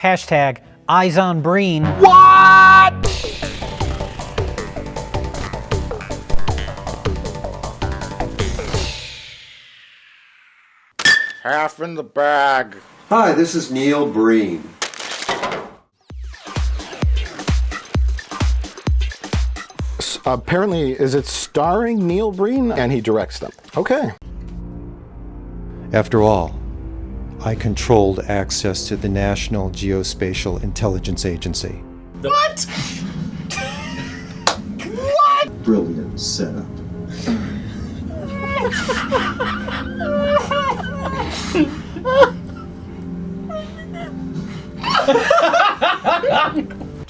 Hashtag Eyes on Breen. What? Half in the bag. Hi, this is Neil Breen. Apparently, is it starring Neil Breen? And he directs them. Okay. After all, I controlled access to the National Geospatial Intelligence Agency. What? What? Brilliant setup.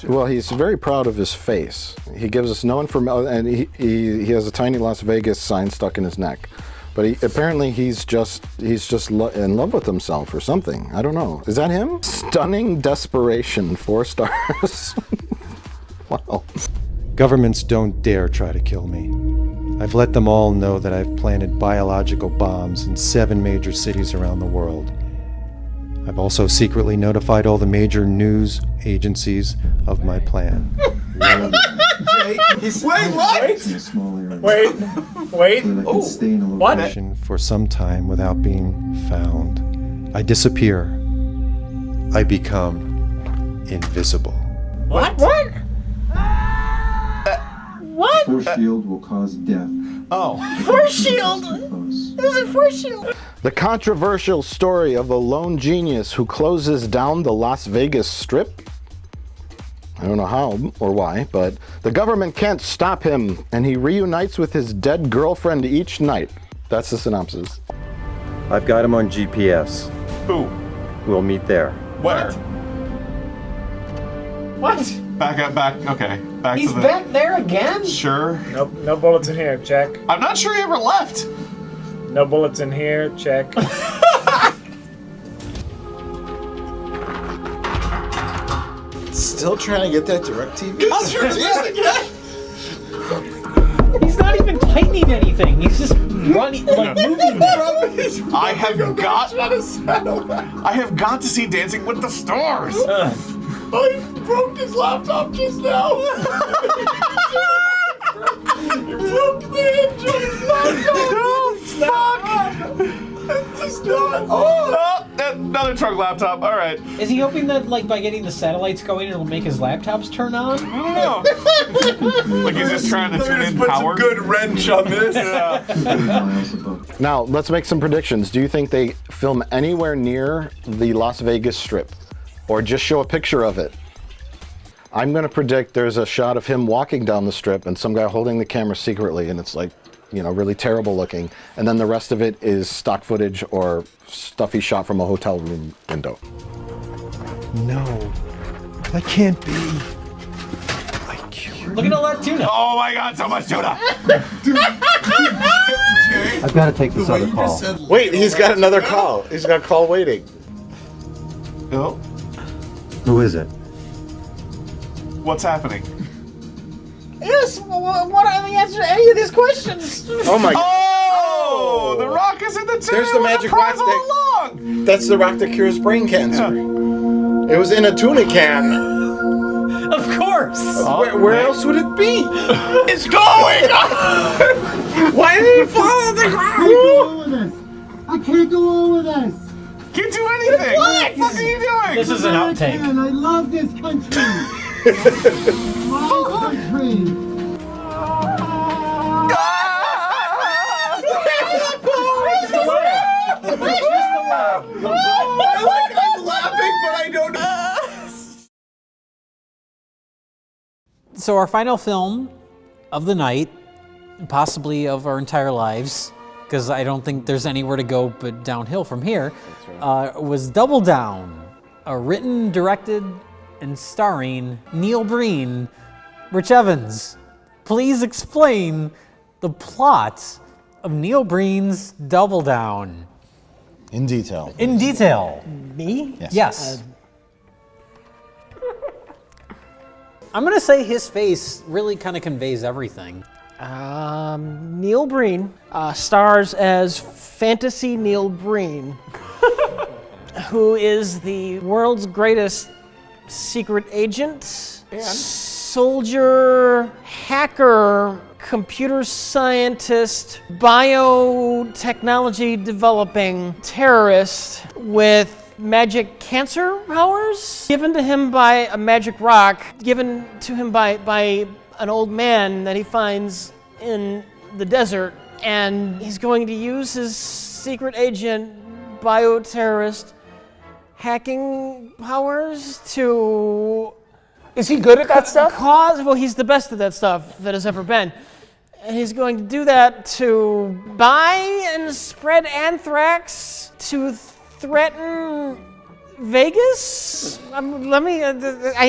Well, he's very proud of his face. He gives us no information, and he has a tiny Las Vegas sign stuck in his neck. But apparently he's just in love with himself or something. I don't know. Is that him? Stunning desperation, 4 stars. Wow. Governments don't dare try to kill me. I've let them all know that I've planted biological bombs in 7 major cities around the world. I've also secretly notified all the major news agencies of my plan. Wait, what? Wait. Oh, what? For some time without being found. I disappear. I become invisible. What? What? Force shield will cause death. Oh. Force shield? There's a force shield. The controversial story of a lone genius who closes down the Las Vegas Strip. I don't know how or why, but the government can't stop him, and he reunites with his dead girlfriend each night. That's the synopsis. I've got him on GPS. Who? We'll meet there. Where? What? Back, okay. Back He's to the... back there again? Sure. Nope, no bullets in here, check. I'm not sure he ever left. No bullets in here, check. Still trying to get that DirecTV? He's not even tightening anything. He's just running, like moving there. I have got to see Dancing with the Stars. I broke his laptop just now. You broke the hinge on his laptop. Fuck! Just not. Oh, another trunk laptop. All right. Is he hoping that, like, by getting the satellites going, it'll make his laptops turn on? I don't know. Like he's just trying to tune in Put power. some good wrench on this. Yeah. Miles above. Now, let's make some predictions. Do you think they film anywhere near the Las Vegas Strip? Or just show a picture of it? I'm going to predict there's a shot of him walking down the strip and some guy holding the camera secretly, and it's like, you know, really terrible looking. And then the rest of it is stock footage or stuff he shot from a hotel room window. No, that can't be. Look at all that tuna. Oh my God, so much tuna. I've got to take this other call. Wait, he's got another call. He's got a call waiting. Oh, Who is it? what's happening? Yes, what are the answers to any of these questions? Oh my God. Oh, the rock is in the tuna. There's the magic rock all along. That's the rock that cures brain cancer. It was in a tuna can. Of course. Where else would it be? It's going! Why did it fall on the ground? I can't go on with this. Can't do anything. What the fuck are you doing? This is an outtake. Man, I love this country. My country. I'm laughing, but I don't know. So our final film of the night, possibly of our entire lives, because I don't think there's anywhere to go but downhill from here, was Double Down, written, directed, and starring Neil Breen. Rich Evans, please explain the plot of Neil Breen's Double Down. In detail. In detail. Me? Yes. I'm gonna say his face really kind of conveys everything. Neil Breen stars as Fantasy Neil Breen, who is the world's greatest secret agent, soldier, hacker, computer scientist, biotechnology developing terrorist with magic cancer powers given to him by a magic rock, given to him by an old man that he finds in the desert, and he's going to use his secret agent bioterrorist hacking powers to Is he good at that stuff? well, he's the best at that stuff that has ever been. And he's going to do that to buy and spread anthrax, to threaten Vegas. I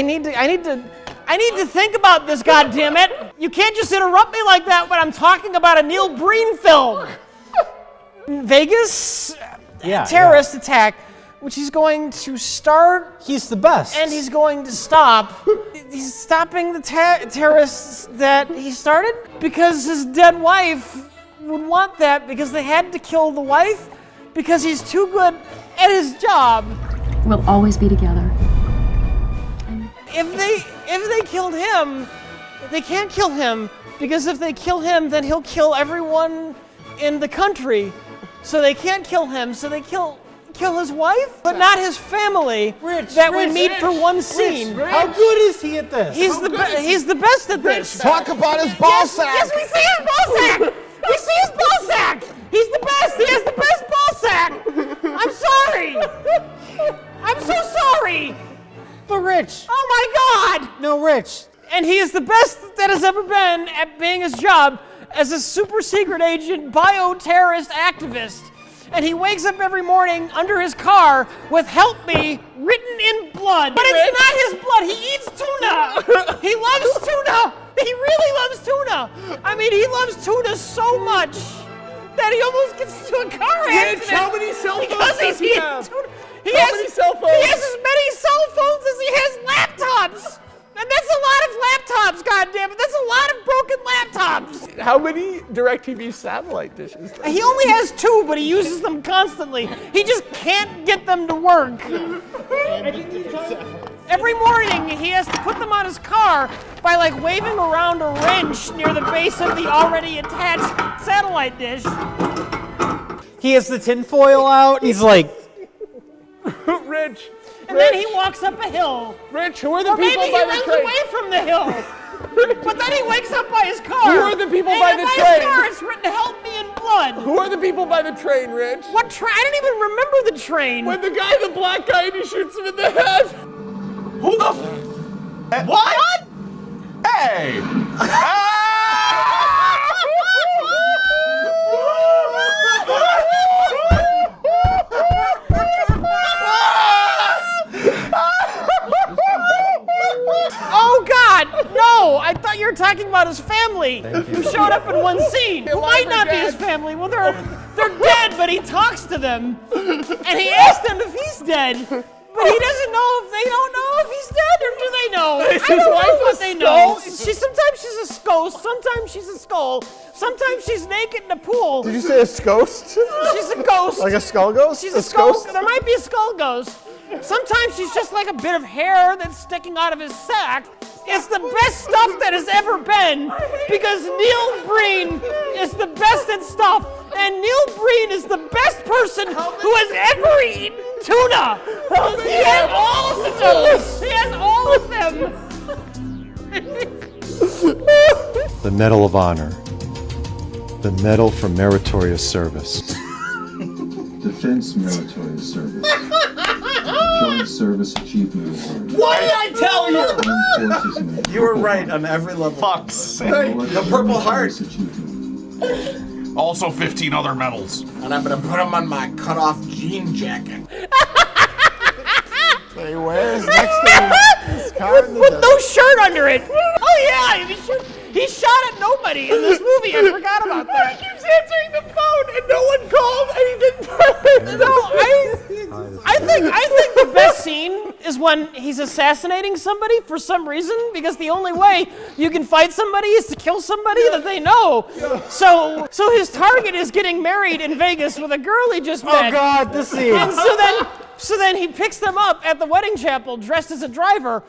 need to think about this. God damn it! You can't just interrupt me like that when I'm talking about a Neil Breen film. Vegas, terrorist attack, which he's going to start. He's the best. And he's going to stop. He's stopping the terrorists that he started because his dead wife would want that, because they had to kill the wife because he's too good at his job. We'll always be together. If they killed him, they can't kill him, because if they kill him, then he'll kill everyone in the country. So they can't kill him, so they kill his wife, but not his family that we meet for one scene. How good is he at this? He's the best at this. Talk about his ball sack. Yes, we see his ball sack. We see his ball sack. He's the best. He has the best ball sack. I'm sorry. I'm so sorry. But Rich. Oh my God. No, Rich. And he is the best that has ever been at being his job as a super secret agent, bioterrorist activist. And he wakes up every morning under his car with "Help me" written in blood. But it's not his blood. He eats tuna. He loves tuna. He really loves tuna. I mean, he loves tuna so much that he almost gets into a car accident. How many cell phones because does he have? He How has many cell phones? He has as many cell phones as he has laptops. And that's a lot of laptops, goddammit. That's a lot of broken laptops. How many DirecTV satellite dishes? He only has 2, but he uses them constantly. He just can't get them to work. Every morning, he has to put them on his car by like waving around a wrench near the base of the already attached satellite dish. He has the tinfoil out. And he's like, Rich. And then he walks up a hill. Rich, who are the Or people maybe he by the runs train? away from the hill. But then he wakes up by his car. Who are the people and by the his train? car, it's written "Help me" in blood. Who are the people by the train, Rich? What train? I don't even remember the train. When the black guy, and he shoots him in the head. Who the What? Hey! Oh God, no! I thought you were talking about his family, who showed up in one scene. Who might not be his family. Well, they're dead, but he talks to them, and he asks them if he's dead. But he doesn't know if they don't know if he's dead, or do they know? I don't know what they know. Sometimes she's a ghost, sometimes she's a skull, sometimes she's naked in a pool. Did you say a ghost? She's a ghost. Like a skull ghost? She's a skull. There might be a skull ghost. Sometimes she's just like a bit of hair that's sticking out of his sack. It's the best stuff that has ever been, because Neil Breen is the best at stuff, and Neil Breen is the best person who has ever eaten tuna. He has all of them. He has all of them. The Medal of Honor. The Medal for Meritorious Service. Defense Meritorious Service. Joint Service Achievement Award. What did I tell you? Armed Forces Medal. You were right on every level. Fuck's sake. The Purple Heart. Service Achievement. Also 15 other medals. And I'm gonna put them on my cut-off jean jacket. He wears next to his car in the With no shirt under it. Oh yeah, he shot at nobody in this movie. I forgot about that. He keeps answering the phone and no one called and he didn't. No, I think the best scene is when he's assassinating somebody for some reason, because the only way you can fight somebody is to kill somebody that they know. So his target is getting married in Vegas with a girl he just met. oh God, this scene. And So then he picks them up at the wedding chapel dressed as a driver,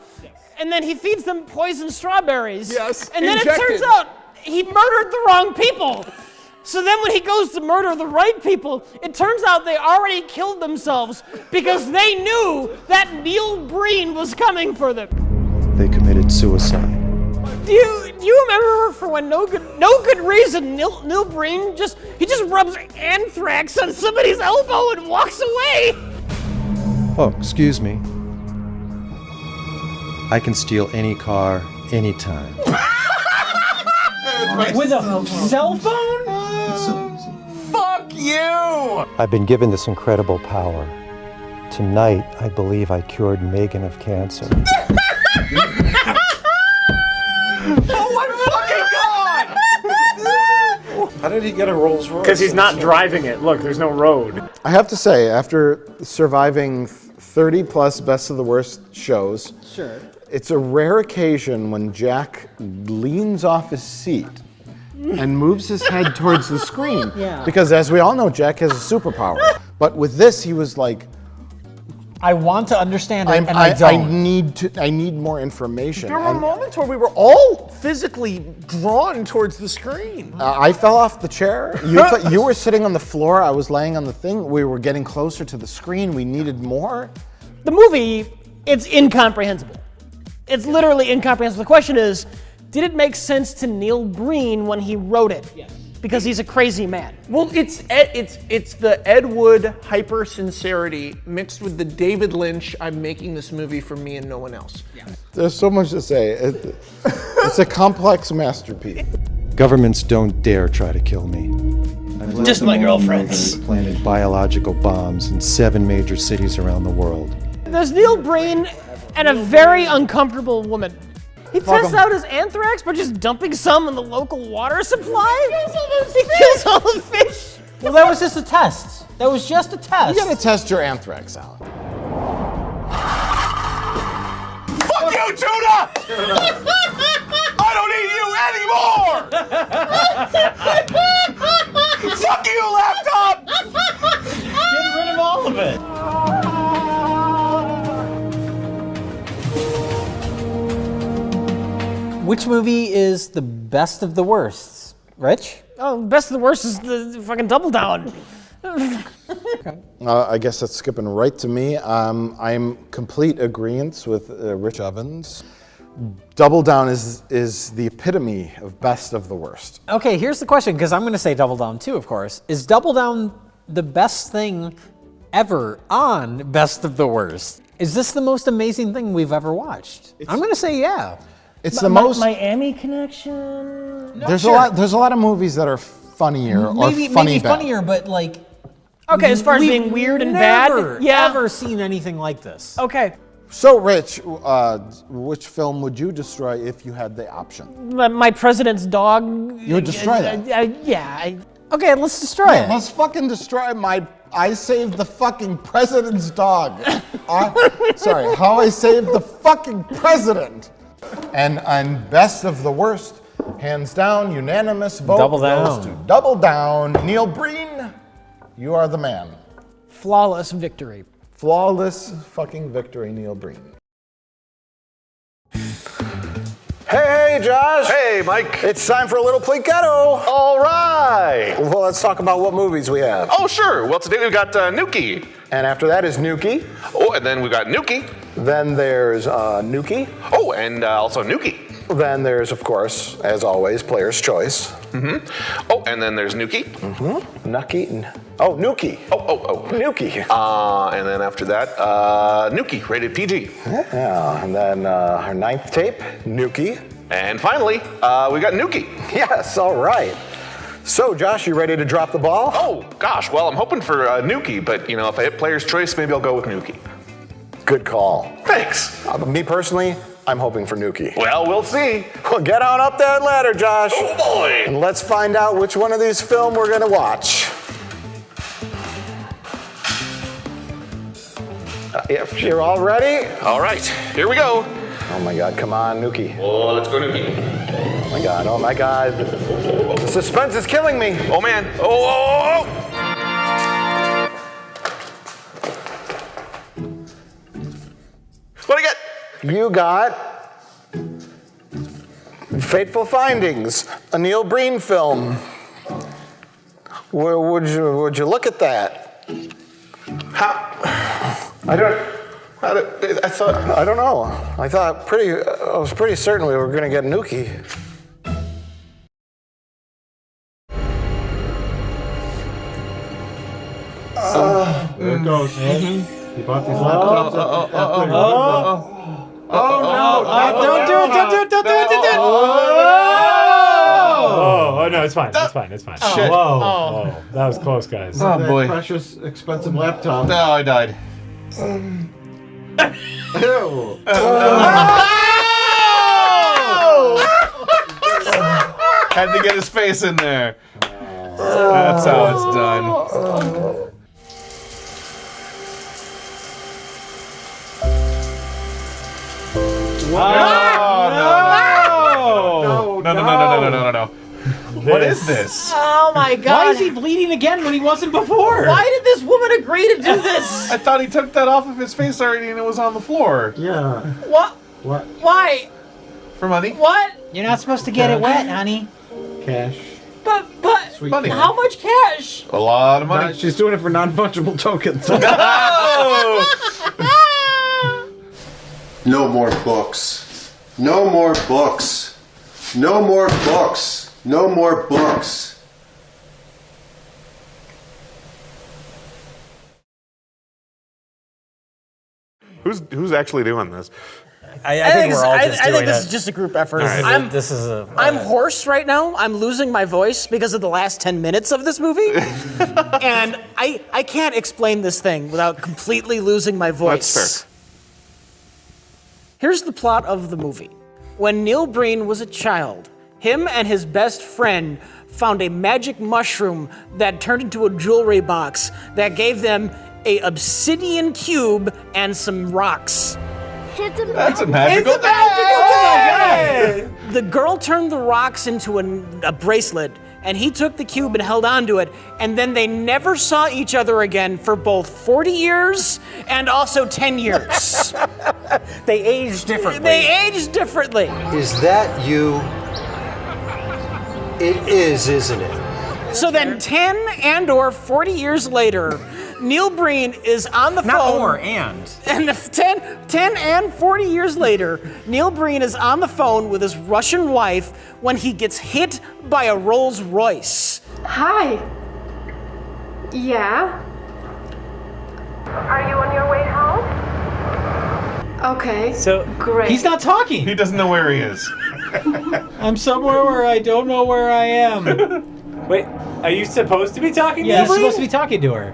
and then he feeds them poisoned strawberries. Yes, And then injected. it turns out he murdered the wrong people. So then when he goes to murder the right people, it turns out they already killed themselves because they knew that Neil Breen was coming for them. They committed suicide. Do you remember for when no good reason Neil Breen just rubs anthrax on somebody's elbow and walks away? Oh, excuse me. I can steal any car, anytime. With a cell phone? It's so easy. Fuck you! I've been given this incredible power. Tonight, I believe I cured Megan of cancer. Oh my fucking god! How did he get a Rolls Royce? Because he's not driving it. Look, there's no road. I have to say, after surviving 30 plus Best of the Worst shows, Sure. it's a rare occasion when Jack leans off his seat and moves his head towards the screen. Yeah. Because as we all know, Jack has a superpower. But with this, he was like, I want to understand it, and I don't. I need more information. There were And, moments where we were all physically drawn towards the screen. I fell off the chair. You were sitting on the floor. I was laying on the thing. We were getting closer to the screen. We needed more. The movie, it's incomprehensible. It's literally incomprehensible. The question is, did it make sense to Neil Breen when he wrote it? Yes. Because he's a crazy man. Well, it's the Ed Wood hyper sincerity mixed with the David Lynch. I'm making this movie for me and no one else. Yeah. There's so much to say. It's a complex masterpiece. Governments don't dare try to kill me. I've let Just them my all know girlfriends. that I've planted biological bombs in 7 major cities around the world. There's Neil Breen and a very uncomfortable woman. He tests out his anthrax by just dumping some in the local water supply? He kills all the fish. Well, that was just a test. That was just a test. You gotta test your anthrax out. Fuck you, Tuna! I don't need you anymore! Fuck you, laptop! Get rid of all of it. Which movie is the best of the worst? Rich? Oh, best of the worst is the fucking Double Down. I guess that's skipping right to me. I'm complete agreement with Rich Evans. Double Down is the epitome of best of the worst. Okay, here's the question, because I'm going to say Double Down too, of course. Is Double Down the best thing ever on Best of the Worst? Is this the most amazing thing we've ever watched? I'm going to say yeah. It's the most. Miami Connection. There's a lot of movies that are funnier or funny maybe bad. funnier, but like. Okay, as far as we've being weird and never, bad, yeah. Ever seen anything like this? Okay, So, Rich, which film would you destroy if you had the option? my president's dog. You would destroy that? Yeah. Okay, let's destroy it. Let's fucking destroy my. I saved the fucking president's dog. Sorry, how I saved the fucking president. And best of the worst, hands down, unanimous vote Double goes down. to Double Down. Neil Breen, you are the man. Flawless victory. Flawless fucking victory, Neil Breen. Hey, Josh. Hey, Mike. It's time for a little Plinketo. All right. Well, let's talk about what movies we have. Oh, sure. Well, today we've got Nuki. And after that is Nuki. Oh, and then we've got Nuki. Then there's Nuki. Oh, and also Nuki. Then there's, of course, as always, Player's Choice. Mm-hmm. Oh, and then there's Nuki. Mm-hmm. Nuki. Oh, Nuki. Oh. Nuki. And then after that, Nuki, rated PG. Yeah, and then our 9th tape, Nuki. And finally, we got Nuki. Yes, all right. So, Josh, you ready to drop the ball? Oh, gosh. Well, I'm hoping for Nuki, but, you know, if I hit Player's Choice, maybe I'll go with Nuki. Good call. Thanks. Me personally, I'm hoping for Nuki. Well, we'll see. Well, get on up that ladder, Josh. Oh, boy. And let's find out which one of these films we're going to watch. If you're all ready. All right. Here we go. Oh, my God. Come on, Nuki. Oh, let's go Nuki. Oh, my God. Oh, my God. The suspense is killing me. Oh, man. Oh. You got Fateful Findings, a Neil Breen film. Would you look at that? I don't know. I was pretty certain we were going to get Nuki. There it goes. He bought these laptops. Don't do it! Oh, no, it's fine. It's fine. It's fine. Shit. Whoa. That was close, guys. Oh boy. Precious, expensive laptop. No, I died. Ew. Had to get his face in there. That's how it's done. No. What is this? Oh my God! Why is he bleeding again when he wasn't before? Why did this woman agree to do this? I thought he took that off of his face already and it was on the floor. Yeah. What? What? Why? For money? What? You're not supposed to get it wet, honey. Cash. But Sweet money. cash. how much cash? A lot of money. She's doing it for non-fungible tokens. No more books. No more books. No more books. No more books. Who's actually doing this? I think we're all just I doing think this it. is just a group effort. This is a. I'm hoarse right now. I'm losing my voice because of the last 10 minutes of this movie. And I can't explain this thing without completely losing my voice. That's fair. Here's the plot of the movie. When Neil Breen was a child, him and his best friend found a magic mushroom that turned into a jewelry box that gave them a obsidian cube and some rocks. That's a magical thing. The girl turned the rocks into a bracelet, and he took the cube and held onto it, and then they never saw each other again for both 40 years and also 10 years. They age differently. They aged differently. Is that you? It is, isn't it? So then 10 and or 40 years later, Neil Breen is on the phone. Not or, and. And 10 and 40 years later, Neil Breen is on the phone with his Russian wife when he gets hit by a Rolls Royce. Hi. Yeah? Are you on your way home? Okay. So Great. he's not talking. He doesn't know where he is. I'm somewhere where I don't know where I am. Wait, are you supposed to be talking Yeah, to he's me? supposed to be talking to her.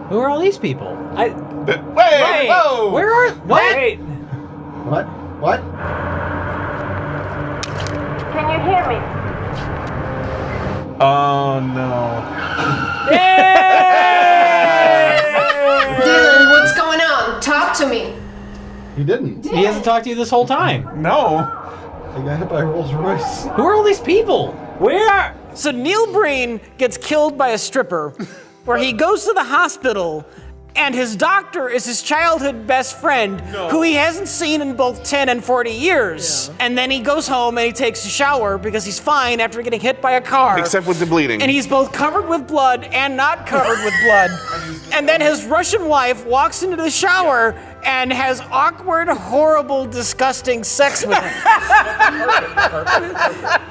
Who are all these people? Wait! Whoa! Where are what? Wait. What? What? Can you hear me? Oh no. Dylan, what's going on? Talk to me. He didn't. He hasn't talked to you this whole time. No. He got hit by a Rolls Royce. Who are all these people? Where? So Neil Breen gets killed by a stripper, where he goes to the hospital, and his doctor is his childhood best friend, who he hasn't seen in both 10 and 40 years. Yeah. And then he goes home and he takes a shower because he's fine after getting hit by a car. Except with the bleeding. And he's both covered with blood and not covered with blood. And then his Russian wife walks into the shower and has awkward, horrible, disgusting sex with him.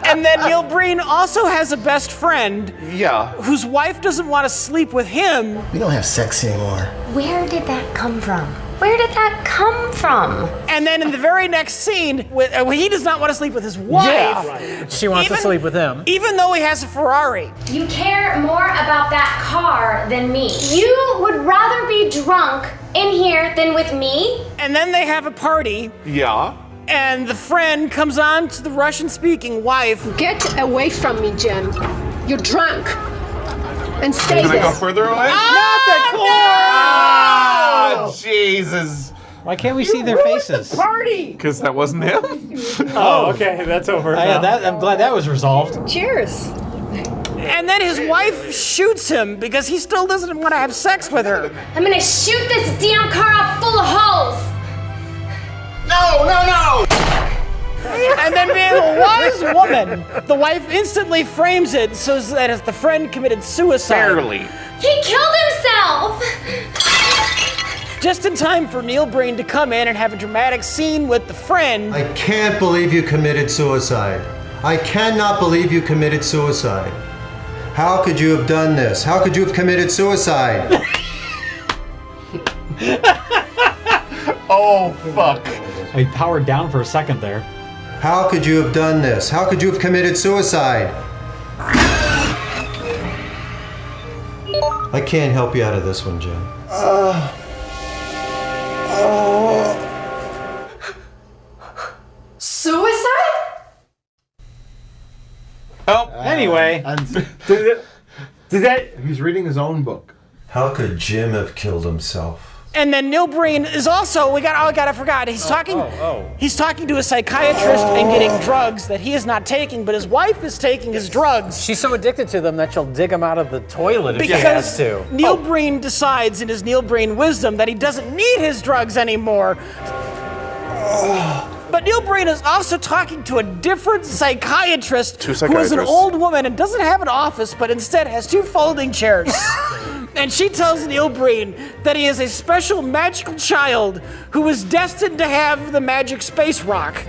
And then Neil Breen also has a best friend whose wife doesn't want to sleep with him. We don't have sex anymore. Where did that come from? Where did that come from? And then in the very next scene, when he does not want to sleep with his wife. She wants to sleep with him. Even though he has a Ferrari. You care more about that car than me. You would rather be drunk in here than with me? And then they have a party. Yeah. And the friend comes on to the Russian-speaking wife. Get away from me, Jim. You're drunk. And stay Can there. I go further away? Not the Oh, Jesus. Why can't we see their faces? party! Because that wasn't him? Oh, okay, that's over. I'm glad that was resolved. Cheers. And then his wife shoots him because he still doesn't want to have sex with her. I'm gonna shoot this damn car out full of holes. No! And then, being a wise woman, the wife instantly frames it so that the friend committed suicide. Barely. He killed himself. Just in time for Neil Breen to come in and have a dramatic scene with the friend. I can't believe you committed suicide. I cannot believe you committed suicide. How could you have done this? How could you have committed suicide? Oh, fuck. I powered down for a second there. How could you have done this? How could you have committed suicide? I can't help you out of this one, Jim. Suicide? Oh, anyway. Did that? He's reading his own book. How could Jim have killed himself? And then Neil Breen is also, I forgot. He's talking to a psychiatrist and getting drugs that he is not taking, but his wife is taking his drugs. She's so addicted to them that she'll dig him out of the toilet if she has to. Neil Breen decides in his Neil Breen wisdom that he doesn't need his drugs anymore. But Neil Breen is also talking to a different psychiatrist who is an old woman and doesn't have an office, but instead has 2 folding chairs. And she tells Neil Breen that he is a special magical child who is destined to have the magic space rock.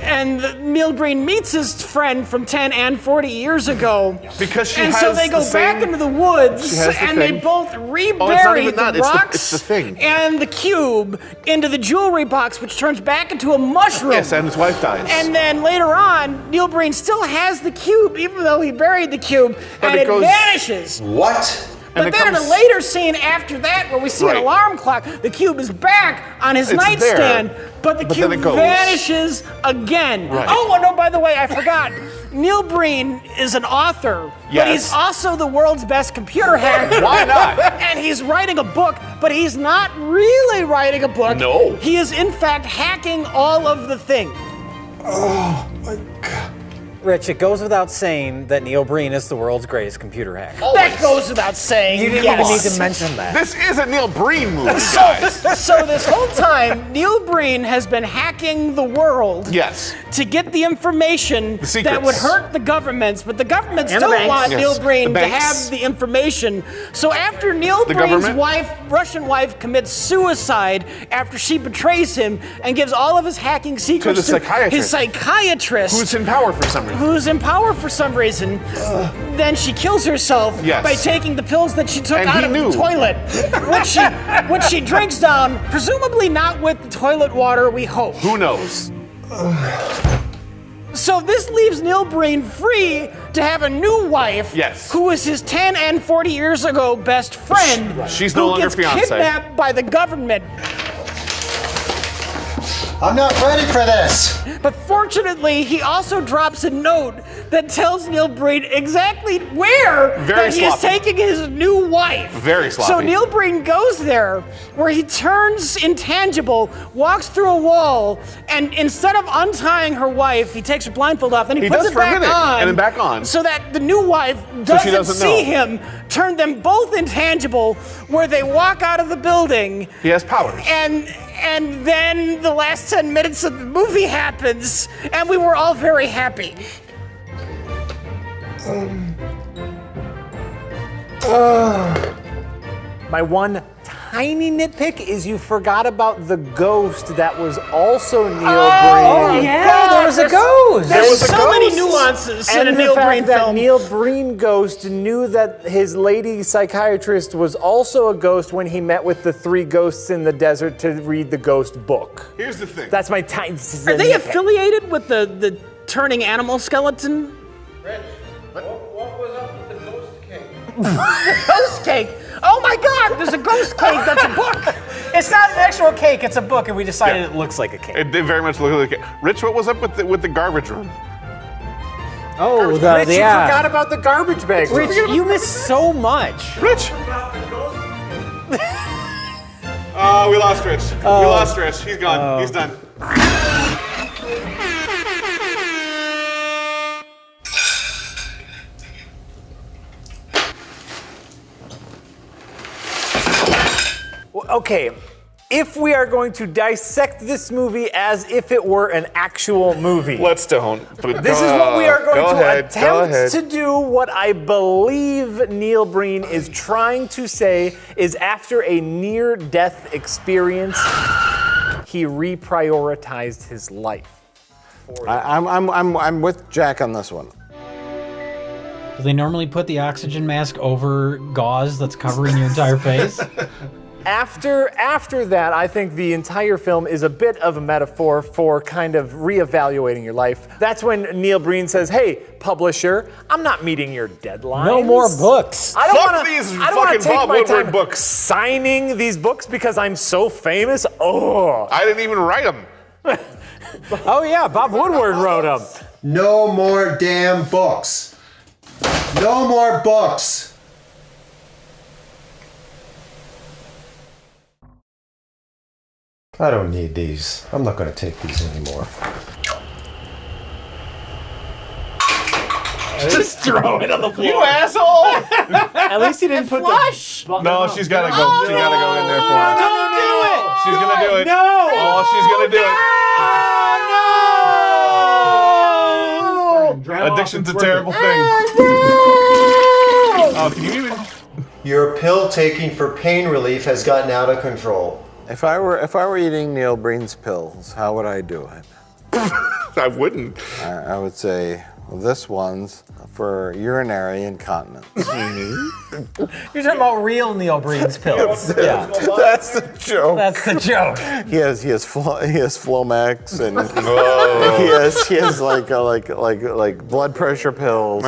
And Neil Breen meets his friend from 10 and 40 years ago. Because she and has so they go the back same- into the woods She has the and thing. they both Oh, it's not rebury even the that, rocks it's the thing. and the cube into the jewelry box, which turns back into a mushroom. Yes, and his wife dies. And then later on, Neil Breen still has the cube, even though he buried the cube, But and it goes- vanishes. What? But it then in a comes- later scene after that, where we see an Right. alarm clock, the cube is back on his It's nightstand, there, but the but cube then it goes. vanishes again. Right. Oh, no, by the way, I forgot. Neil Breen is an author, but Yes. he's also the world's best computer hacker. Why not? And he's writing a book, but he's not really writing a book. No. He is, in fact, hacking all of the things. Rich, it goes without saying that Neil Breen is the world's greatest computer hacker. That goes without saying. You didn't even need to mention that. This is a Neil Breen movie, So, guys. so this whole time, Neil Breen has been hacking the world Yes. to get the information The that would secrets. hurt the governments, but the governments And the don't banks. want Yes. Neil Breen The to banks. have the information. So after Neil The Breen's government? Russian wife, commits suicide after she betrays him and gives all of his hacking secrets the psychiatrist. his psychiatrist, Who's in power for some reason. who's in power for some reason, then she kills herself Yes. by taking the pills that she took And out he of knew. the toilet, which she drinks down, presumably not with the toilet water, we hope. Who knows? So this leaves Neil Breen free to have a new wife, Yes. who was his 10 and 40 years ago best friend, She's who no longer gets fiancé. kidnapped by the government. I'm not ready for this. But fortunately, he also drops a note that tells Neil Breen exactly where Very that he is sloppy. taking his new wife. Very sloppy. So Neil Breen goes there, where he turns intangible, walks through a wall, and instead of untying her wife, he takes her blindfold off, then he He puts does it for a back minute, on, and then back on. so that the new wife So she doesn't doesn't see know. him. Turn them both intangible, where they walk out of the building. He has powers. And then the last 10 minutes of the movie happens, and we were all very happy. My one tiny nitpick is you forgot about the ghost that was also Neil Breen. Oh, yeah. there was a ghost. There's so many nuances in And a the Neil fact Breen that film. Neil Breen ghost knew that his lady psychiatrist was also a ghost when he met with the 3 ghosts in the desert to read the ghost book. Here's the thing. That's my tiny. Are they affiliated with the turning animal skeleton? What was up with the ghost cake? Ghost cake. Oh my God! There's a ghost cake. That's a book. It's not an actual cake, it's a book, and we decided it looks like a cake. It did very much look like it. Rich, what was up with the garbage room? Oh, Rich, you forgot about the garbage bag. Rich, you missed so much. Rich! Oh, we lost Rich. We lost Rich. He's gone. He's done. Okay, if we are going to dissect this movie as if it were an actual movie. Let's don't. This is what we are going to attempt to do. What I believe Neil Breen is trying to say is after a near-death experience, he reprioritized his life. I'm with Jack on this one. Do they normally put the oxygen mask over gauze that's covering your entire face? After that, I think the entire film is a bit of a metaphor for kind of reevaluating your life. That's when Neil Breen says, "Hey, publisher, I'm not meeting your deadlines. No more books. I don't Fuck want these to fucking take Bob my Woodward time books. signing these books because I'm so famous." Oh, I didn't even write them. oh yeah, Bob Woodward wrote them. No more damn books. No more books. I don't need these. I'm not going to take these anymore. Just throw it on the floor. You asshole! At least he didn't put flush. No, she's got to go. She got to go in there for him. Don't do it! She's going to do it. No! Oh, she's going to do it. Addiction's a terrible thing. Oh, can you even? Your pill taking for pain relief has gotten out of control. If I were eating Neil Breen's pills, how would I do it? I wouldn't. I would say, well, this one's for urinary incontinence. You're talking about real Neil Breen's pills. Yeah, that's the joke. That's the joke. He has Flomax and he has like blood pressure pills.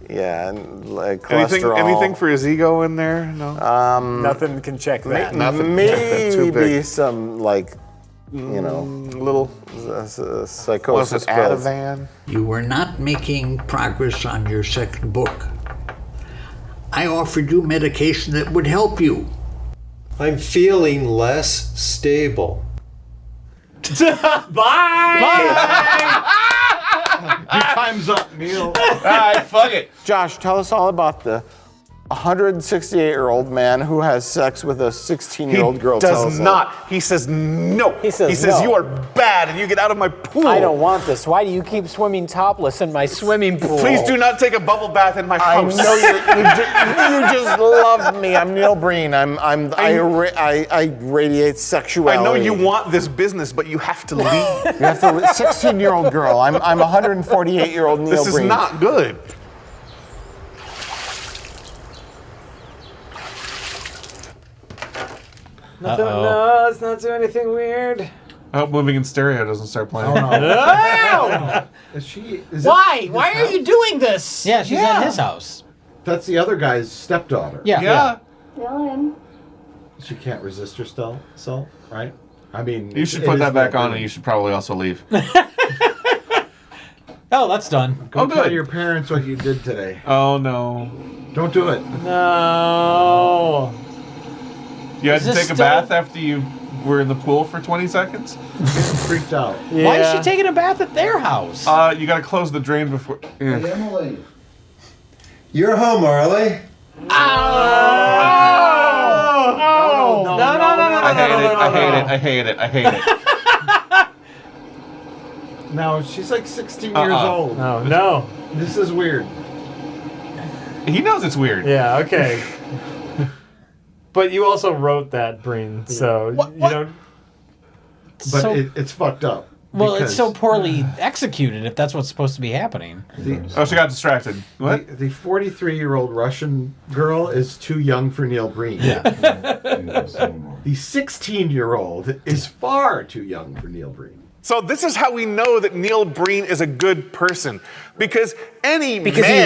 Yeah, and like cholesterol. Anything for his ego in there? No. Nothing can check that. Nothing. Maybe some like, little psychosis pills. Ativan? You were not making progress on your second book. I offered you medication that would help you. I'm feeling less stable. Bye! Your time's up, Neil. All right, fuck it. Josh, tell us all about the 168-year-old man who has sex with a 16-year-old girl. Does not. He says no. He says no. You are bad and you get out of my pool. I don't want this. Why do you keep swimming topless in my swimming pool? Please do not take a bubble bath in my house. I know you just love me. I'm Neil Breen. I radiate sexuality. I know you want this business, but you have to leave. You have to. 16-year-old girl. I'm 148-year-old Neil Breen. This is not good. Nothing. No, let's not do anything weird. I hope Moving in Stereo doesn't start playing. No! Why? Why are you doing this? Yeah, she's at his house. That's the other guy's stepdaughter. Yeah. Dylan. She can't resist herself, right? I mean, You should put that back on, and you should probably also leave. Oh, that's done. Go tell your parents what you did today. Oh no! Don't do it. No. You had to take a bath after you were in the pool for 20 seconds? Freaked out. Yeah. Why is she taking a bath at their house? You gotta close the drain before. Yeah. Hey, Emily. You're home early. Oh! No. I hate it. No, she's like 16 years old. No. This is weird. He knows it's weird. Yeah, okay. But you also wrote that, Breen, so you don't... But So- it's fucked up. Well, it's because so poorly executed if that's what's supposed to be happening. Oh, she got distracted. What? The 43-year-old Russian girl is too young for Neil Breen. Yeah. The 16-year-old is far too young for Neil Breen. So this is how we know that Neil Breen is a good person. Because he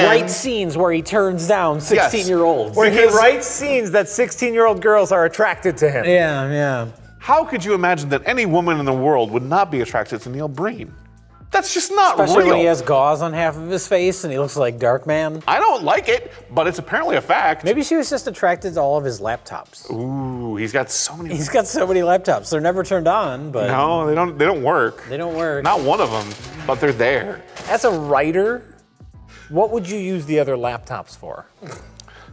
writes scenes where he turns down 16-year-olds. Where he writes scenes that 16-year-old girls are attracted to him. Yeah. How could you imagine that any woman in the world would not be attracted to Neil Breen? That's just not Especially real. when he has gauze on half of his face and he looks like Darkman. I don't like it, but it's apparently a fact. Maybe she was just attracted to all of his laptops. Ooh, he's got so many. He's got so many laptops. They're never turned on, but... No, they don't work. They don't work. Not one of them, but they're there. As a writer, what would you use the other laptops for?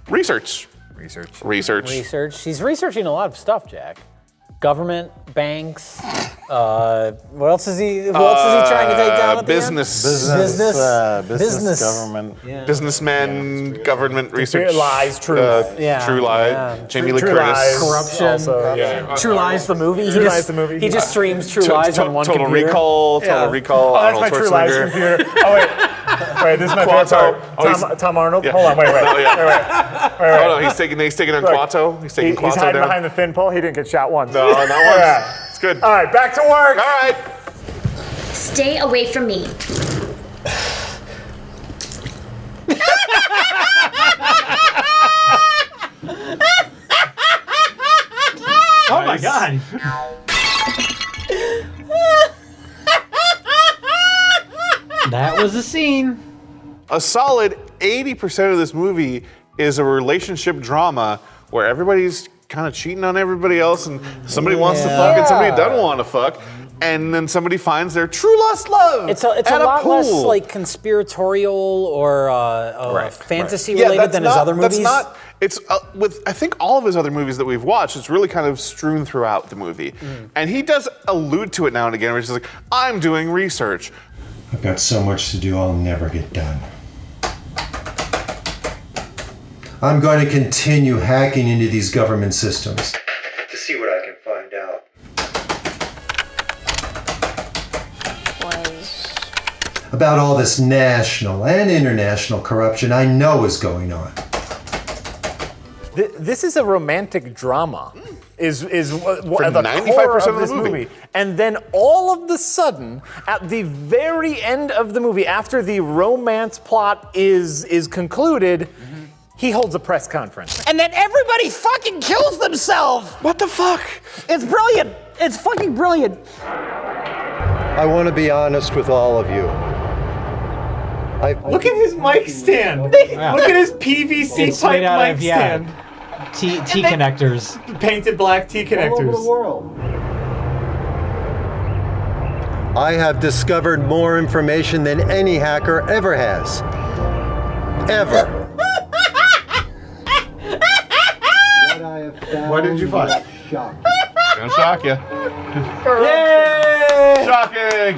Research. Research. Research. He's researching a lot of stuff, Jack. Government, banks. What else is he? Who else is he trying to take down? At the end? Business, government, businessmen, government research, lies, true, true lie, Jamie Lee Curtis, corruption, also, True Lies the movie. True Lies the movie. He just streams True Lies on one Total computer. Recall, Total Recall. Oh, that's Arnold my True Lies Schwarzenegger. computer. Oh wait, this is my favorite part. Tom Arnold. Yeah. Hold on, wait. Oh no, he's taking on Quato. He's taking Quato He's hiding down. behind the fin pole. He didn't get shot once. No, not once. It's good. All right, back to work. All right. Stay away from me. Oh my God. That was a scene. A solid 80% of this movie is a relationship drama where everybody's kind of cheating on everybody else, and somebody wants to fuck and somebody doesn't want to fuck, and then somebody finds their true lost love. It's a lot less like conspiratorial or fantasy related than his other movies. It's with I think all of his other movies that we've watched, it's really kind of strewn throughout the movie, and he does allude to it now and again, where he's just like, "I'm doing research." I've got so much to do, I'll never get done. I'm going to continue hacking into these government systems To see what I can find out. about all this national and international corruption I know is going on. This is a romantic drama. Is For the 95% core of the this movie. And then all of the sudden, at the very end of the movie, after the romance plot is concluded, he holds a press conference. And then everybody fucking kills themselves. What the fuck? It's brilliant. It's fucking brilliant. I want to be honest with all of you. Look at his mic stand. Look at his PVC It's pipe made out mic of, stand. T connectors. Painted black T connectors. All over the world. I have discovered more information than any hacker ever has. Ever. What I have found What did you find? is shocking. Gonna shock you. Yay! Shocking.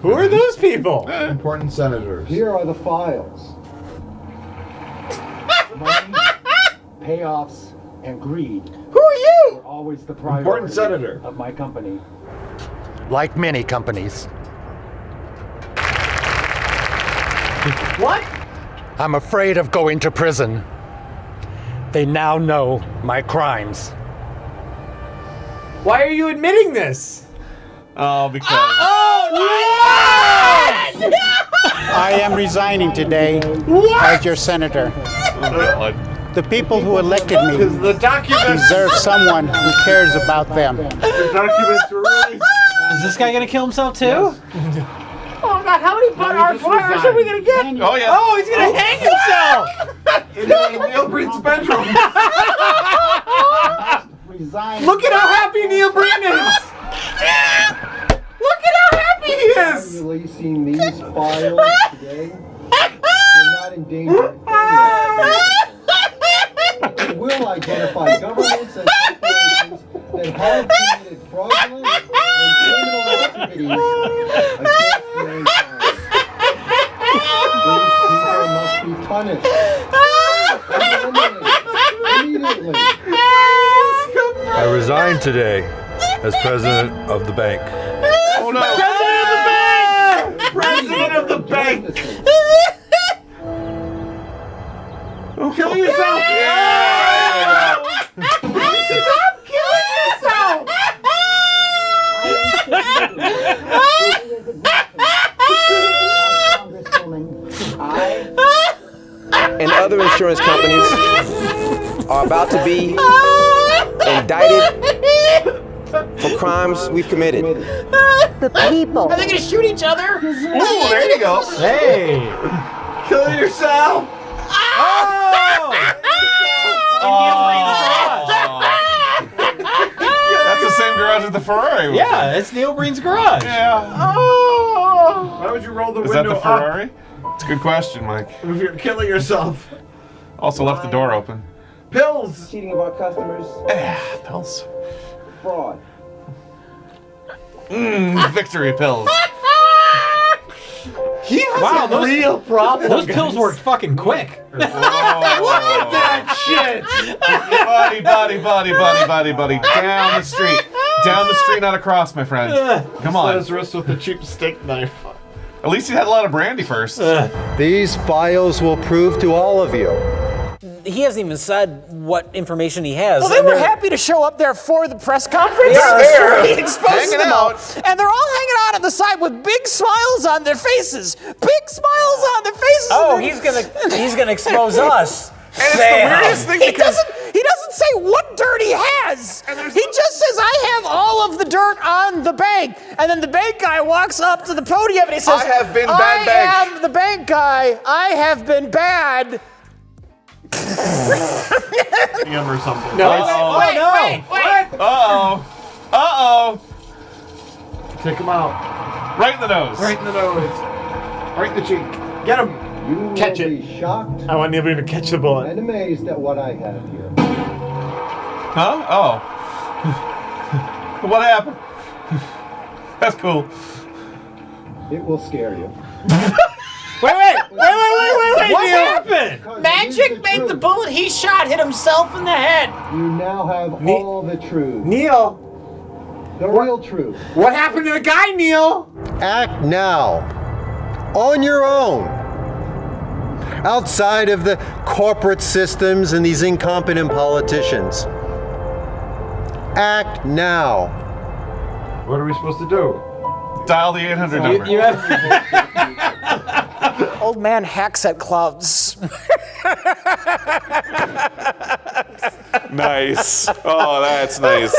Who are those people? Important senators. Here are the files. Money, payoffs, and greed Who are you? were always the priority Important senator. of my company. Like many companies, What? I'm afraid of going to prison. They now know my crimes. Why are you admitting this? Oh, because. I am resigning today as your senator. The people who elected me The documents. deserve someone who cares about them. The documents were released. Is this guy gonna kill himself too? Oh God, how many bars are we gonna get? Oh yeah. Oh, he's gonna hang himself! In Neil Breen's bedroom. Look at how happy Neil Breen is! Look at how happy he is! Releasing these files today will not endanger it will identify governments and corporations that have committed fraudulent and criminal activities against mankind. These people must be punished. Immediately. I resign today as president of the bank. Oh no. President of the bank! Kill yourself! Yeah. Stop killing yourself! And other insurance companies are about to be indicted for crimes we've committed. The people. Are they gonna shoot each other? Ooh, there you go. Hey! Kill yourself! That's the same garage as the Ferrari. Yeah, it's Neil Breen's garage. Yeah. Oh! Why would you roll the Is that window the Ferrari? It's a good question, Mike. up if you're killing yourself? Also left the door open. Pills! Cheating of our customers. Pills. Fraud. Victory pills. He has a real problem. Those pills worked fucking quick. Look at that shit. Buddy. Down the street. Down the street, not across, my friend. Come on. Slit his wrist with a cheap steak knife. At least he had a lot of brandy first. These files will prove to all of you. He hasn't even said what information he has. Well, they were happy to show up there for the press conference. Yeah, He exposed hanging them all. out. And they're all hanging out on the side with big smiles on their faces. Big smiles on their faces. Oh, he's gonna expose us. And it's the weirdest thing He because doesn't say what dirt he has. He just says, I have all of the dirt on the bank. And then the bank guy walks up to the podium and he says, I have been bad bank. I am the bank guy. I have been bad. Him or something. No, Wait. Uh-oh. Take him out. Right in the nose. Right in the nose. Right in the cheek. Get him. You Catch will it. be shocked I want Neil Breen to catch the bullet. and amazed at what I have here. Huh? Oh. What happened? That's cool. It will scare you. Wait, What Neil. happened? Because it is Magic made the truth. bullet he shot hit himself in the head. You now have all the truth. Neil, The real truth. what happened to the guy, Neil? Act now. On your own. Outside of the corporate systems and these incompetent politicians. Act now. What are we supposed to do? Dial the 800 number. You have Old man hacks at clouds. Nice. Oh, that's nice.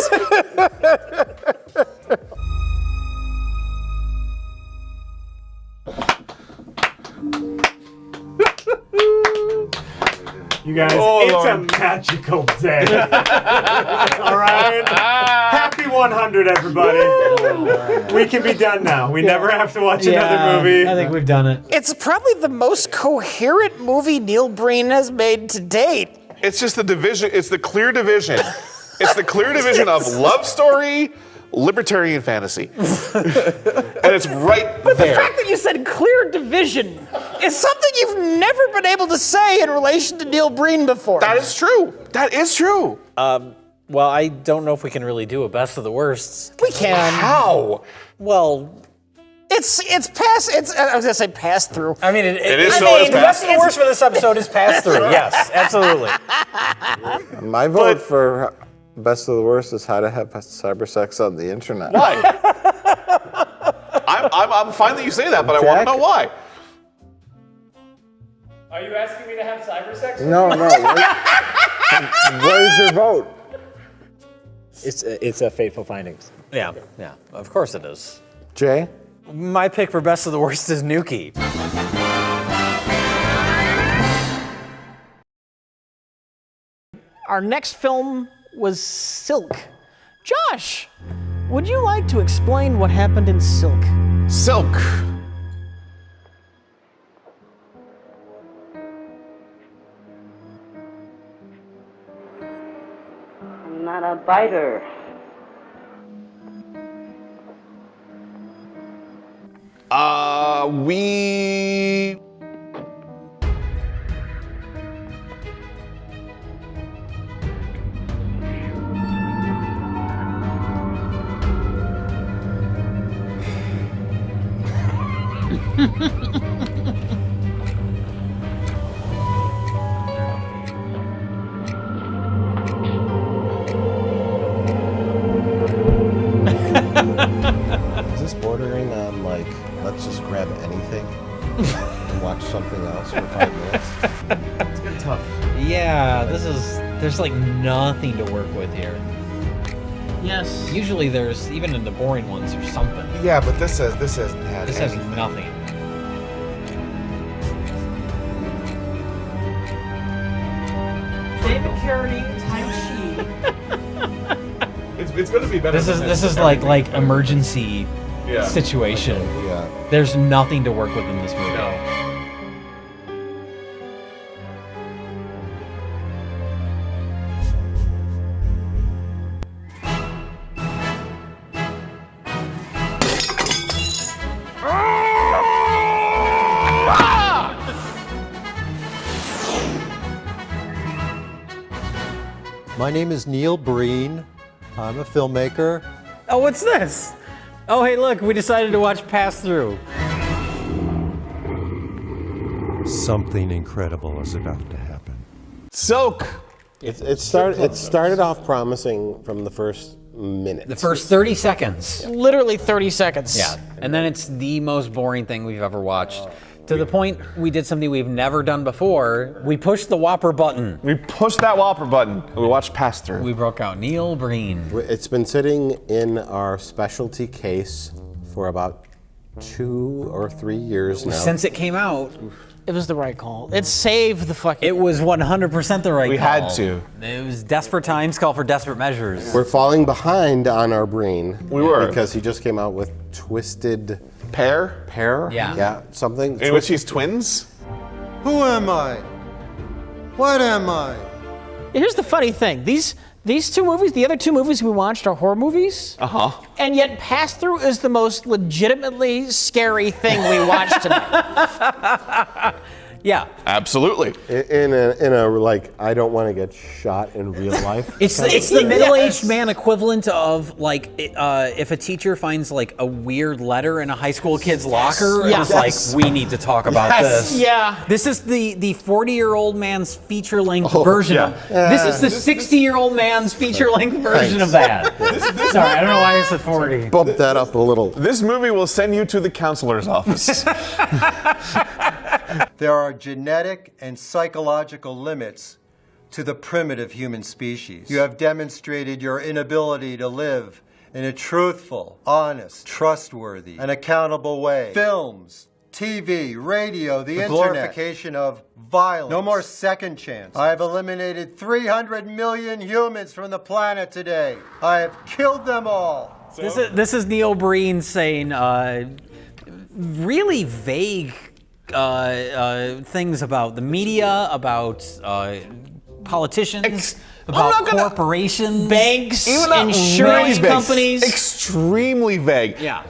You guys, Oh, it's Lord. a magical day. All right? Happy 100, everybody. We can be done now. We never have to watch another movie. I think we've done it. It's probably the most coherent movie Neil Breen has made to date. It's just the division. It's the clear division. It's the clear division of love story, libertarian fantasy. And it's right But there. the fact that you said clear division is something you've never been able to say in relation to Neil Breen before. That is true. That is true. Well, I don't know if we can really do a best of the worsts. We can. How? Well, It's I was gonna say pass through. I mean, It is so as the best of the worst for this episode is pass through. Yes, absolutely. My vote for best of the worst is how to have cyber sex on the internet. Why? I'm fine that you say that, but I want to know why. Are you asking me to have cyber sex? No. What is your vote? It's a Fateful Findings. Yeah, of course it is. Jay? My pick for best of the worst is Nuki. Our next film was Silk. Josh, would you like to explain what happened in Silk? Silk. I'm not a biter. We. Is this bordering on like, let's just grab anything and watch something else for 5 minutes? It's getting tough. Yeah, there's like nothing to work with here. Yes. Usually there's, even in the boring ones, there's something. Yeah, but this has This has nothing. David Carradine, Tai Chi. It's going to be better. This is like emergency situation. Yeah. There's nothing to work with in this movie. My name is Neil Breen. I'm a filmmaker. Oh, what's this? Oh, hey, look, we decided to watch Pass Through. Something incredible is about to happen. Soak! It started off promising from the first minute. The first 30 seconds. Literally 30 seconds. Yeah, and then it's the most boring thing we've ever watched. To the point we did something we've never done before. We pushed the Whopper button. We pushed that Whopper button. We watched Pass Through. We broke out Neil Breen. It's been sitting in our specialty case for about 2 or 3 years now. Since it came out. It was the right call. It saved the fucking... It was 100% the right call. We had to. It was desperate times call for desperate measures. We're falling behind on our Breen. We were. Because he just came out with Twisted... Pear? Yeah. Yeah, something. In which he's twins? Who am I? What am I? Here's the funny thing. These two movies, the other two movies we watched are horror movies. Uh-huh. And yet Pass Through is the most legitimately scary thing we watched tonight. Yeah. Absolutely. In a like, I don't want to get shot in real life. It's the middle-aged man equivalent of like if a teacher finds like a weird letter in a high school kid's locker, and it's like, we need to talk about this. Yeah. This is the 40-year-old man's feature-length version. This is the 60-year-old man's feature-length version of that. Sorry, I don't know why I said 40. Bump that up a little. This movie will send you to the counselor's office. There are genetic and psychological limits to the primitive human species. You have demonstrated your inability to live in a truthful, honest, trustworthy, and accountable way. Films, TV, radio, the internet. Glorification of violence. No more second chance. I have eliminated 300 million humans from the planet today. I have killed them all. This is Neil Breen saying really vague things about the media, about politicians, about corporations, banks, Even not insurance really companies. Extremely vague. Yeah.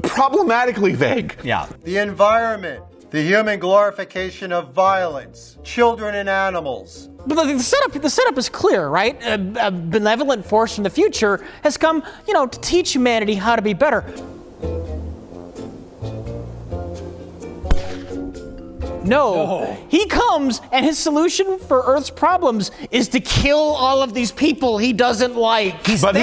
Problematically vague. Yeah. The environment, the human glorification of violence, children and animals. But the setup is clear, right? A benevolent force from the future has come, to teach humanity how to be better. No, he comes and his solution for Earth's problems is to kill all of these people he doesn't like. He's got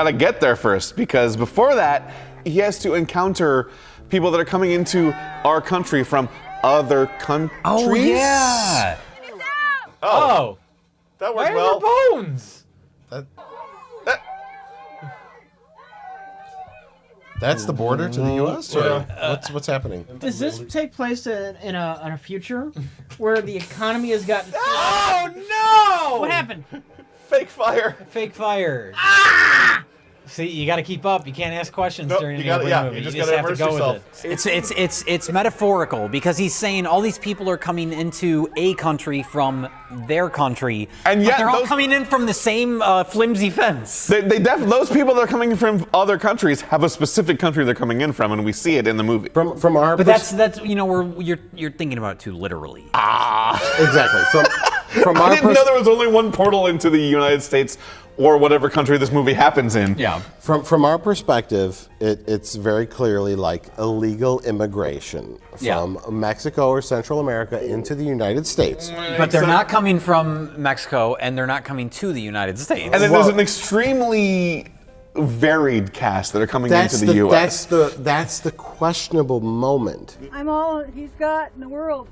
to get there first, because before that, he has to encounter people that are coming into our country from other countries. Oh, yeah. Oh. That worked well. Where are the bones? That's the border to the U.S. Or what's happening? Does this take place in a future where the economy has gotten... Oh, no! What happened? Fake fire. Fake fire. See, you got to keep up. You can't ask questions during a movie. You just have gotta to go immerse with it. It's metaphorical because he's saying all these people are coming into a country from their country, and yet but they're all coming in from the same flimsy fence. Those people that are coming from other countries have a specific country they're coming in from, and we see it in the movie. From our But that's where you're thinking about it too literally. Exactly. From I our didn't know there was only one portal into the United States or whatever country this movie happens in. Yeah. From our perspective, it's very clearly like illegal immigration from Mexico or Central America into the United States. But they're not coming from Mexico, and they're not coming to the United States. And then there's an extremely varied cast that are coming into the U.S. That's the questionable moment. I'm all he's got in the world.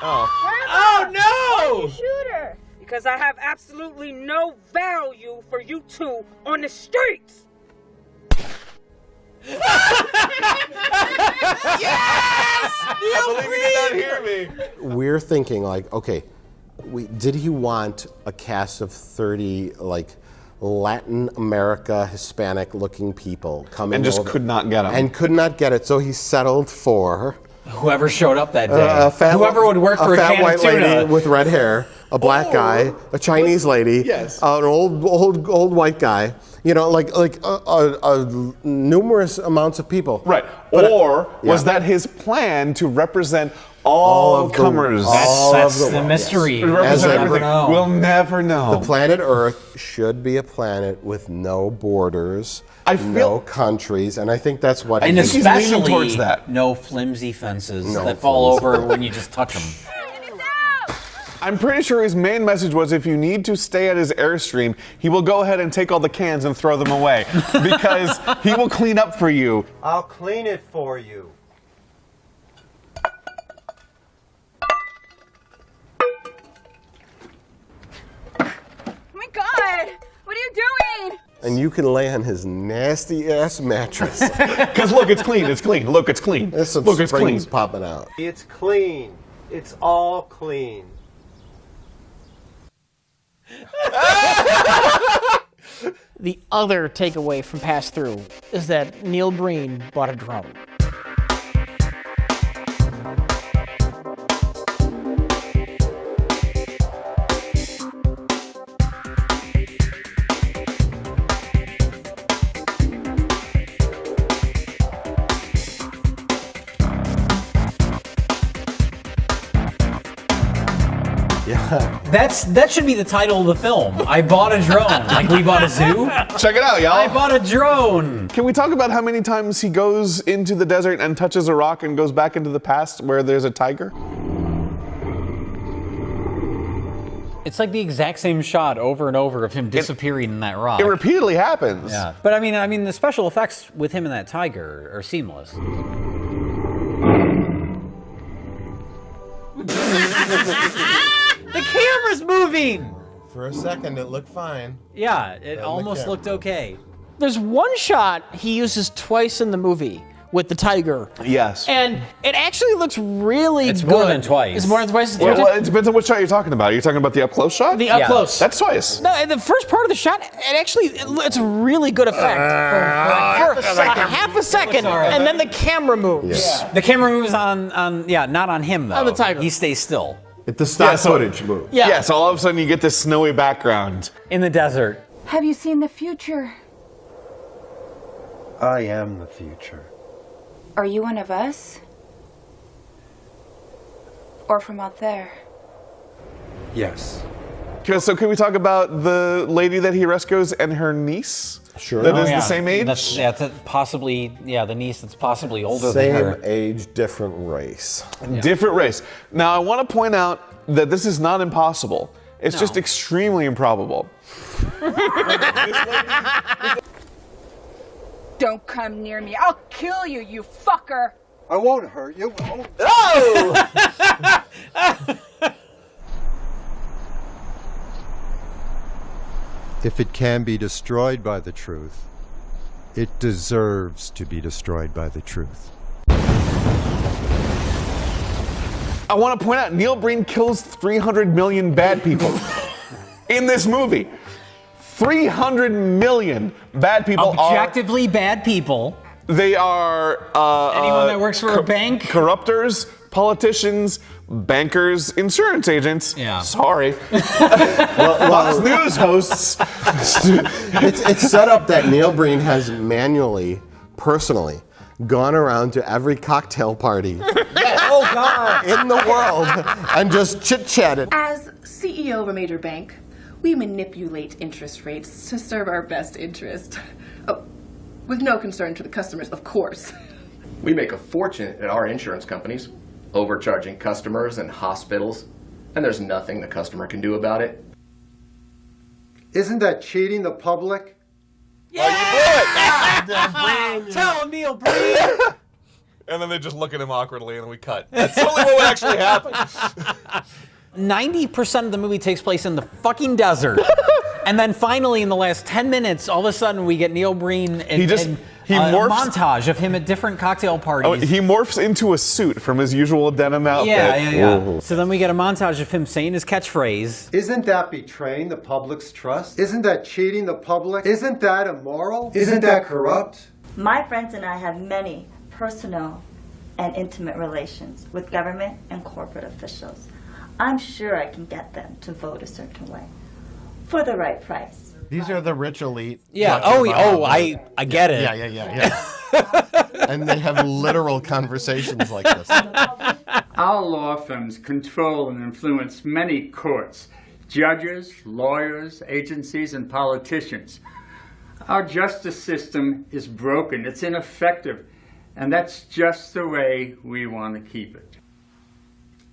Oh no! Why did you shoot her? Because I have absolutely no value for you two on the streets. Yes! I believe you did not hear me. We're thinking like, okay, did he want a cast of 30 like Latin America, Hispanic-looking people coming And just over. could not get 'em. And could not get it, so he settled for Whoever showed up that day. Whoever would work for a fat can white of tuna. lady with red hair, a black guy, a Chinese lady, Yes. an old white guy. Numerous amounts of people. Right. But, or was yeah. that his plan to represent all of the- comers? That's the mystery. To represent As I- everything. know. We'll never know. The planet Earth should be a planet with no borders, I feel- no countries, and I think that's what. And he's leaning especially towards that. no flimsy fences No that fall flimsy. over when you just touch them. I'm pretty sure his main message was if you need to stay at his Airstream, he will go ahead and take all the cans and throw them away because he will clean up for you. I'll clean it for you. Oh my god! What are you doing? And you can lay on his nasty ass mattress. Because look, it's clean. It's clean. Look, it's clean. There's some Look, it's clean. springs popping out. It's clean. It's all clean. The other takeaway from Pass Through is that Neil Breen bought a drone. Yeah. That should be the title of the film. I bought a drone. Like we bought a zoo. Check it out, y'all. I bought a drone. Can we talk about how many times he goes into the desert and touches a rock and goes back into the past where there's a tiger? It's like the exact same shot over and over of him disappearing in that rock. It repeatedly happens. Yeah. But I mean, the special effects with him and that tiger are seamless. The camera's moving. For a second, it looked fine. Yeah, it almost looked okay. There's one shot he uses twice in the movie with the tiger. Yes. And it actually looks really It's good. more than twice. It's more than twice. Well, it depends on which shot you're talking about. Are you talking about the up close shot? The up close. That's twice. No, the first part of the shot, it's a really good effect. For half a second, and then the camera moves. Yeah. The camera moves on not on him though. On the tiger. He stays still. The stock footage move. Yeah. Yeah, so all of a sudden you get this snowy background. In the desert. Have you seen the future? I am the future. Are you one of us? Or from out there? Yes. Okay, so can we talk about the lady that he rescues and her niece? Sure. That is the same age? That's possibly, the niece that's possibly older Same than her. age, different race. Different race. Now, I want to point out that this is not impossible. It's just extremely improbable. Don't come near me. I'll kill you, you fucker! I won't hurt you. Oh! If it can be destroyed by the truth, it deserves to be destroyed by the truth. I want to point out Neil Breen kills 300 million bad people in this movie. 300 million bad people Objectively bad people. They are Anyone that works for a bank? Corruptors, politicians, bankers, insurance agents. Yeah. Sorry. Fox News hosts. It's set up that Neil Breen has manually, personally, gone around to every cocktail party in the world and just chit-chatted. As CEO of a major bank, we manipulate interest rates to serve our best interest. Oh, with no concern to the customers, of course. We make a fortune at our insurance companies, overcharging customers and hospitals, and there's nothing the customer can do about it. Isn't that cheating the public? Tell him, Neil Breen. And then they just look at him awkwardly and we cut. That's only what would actually happen. 90% of the movie takes place in the fucking desert. And then finally, in the last 10 minutes, all of a sudden we get Neil Breen and He a morphs. montage of him at different cocktail parties. Oh, he morphs into a suit from his usual denim outfit. Yeah. So then we get a montage of him saying his catchphrase. Isn't that betraying the public's trust? Isn't that cheating the public? Isn't that immoral? Isn't that corrupt? My friends and I have many personal and intimate relations with government and corporate officials. I'm sure I can get them to vote a certain way for the right price. These are the rich elite. Yeah. I get it. Yeah. And they have literal conversations like this. Our law firms control and influence many courts, judges, lawyers, agencies, and politicians. Our justice system is broken, it's ineffective, and that's just the way we want to keep it.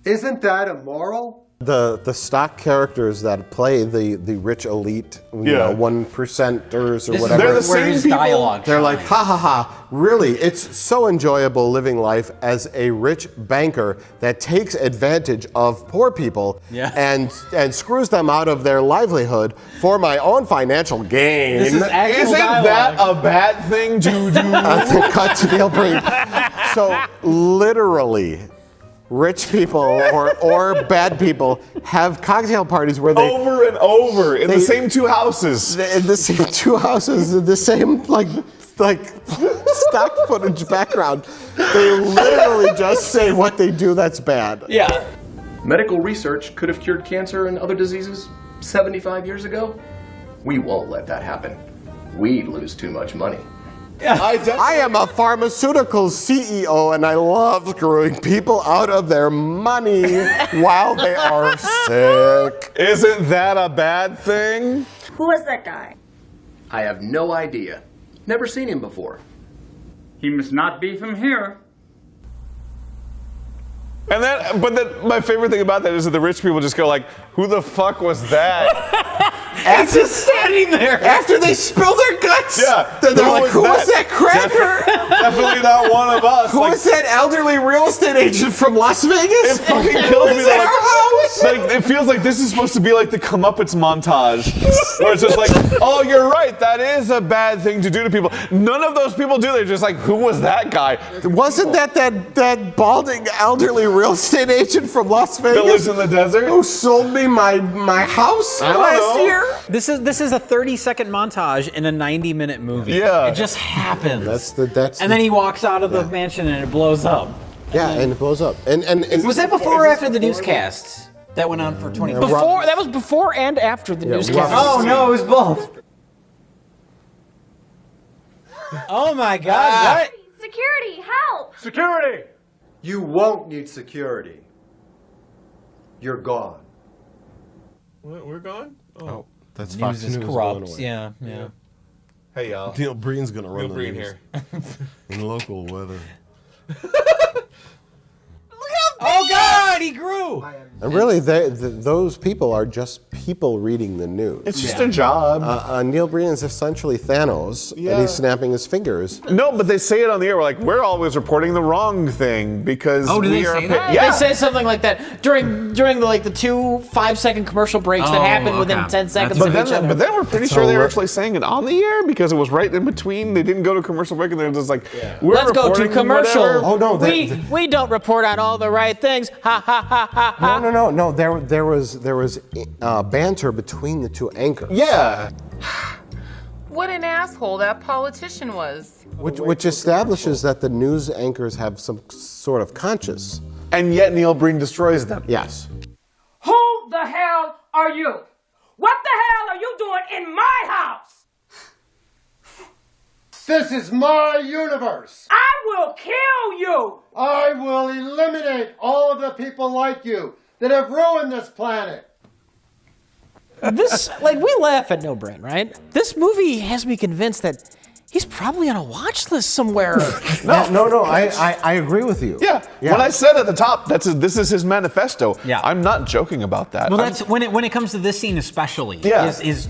Isn't that immoral? The stock characters that play the rich elite, you know, 1%ers or whatever. They're the same people. Dialogue. They're like, ha ha ha, really, it's so enjoyable living life as a rich banker that takes advantage of poor people and screws them out of their livelihood for my own financial gain. This is actual Isn't dialogue. that a bad thing to do? Cut to Neil Breen. So literally, rich people or bad people have cocktail parties where they over and over in the same two houses. In the same two houses, in the same like stock footage background. They literally just say what they do that's bad. Yeah. Medical research could have cured cancer and other diseases 75 years ago. We won't let that happen. We'd lose too much money. I am a pharmaceutical CEO and I love screwing people out of their money while they are sick. Isn't that a bad thing? Who was that guy? I have no idea. Never seen him before. He must not be from here. And my favorite thing about that is that the rich people just go like, "Who the fuck was that?" He's just standing there after they spill their guts. Yeah, they're like, "Who was that cracker? Definitely not one of us." Who was that elderly real estate agent from Las Vegas? It fucking kills me. Was at our house? Like, it feels like this is supposed to be like the comeuppance montage, where it's just like, "Oh, you're right. That is a bad thing to do to people." None of those people do. They're just like, "Who was that guy?" Wasn't that balding elderly real estate agent from Las Vegas that lives in the desert who sold me my house last year? This is a 30-second montage in a 90-minute movie. Yeah. It just happens. That's and then he walks out of the mansion and it blows up. Yeah, and it blows up. And was that before or after the newscast? That went on for 20 minutes. That was before and after the newscast. Oh no, it was both. Oh my God! What? Security, help! Security! You won't need security. You're gone. We're gone? Oh, that's News Fox is News corrupt. going away. Yeah. Hey y'all. Neil Breen's gonna run Neil the Breen news. here. In local weather. Oh God, he grew. And really, those people are just people reading the news. It's just a job. Neil Breen is essentially Thanos, and he's snapping his fingers. No, but they say it on the air. We're like, we're always reporting the wrong thing because do we they are. say that? Yeah. They say something like that during the 2 5-second commercial breaks that happen within 10 seconds of each other. But then we're pretty sure they were actually saying it on the air because it was right in between. They didn't go to commercial break and they're just like, we're Let's go to reporting commercial. whatever. Oh no, We don't report on all the right things. Ha ha ha ha ha. No. There was banter between the two anchors. Yeah. What an asshole that politician was. Which establishes that the news anchors have some sort of conscience. And yet Neil Breen destroys them. Yes. Who the hell are you? What the hell are you doing in my house? This is my universe. I will kill you. I will eliminate all of the people like you that have ruined this planet. This, we laugh at Neil Breen, right? This movie has me convinced that he's probably on a watch list somewhere. No, I agree with you. Yeah. When I said at the top, this is his manifesto. Yeah. I'm not joking about that. Well, that's when it comes to this scene especially. Yeah. Is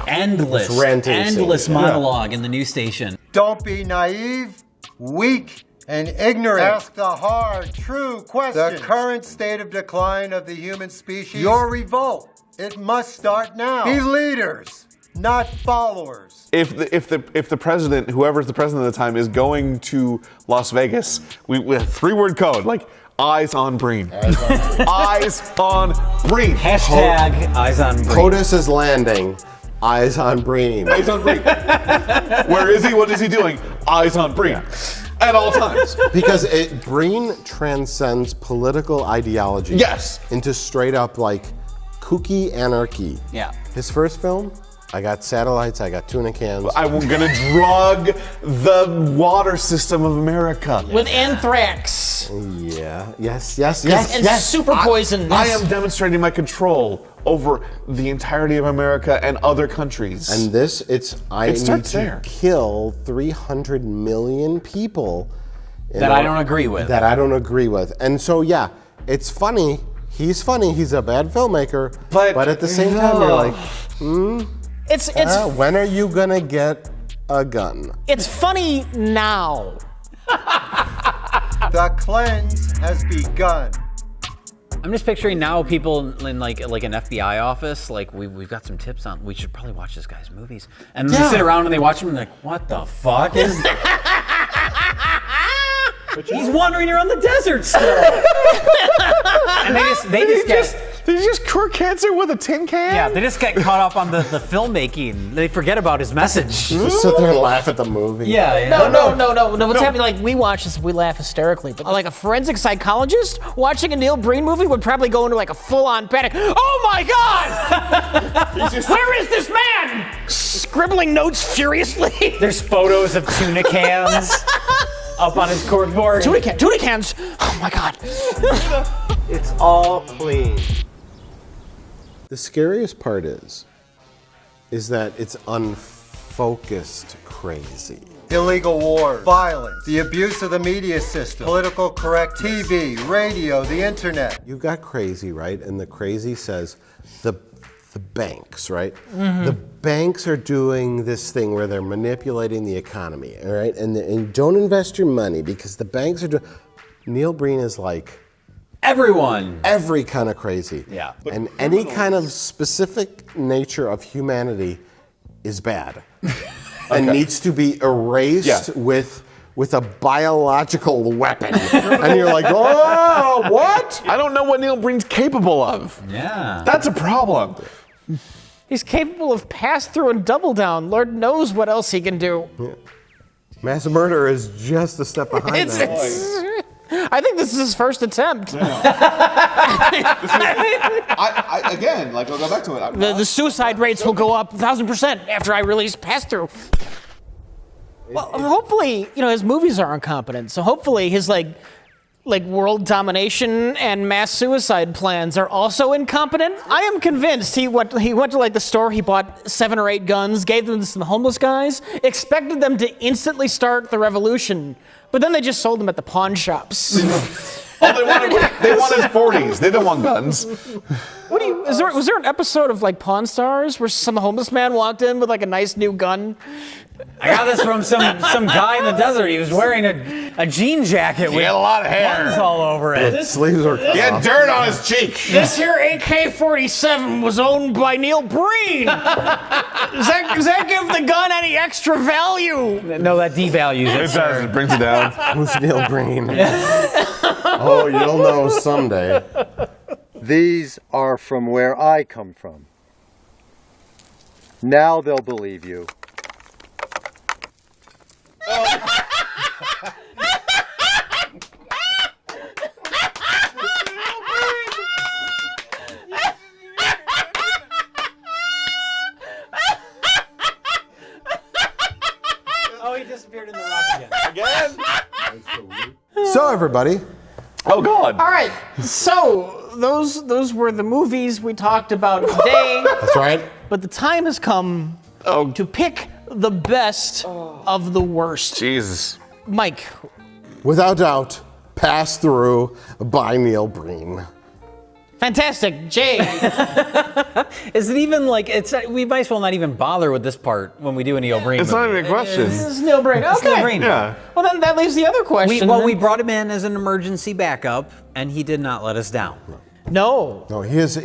endless, It's ranting endless scene. monologue in the news station. Don't be naive, weak, and ignorant. Ask the hard, true questions. The current state of decline of the human species. Your revolt. It must start now. Be leaders. not followers. If the president, whoever's the president at the time, is going to Las Vegas, we have 3-word code like eyes on Breen. Eyes on Breen. Hashtag eyes on Breen. POTUS is landing. Eyes on Breen. Eyes on Breen. Where is he? What is he doing? Eyes on Breen. At all times. Because Breen transcends political ideology. Yes. Into straight up like kooky anarchy. Yeah. His first film, I got satellites, I got tuna cans. I'm gonna drug the water system of America. With anthrax. Yeah. Yes. And super poison. I am demonstrating my control over the entirety of America and other countries. And I need starts to there. kill 300 million people That I don't agree with. That I don't agree with. And so yeah, it's funny. He's funny. He's a bad filmmaker. But at the same time, you're like, It's when are you gonna get a gun? It's funny now. The cleanse has begun. I'm just picturing now people in like an FBI office, like we've got some tips on, we should probably watch this guy's movies. And then they sit around and they watch them and they're like, what the fuck is He's wandering around the desert still. And Did he just cure cancer with a tin can? Yeah, they just get caught up on the filmmaking. They forget about his message. Just sit there and laugh at the movie. Yeah. No. What's happening? Like we watch this, we laugh hysterically. But like a forensic psychologist watching a Neil Breen movie would probably go into like a full-on panic. Oh my God! Where is this man? Scribbling notes furiously. There's photos of tuna cans up on his corkboard. Tuna cans. Oh my God. It's all clean. The scariest part is that it's unfocused crazy. Illegal war, violence, the abuse of the media system, political correct TV, radio, the internet. You got crazy, right? And the crazy says the banks, right? Mm-hmm. The banks are doing this thing where they're manipulating the economy, all right? And don't invest your money because the banks are doing. Neil Breen is like. Every kind of crazy. Yeah. And any kind of specific nature of humanity is bad. And needs to be erased with a biological weapon. And you're like, oh, what? I don't know what Neil Breen's capable of. Yeah. That's a problem. He's capable of pass through and double down. Lord knows what else he can do. Yeah. Mass murder is just a step behind that. I think this is his first attempt. Again, like I'll go back to it. The suicide rates will go up 1,000% after I release Pass Through. Well, hopefully, his movies are incompetent. So hopefully his like world domination and mass suicide plans are also incompetent. I am convinced he went to like the store, he bought 7 or 8 guns, gave them to some homeless guys, expected them to instantly start the revolution. But then they just sold them at the pawn shops. They wanted 40s. They didn't want guns. Was there an episode of like Pawn Stars where some homeless man walked in with like a nice new gun? I got this from some guy in the desert. He was wearing a jean jacket with a lot of hair. buttons all over it. The sleeves were He had dirt on his cheek. This here AK-47 was owned by Neil Breen. Does that give the gun any extra value? No, that devalues it. It does. It brings it down. Who's Neil Breen? Oh, you'll know someday. These are from where I come from. Now they'll believe you. Oh, he disappeared in the rock again. So everybody. Oh God. All right, so those were the movies we talked about today. That's right. But the time has come to pick the best of the worst. Jesus. Mike. Without doubt, Pass Through by Neil Breen. Fantastic. Jay. Is it even like we might as well not even bother with this part when we do a Neil Breen It's movie. not even a question. This is Neil Breen. It's Okay. Neil Breen. Yeah. Well, then that leaves the other question. We brought him in as an emergency backup, and he did not let us down. No. No, he is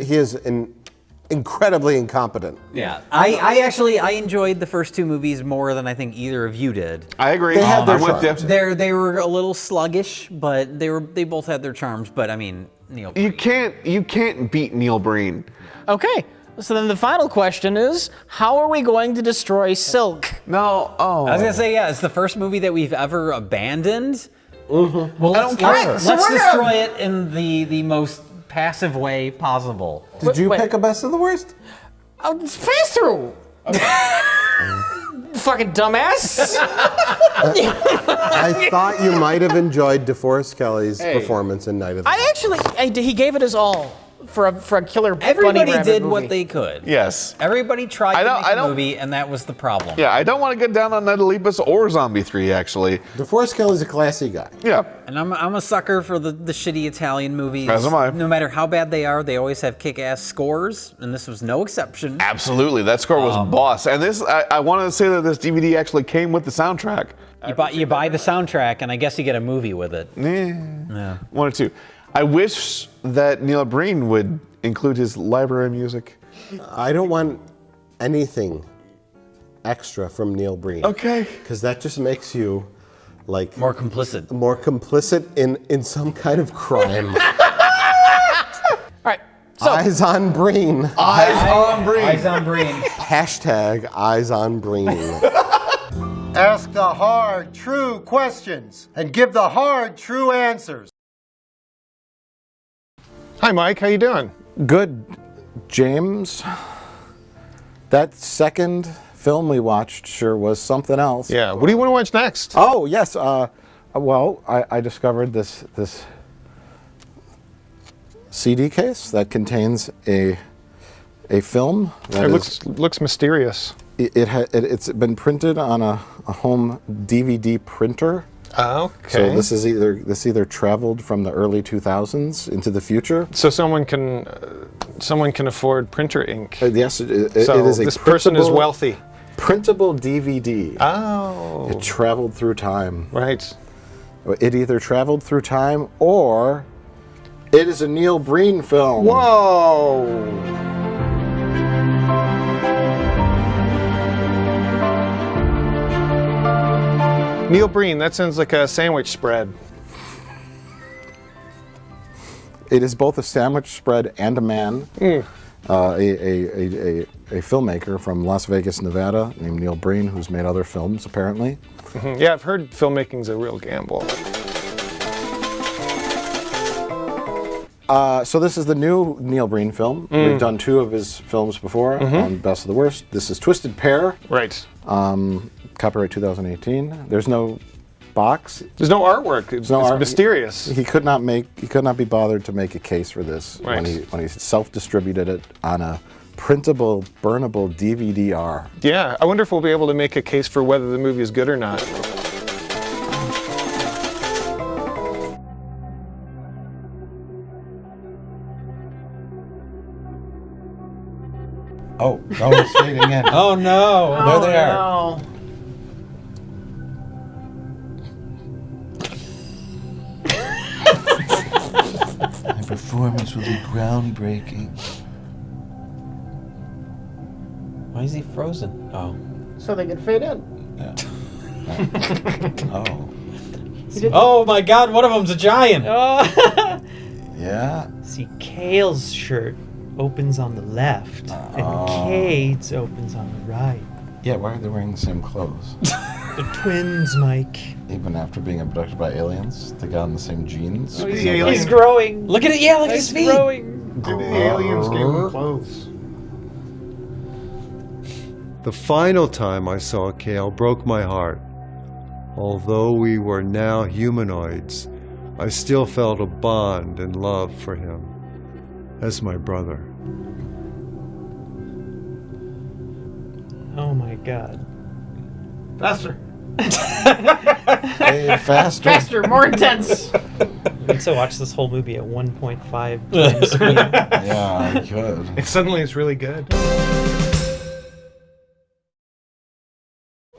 incredibly incompetent. Yeah, I enjoyed the first two movies more than I think either of you did. I agree. They had their I'm with charms. you. They were a little sluggish, but they both had their charms. But I mean, Neil. You can't beat Neil Breen. Okay, so then the final question is, how are we going to destroy Silk? No, I was gonna say, yeah, it's the first movie that we've ever abandoned. Mm-hmm. Well, I don't care. let's destroy it in the most passive way possible. Did you pick a best of the worst? It's pass through. Fucking dumbass. I thought you might have enjoyed DeForest Kelly's performance in Night of the He gave it his all for a killer Everybody bunny rabbit did movie. what they could. Yes. Everybody tried to make a movie, and that was the problem. Yeah, I don't want to get down on Night or Zombie 3, actually. DeForest Kelly's a classy guy. Yeah. And I'm a sucker for the shitty Italian movies. As am I. No matter how bad they are, they always have kick-ass scores, and this was no exception. Absolutely, that score was boss. And this, I want to say that this DVD actually came with the soundtrack. You buy the soundtrack, and I guess you get a movie with it. Yeah. One or two. I wish that Neil Breen would include his library music. I don't want anything extra from Neil Breen. Okay. Because that just makes you like more complicit. More complicit in some kind of crime. Alright. So Eyes on Breen. Eyes on Breen. Eyes on Breen. Hashtag Eyes on Breen. Ask the hard, true questions and give the hard, true answers. Hi, Mike. How you doing? Good, James. That second film we watched sure was something else. Yeah. What do you want to watch next? Oh yes. Well, I discovered this CD case that contains a film. That looks mysterious. It's been printed on a home DVD printer. Okay. So this either traveled from the early 2000s into the future. So someone can afford printer ink. Yes, it is a this person is wealthy. Printable DVD. Oh. It traveled through time. Right. It either traveled through time or it is a Neil Breen film. Whoa. Neil Breen, that sounds like a sandwich spread. It is both a sandwich spread and a man. A filmmaker from Las Vegas, Nevada, named Neil Breen, who's made other films, apparently. Mm-hmm. Yeah, I've heard filmmaking's a real gamble. So this is the new Neil Breen film. We've done two of his films before on Best of the Worst. This is Twisted Pair. Right. Copyright 2018. There's no box. There's no artwork. It's mysterious. He could not be bothered to make a case for this when he self-distributed it on a printable, burnable DVD-R. Yeah, I wonder if we'll be able to make a case for whether the movie is good or not. Oh, it's fading in. Oh no! There they are. No. My performance will be groundbreaking. Why is he frozen? Oh. So they can fade in. Yeah. Oh. Oh my God! One of them's a giant. Yeah. See, Kale's shirt opens on the left, and Cade's opens on the right. Yeah, why are they wearing the same clothes? The twins, Mike. Even after being abducted by aliens, they got on the same jeans. He's growing. Look at it! Yeah, look at his feet. Growing. Maybe the aliens gave him clothes. The final time I saw Cale broke my heart. Although we were now humanoids, I still felt a bond and love for him as my brother. Oh my God. Faster. Hey, faster. Faster, more intense. We need to watch this whole movie at 1.5 times speed. Yeah, I could. Suddenly it's really good.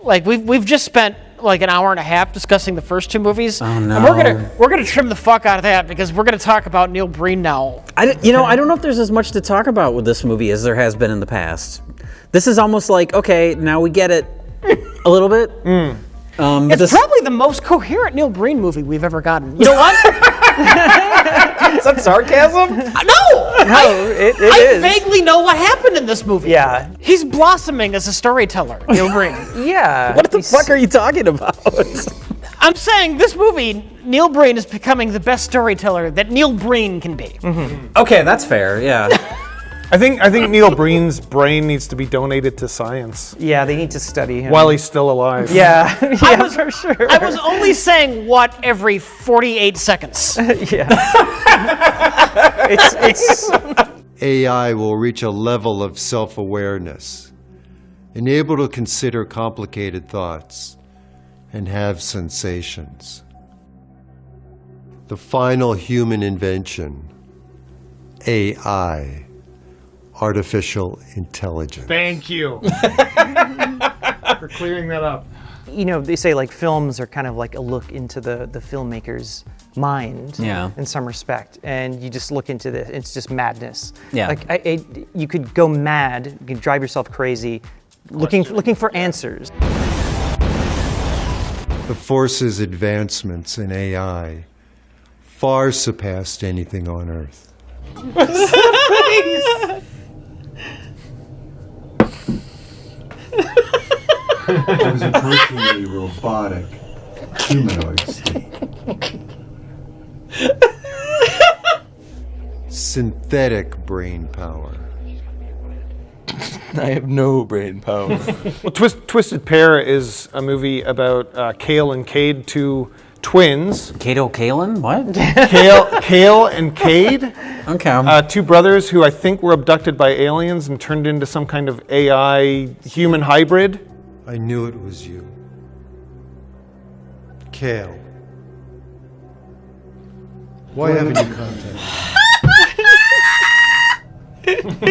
Like we've just spent like an hour and a half discussing the first two movies. Oh, no. And we're gonna trim the fuck out of that because we're gonna talk about Neil Breen now. I don't know if there's as much to talk about with this movie as there has been in the past. This is almost like, okay, now we get it a little bit. It's probably the most coherent Neil Breen movie we've ever gotten. You know what? Is that sarcasm? I vaguely know what happened in this movie. Yeah. He's blossoming as a storyteller, Neil Breen. Yeah. What the fuck are you talking about? I'm saying this movie, Neil Breen is becoming the best storyteller that Neil Breen can be. Okay, that's fair, yeah. I think Neil Breen's brain needs to be donated to science. Yeah, they need to study him. While he's still alive. Yeah, for sure. I was only saying what every 48 seconds. AI will reach a level of self-awareness, and able to consider complicated thoughts and have sensations. The final human invention, AI, artificial intelligence. Thank you for clearing that up. You know, they say like films are kind of like a look into the filmmaker's mind in some respect, and you just look into this, it's just madness. Yeah. Like you could go mad, you could drive yourself crazy looking for answers. The force's advancements in AI far surpassed anything on Earth. I was approaching a robotic humanoid state. Synthetic brain power. I have no brain power. Well, Twisted Pair is a movie about Cale and Cade, two twins. Kato Kalen? What? Cale and Cade. Okay. Two brothers who I think were abducted by aliens and turned into some kind of AI human hybrid. I knew it was you. Cale. Why haven't you contacted me?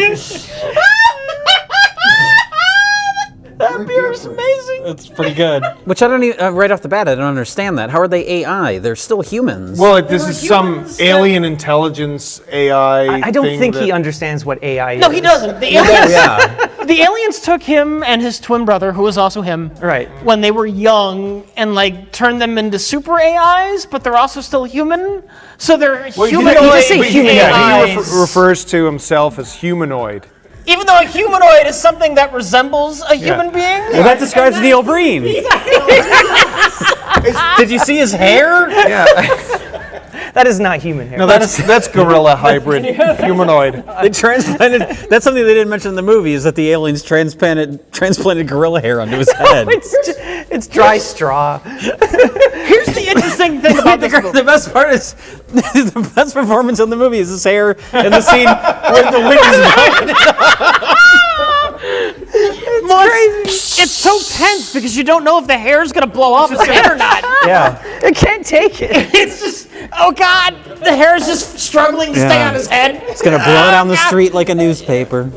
That beer is amazing. That's pretty good. Which I don't even, right off the bat, I don't understand that. How are they AI? They're still humans. Well, this is some alien intelligence AI. I don't think he understands what AI is. No, he doesn't. The aliens, the aliens took him and his twin brother, who was also him, right, when they were young, and like turned them into super AIs, but they're also still human. So they're humanoid. He refers to himself as humanoid. Even though a humanoid is something that resembles a human being? Well, that describes Neil Breen. Did you see his hair? Yeah. That is not human hair. No, that's gorilla hybrid humanoid. They transplanted. That's something they didn't mention in the movie, is that the aliens transplanted gorilla hair onto his head. It's dry straw. Here's the interesting thing about this movie. The best part is the best performance in the movie is his hair in the scene where the wind is blowing. It's so tense because you don't know if the hair's gonna blow off his head or not. Yeah. It can't take it. It's just, oh God, the hair is just struggling to stay on his head. It's gonna blow down the street like a newspaper.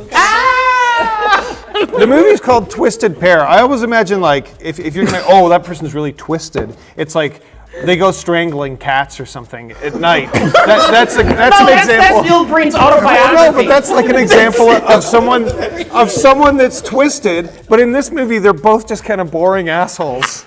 The movie's called Twisted Pair. I always imagine, like, if you're gonna, oh, that person's really twisted. It's like they go strangling cats or something at night. That's an example. That's Neil Breen's autobiography. No, but that's like an example of someone that's twisted. But in this movie, they're both just kind of boring assholes.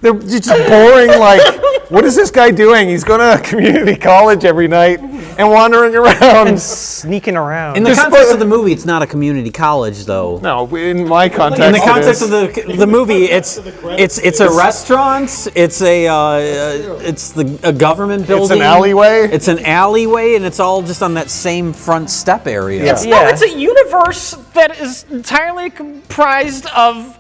They're just boring. Like, what is this guy doing? He's going to a community college every night and wandering around and sneaking around. In the context of the movie, it's not a community college, though. No, in my context, in the context of the movie, it's a restaurant. It's a government building. It's an alleyway. It's an alleyway, and it's all just on that same front step area. It's a universe that is entirely comprised of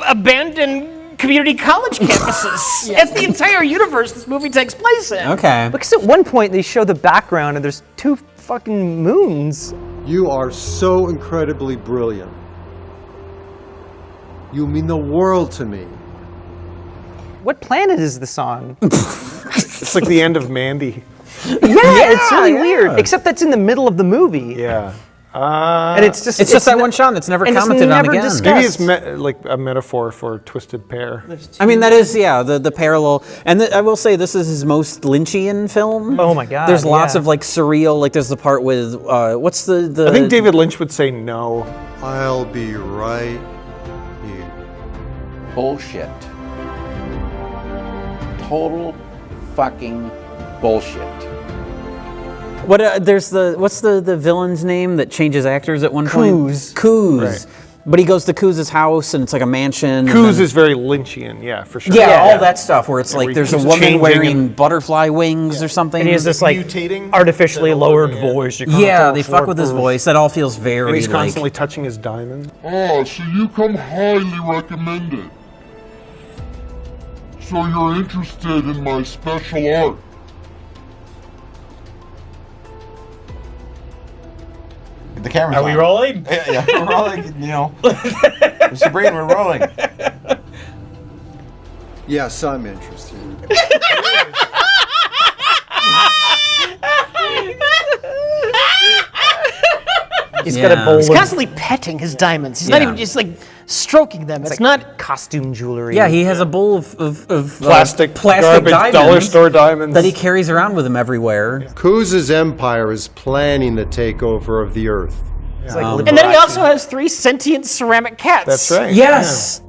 abandoned community college campuses. It's the entire universe this movie takes place in. Okay. Because at one point they show the background and there's two fucking moons. You are so incredibly brilliant. You mean the world to me. What planet is this on? It's like the end of Mandy. Yeah, it's really weird. Except that's in the middle of the movie. Yeah. And it's just that one shot that's never and it's commented on never again. discussed. Maybe it's like a metaphor for Twisted Pair. I mean, that is, the parallel. And I will say, this is his most Lynchian film. Oh my God, There's lots yeah. of like surreal, like there's the part with, what's the I think David Lynch would say no. I'll be right here. Bullshit. Total fucking bullshit. What what's the villain's name that changes actors at one point? Coos. Right. But he goes to Coos' house and it's like a mansion. Coos is very Lynchian, yeah, for sure. Yeah, all that stuff where it's Where like he there's a keeps woman changing wearing and- butterfly wings or something. And he has this like Mutating artificially lowered voice. You can't Yeah, tell they it's fuck with his work. voice. That all feels very And he's like... constantly touching his diamond. Ah, so you come highly recommended. So you're interested in my special art. The camera's Are we on. rolling? Yeah, we're rolling, Neil. Mr. Breen, we're rolling. Yes, I'm interested. He's got a bowl He's of constantly petting his diamonds. He's not even just like stroking them. It's like not costume jewelry. Yeah, he has a bowl of Plastic garbage diamonds dollar store diamonds. that he carries around with him everywhere. Kuz's empire is planning the takeover of the Earth. and then he also has 3 sentient ceramic cats. That's right. Yes.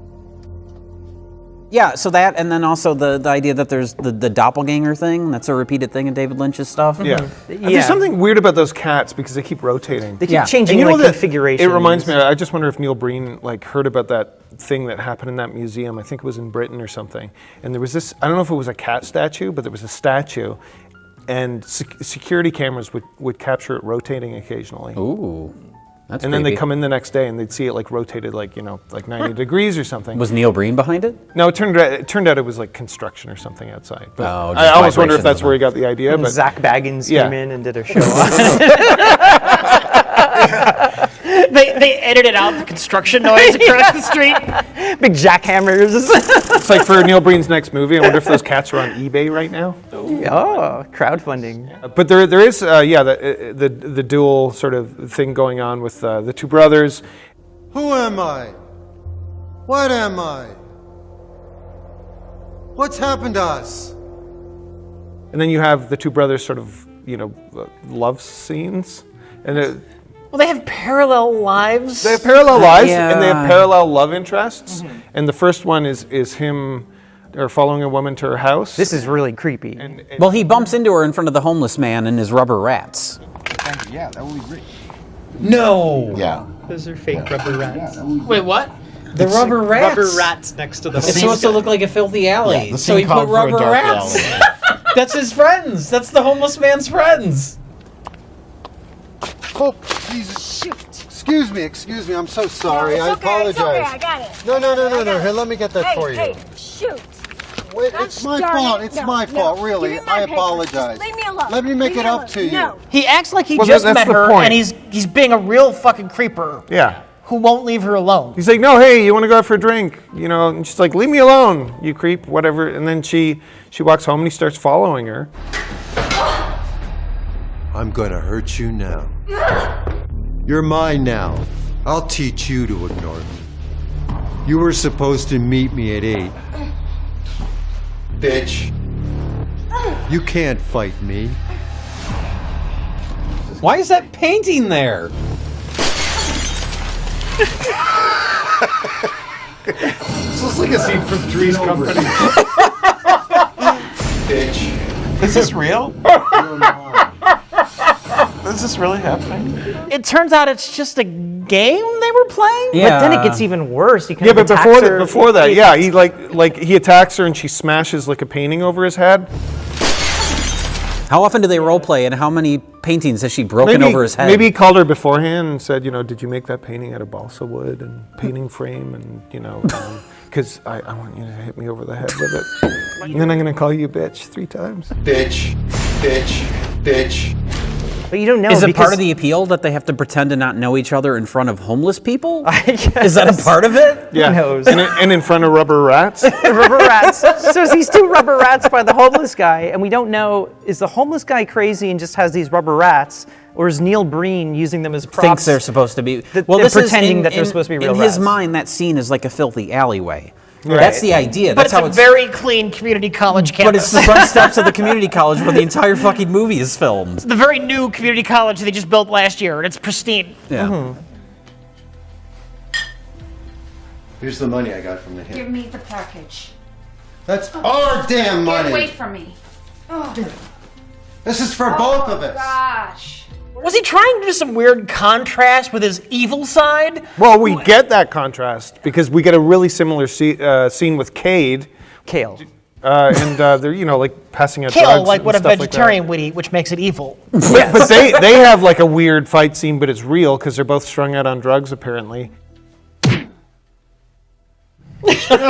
Yeah, so that, and then also the idea that there's the doppelganger thing. That's a repeated thing in David Lynch's stuff. Yeah. There's something weird about those cats because they keep rotating. They keep changing And you know like that- configurations. It reminds me, I just wonder if Neil Breen like heard about that thing that happened in that museum. I think it was in Britain or something. And there was this, I don't know if it was a cat statue, but there was a statue. And security cameras would capture it rotating occasionally. Ooh. That's and then they creepy. come in the next day and they'd see it like rotated like 90 degrees or something. Was Neil Breen behind it? No, it turned out it was like construction or something outside. But Oh, just I always wonder if vibrations that's of where he got the idea. And But Zach Baggins Yeah. came in and did a show on it. They edited out the construction noise across the street. Big jackhammers. It's like for Neil Breen's next movie. I wonder if those cats are on eBay right now. Oh, crowdfunding. But there is the dual sort of thing going on with the two brothers. Who am I? What am I? What's happened to us? And then you have the two brothers sort of, love scenes. And Well, they have parallel lives. they have parallel lives Yeah. and they have parallel love interests. And the first one is him following a woman to her house. This is really creepy. Well, he bumps into her in front of the homeless man and his rubber rats. Yeah, that would be great. No. Yeah. Those are fake rubber rats. Wait, what? The rubber rats. Rubber rats next to the. It's supposed to look like a filthy alley. Yeah, the so scene he put called for a rubber dark rats. alley. That's his friends. That's the homeless man's friends. Oh, Jesus. Shoot. Excuse me. I'm so sorry. I apologize. It's okay, I got it. No. Here, let me get that for you. Hey, shoot. Wait, Gosh it's my darn fault. it. It's No, my no. fault, really. Give me my I paper. apologize. Just leave me alone. Let me make Leave it me up alone. to you. No. He acts like he Well, just that's met the her, point. and he's being a real fucking creeper Yeah. who won't leave her alone. He's like, no, hey, you want to go out for a drink? And she's like, leave me alone, you creep, whatever. And then she walks home and he starts following her. I'm gonna hurt you now. You're mine now. I'll teach you to ignore me. You were supposed to meet me at 8. Bitch. You can't fight me. Why is that painting there? This looks like a scene from Three's Company. Bitch. Is this real? Is this really happening? It turns out it's just a game they were playing. But then it gets even worse. He kind Yeah, of but attacks her. before that, yeah, he like he attacks her and she smashes like a painting over his head. How often do they role play, and how many paintings has she broken over his head? Maybe he called her beforehand and said, did you make that painting out of balsa wood and painting frame and because I want you to hit me over the head with it. And then I'm gonna call you bitch 3 times. Bitch. But you don't know. Is it part because- of the appeal that they have to pretend to not know each other in front of homeless people? guess. Is that a part of it? Yeah. Who knows? And in front of rubber rats. Rubber rats. So he's 2 rubber rats by the homeless guy, and we don't know, is the homeless guy crazy and just has these rubber rats, or is Neil Breen using them as props? Thinks they're supposed to be. Well, this pretending is that they're supposed to be real in rats. his mind, that scene is like a filthy alleyway. Right. That's the idea. But That's it's how a very clean community college campus. But it's the front steps of the community college where the entire fucking movie is filmed. The very new community college they just built last year, and it's pristine. Yeah. Here's the money I got from the hip. Give me the package. That's our damn money. Get away from me. Oh. This is for both of us. Gosh. Was he trying to do some weird contrast with his evil side? Well, we get that contrast because we get a really similar scene with Cade. Kale. And they're, like passing out Kill, drugs like and what a stuff vegetarian would eat, which makes it evil. But they have like a weird fight scene, but it's real because they're both strung out on drugs, apparently. What the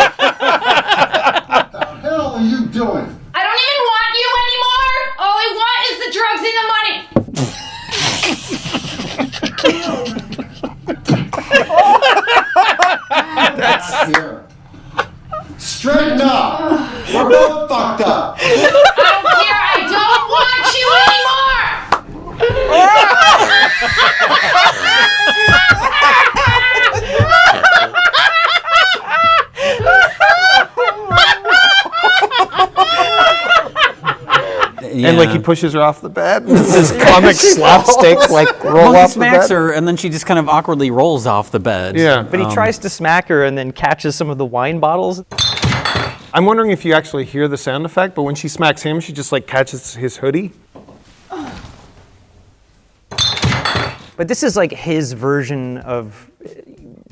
hell are you doing? I don't even want you anymore. All I want is the drugs and the money. That's here. Straighten up. We're both fucked up. I don't care. I don't want you And like he pushes her off the bed. It's this comic slapstick, like roll Well, off he the smacks bed. her, and then she just kind of awkwardly rolls off the bed. Yeah. But he tries to smack her and then catches some of the wine bottles. I'm wondering if you actually hear the sound effect, but when she smacks him, she just like catches his hoodie. But this is like his version of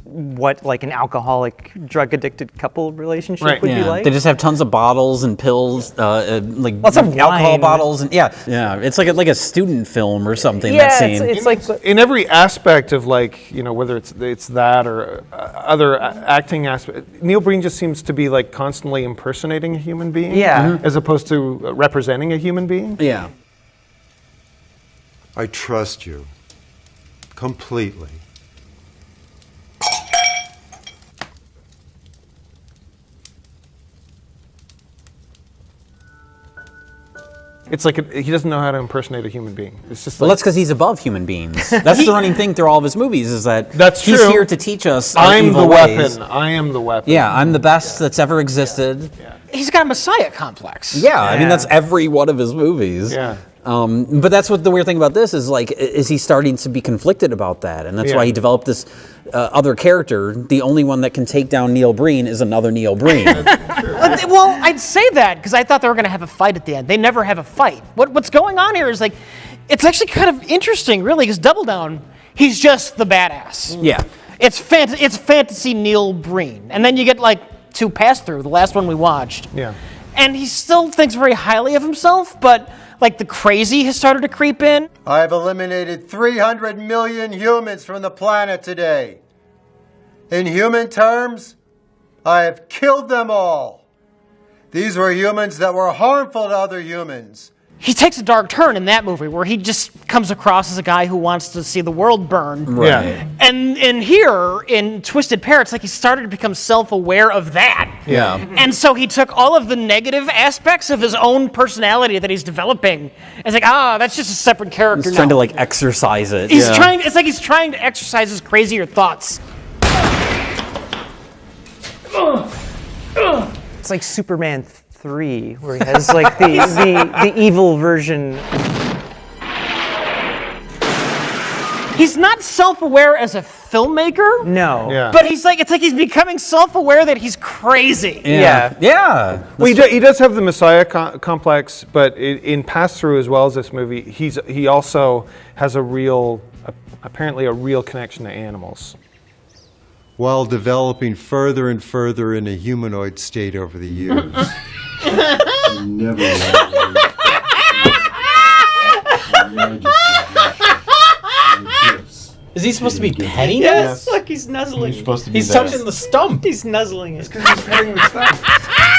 what like an alcoholic, drug-addicted couple relationship would be like. They just have tons of bottles and pills, like Lots of alcohol wine. bottles, and yeah, it's like a student film or something. Yeah, that scene. it's like in every aspect of like whether it's that or other acting aspect. Neil Breen just seems to be like constantly impersonating a human being, as opposed to representing a human being. Yeah. I trust you completely. It's like he doesn't know how to impersonate a human being. It's just Well, like, that's because he's above human beings. That's the running thing through all of his movies is that he's true. here to teach us our I'm evil the ways. weapon. I am the weapon. Yeah, I'm the best that's ever existed. He's got a messiah complex. Yeah, I mean that's every one of his movies. Yeah. But that's what the weird thing about this is like, is he starting to be conflicted about that? And that's why he developed this other character. The only one that can take down Neil Breen is another Neil Breen. Well, I'd say that because I thought they were going to have a fight at the end. They never have a fight. What's going on here is like, it's actually kind of interesting, really, because Double Down, he's just the badass. Yeah. It's fantasy Neil Breen. And then you get like 2 Pass Through, the last one we watched. Yeah. And he still thinks very highly of himself, but like the crazy has started to creep in. I've eliminated 300 million humans from the planet today. In human terms, I have killed them all. These were humans that were harmful to other humans. He takes a dark turn in that movie where he just comes across as a guy who wants to see the world burn. Right. Yeah. And in here, in Twisted Pair, it's like he started to become self-aware of that. Yeah. And so he took all of the negative aspects of his own personality that he's developing. And it's like, that's just a separate character He's now. trying to like exercise it. It's like he's trying to exercise his crazier thoughts. It's like Superman 3, where he has like the evil version. He's not self-aware as a filmmaker. No. Yeah. But it's like he's becoming self-aware that he's crazy. Yeah. Well, he does have the Messiah complex, but in Pass Through as well as this movie, he also has apparently a real connection to animals. While developing further and further in a humanoid state over the years. You never Is he supposed to be petting Yes, it? look, he's nuzzling. He's supposed to be He's there. touching the stump. He's nuzzling it. Because he's petting the stump.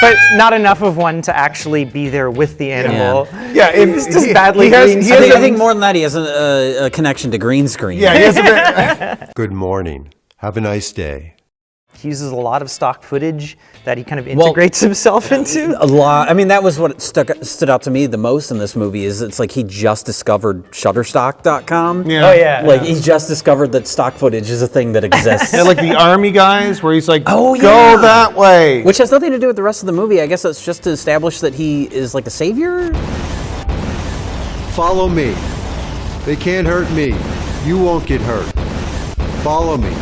but not enough of one to actually be there with the animal. Yeah, it's just badly green. I think more than that, he has a connection to green screen. Yeah, he has a bit. Good morning. Have a nice day. He uses a lot of stock footage that he kind of integrates himself into. A lot. I mean, that was what stood out to me the most in this movie. Is it's like he just discovered Shutterstock.com. Yeah. Oh, yeah. Like he just discovered that stock footage is a thing that exists. Yeah, like the army guys, where he's like, "Oh yeah, go that way," which has nothing to do with the rest of the movie. I guess it's just to establish that he is like a savior. Follow me. They can't hurt me. You won't get hurt. Follow me.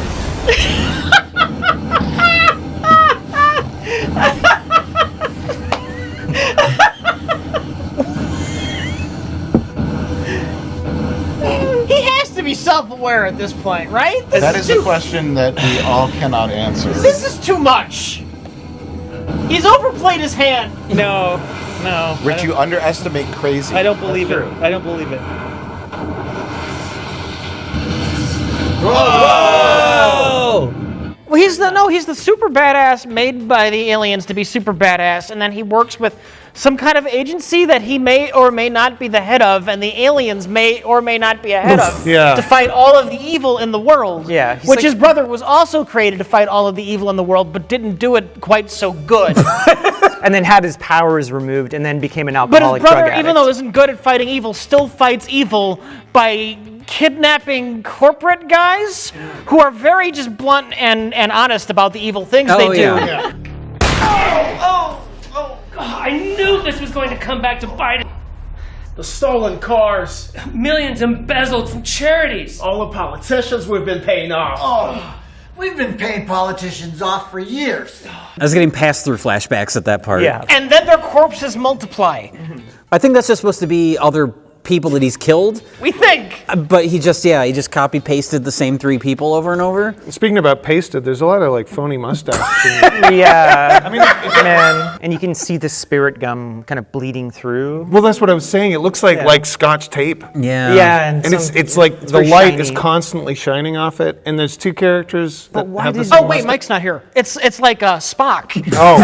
He has to be self-aware at this point, right? That is a question that we all cannot answer. This is too much. He's overplayed his hand. No. Rich, you underestimate crazy. I don't believe it. I don't believe it. Whoa! Well, he's the super badass made by the aliens to be super badass, and then he works with some kind of agency that he may or may not be the head of, and the aliens may or may not be a head of, Yeah. to fight all of the evil in the world. Yeah, which his brother was also created to fight all of the evil in the world, but didn't do it quite so good. And then had his powers removed, and then became an But alcoholic his brother, drug addict. even though isn't good at fighting evil, still fights evil by kidnapping corporate guys who are very just blunt and honest about the evil things they do. Yeah. Oh, I knew this was going to come back to bite it. The stolen cars. Millions embezzled from charities. All the politicians we've been paying off. Oh, we've been paying politicians off for years. I was getting passed through flashbacks at that part. Yeah. And then their corpses multiply. I think that's just supposed to be other people that he's killed. We think. But he just copy pasted the same 3 people over and over. Speaking about pasted, there's a lot of like phony mustache. Yeah. I mean, man. And you can see the spirit gum kind of bleeding through. Well, that's what I was saying. It looks like Scotch tape. Yeah. Yeah, and it's like the very light is shiny. constantly shining off it, and there's 2 characters that have the same Oh wait, mustache. Mike's not here. It's like Spock. Oh.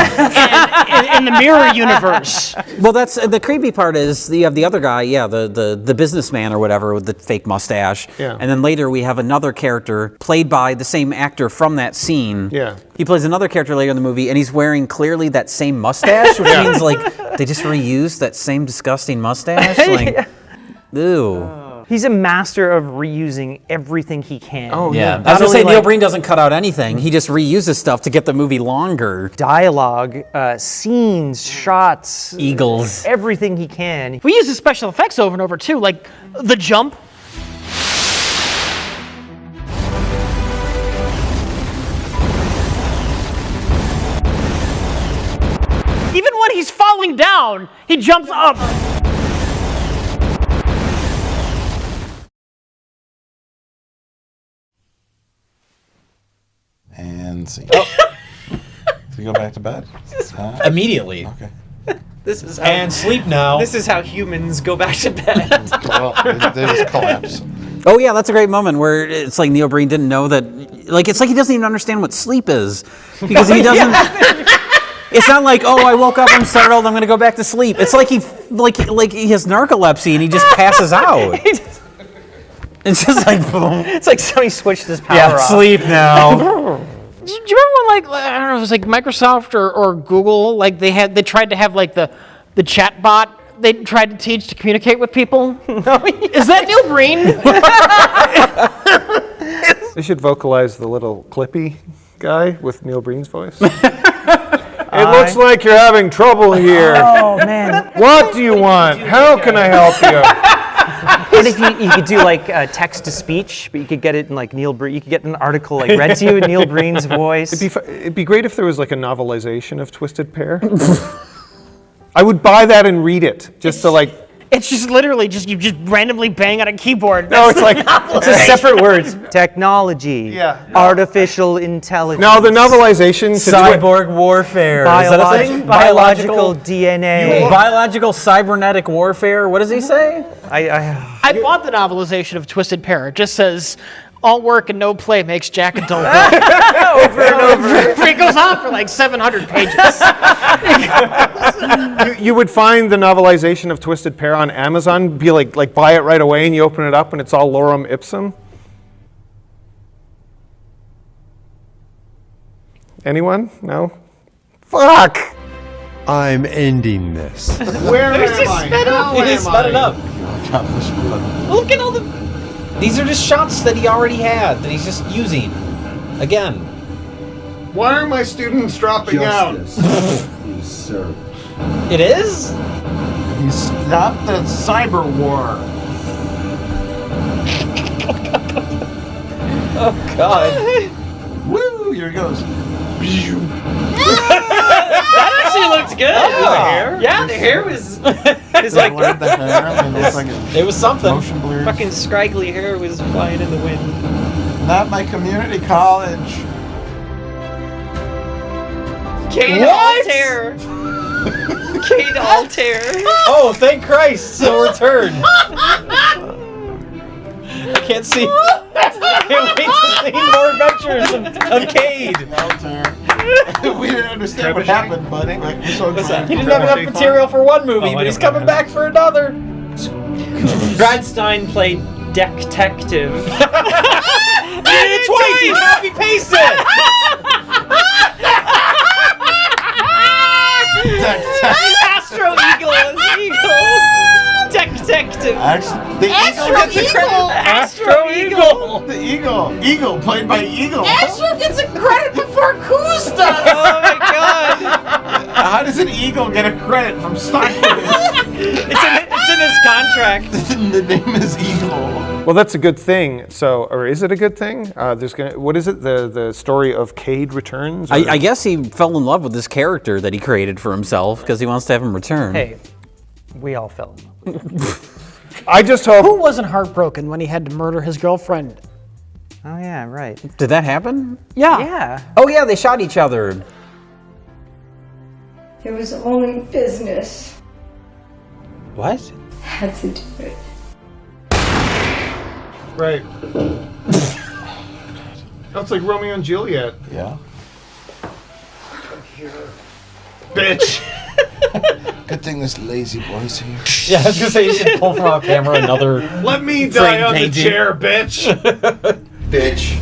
in the mirror universe. Well, that's the creepy part is you have the other guy, the businessman or whatever with the fake mustache. Yeah. And then later we have another character played by the same actor from that scene. Yeah. He plays another character later in the movie, and he's wearing clearly that same mustache, which means like they just reused that same disgusting mustache. Like, ew. He's a master of reusing everything he can. Oh, Yeah. yeah. I was Not gonna say only, Neil like, Breen doesn't cut out anything. He just reuses stuff to get the movie longer. Dialogue, scenes, shots, Eagles. everything he can. We use the special effects over and over too, like the jump. Even when he's falling down, he jumps up. And see. Oh. So you go back to bed? Immediately. Okay. This is how, And sleep now. This is how humans go back to bed. Well, they just collapse. Oh yeah, that's a great moment where it's like Neil Breen didn't know that. Like it's like he doesn't even understand what sleep is because he doesn't. It's not like, oh, I woke up, I'm startled, I'm gonna go back to sleep. It's like he has narcolepsy and he just passes out. It's just like boom. It's like somebody switched his power off. Sleep now. Do you remember when, like, I don't know, it was like Microsoft or Google, like they tried to have like the chat bot they tried to teach to communicate with people? Is that Neil Breen? They should vocalize the little Clippy guy with Neil Breen's voice. It looks like you're having trouble here. Oh man. What do you want? How can I help you? And if you could do like text to speech, but you could get it in like Neil Breen. You could get an article like read to you in Neil Breen's voice. It'd be great if there was like a novelization of Twisted Pair. I would buy that and read it just to like. It's just literally you just randomly bang on a keyboard. No, it's like It's just separate words. Technology. Yeah. Artificial intelligence. No, the novelization. Cyborg warfare. Is that a thing? Biological DNA. Biological cybernetic warfare. What does he say? I bought the novelization of Twisted Pair. It just says all work and no play makes Jack a dull boy. Over and over. It goes on for like 700 pages. You would find the novelization of Twisted Pair on Amazon, be like buy it right away, and you open it up and it's all lorem ipsum. Anyone? No? Fuck! I'm ending this. Where am just I? sped up. How He just am sped I? it up. Look at all the. These are just shots that he already had that he's just using again. Why are my students dropping Justice is served. It is? You stopped the cyber war. Oh God. Woo! Here it goes. That actually looked good. Yeah, the hair was. It's like the hair. I mean, it's like It was something. motion blurs. Fucking scraggly hair was flying in the wind. Not my community college. Cade Altair. Cade Altair. Oh, thank Christ! So returned. I can't see. I can't wait to see more adventures of Cade. We didn't understand what happened, but like, we saw He didn't have enough material for one movie, but he's coming back for another. Bradstein played Detective. He did it twice. He copy pasted. Astro Eagle is Eagle. Detective. The eagle gets a credit. Astro Eagle. The eagle. Eagle played by Eagle. Astro gets a credit before Coos does. Oh my God. How does an eagle get a credit from stock footage? It's in his contract. The name is Eagle. Well, that's a good thing. So, or is it a good thing? What is it? The story of Cade returns? Or? I guess he fell in love with this character that he created for himself because he wants to have him return. Hey, we all fell in love. I just hope. Who wasn't heartbroken when he had to murder his girlfriend? Oh yeah, right. Did that happen? Yeah. Yeah. Oh yeah, they shot each other. It was only business. What? Had to do it. Right. That's like Romeo and Juliet. Yeah. Bitch. Good thing this lazy boy's here. Yeah, I was gonna say you should pull from our camera another. Let me die frame on painting. the chair, bitch. Bitch.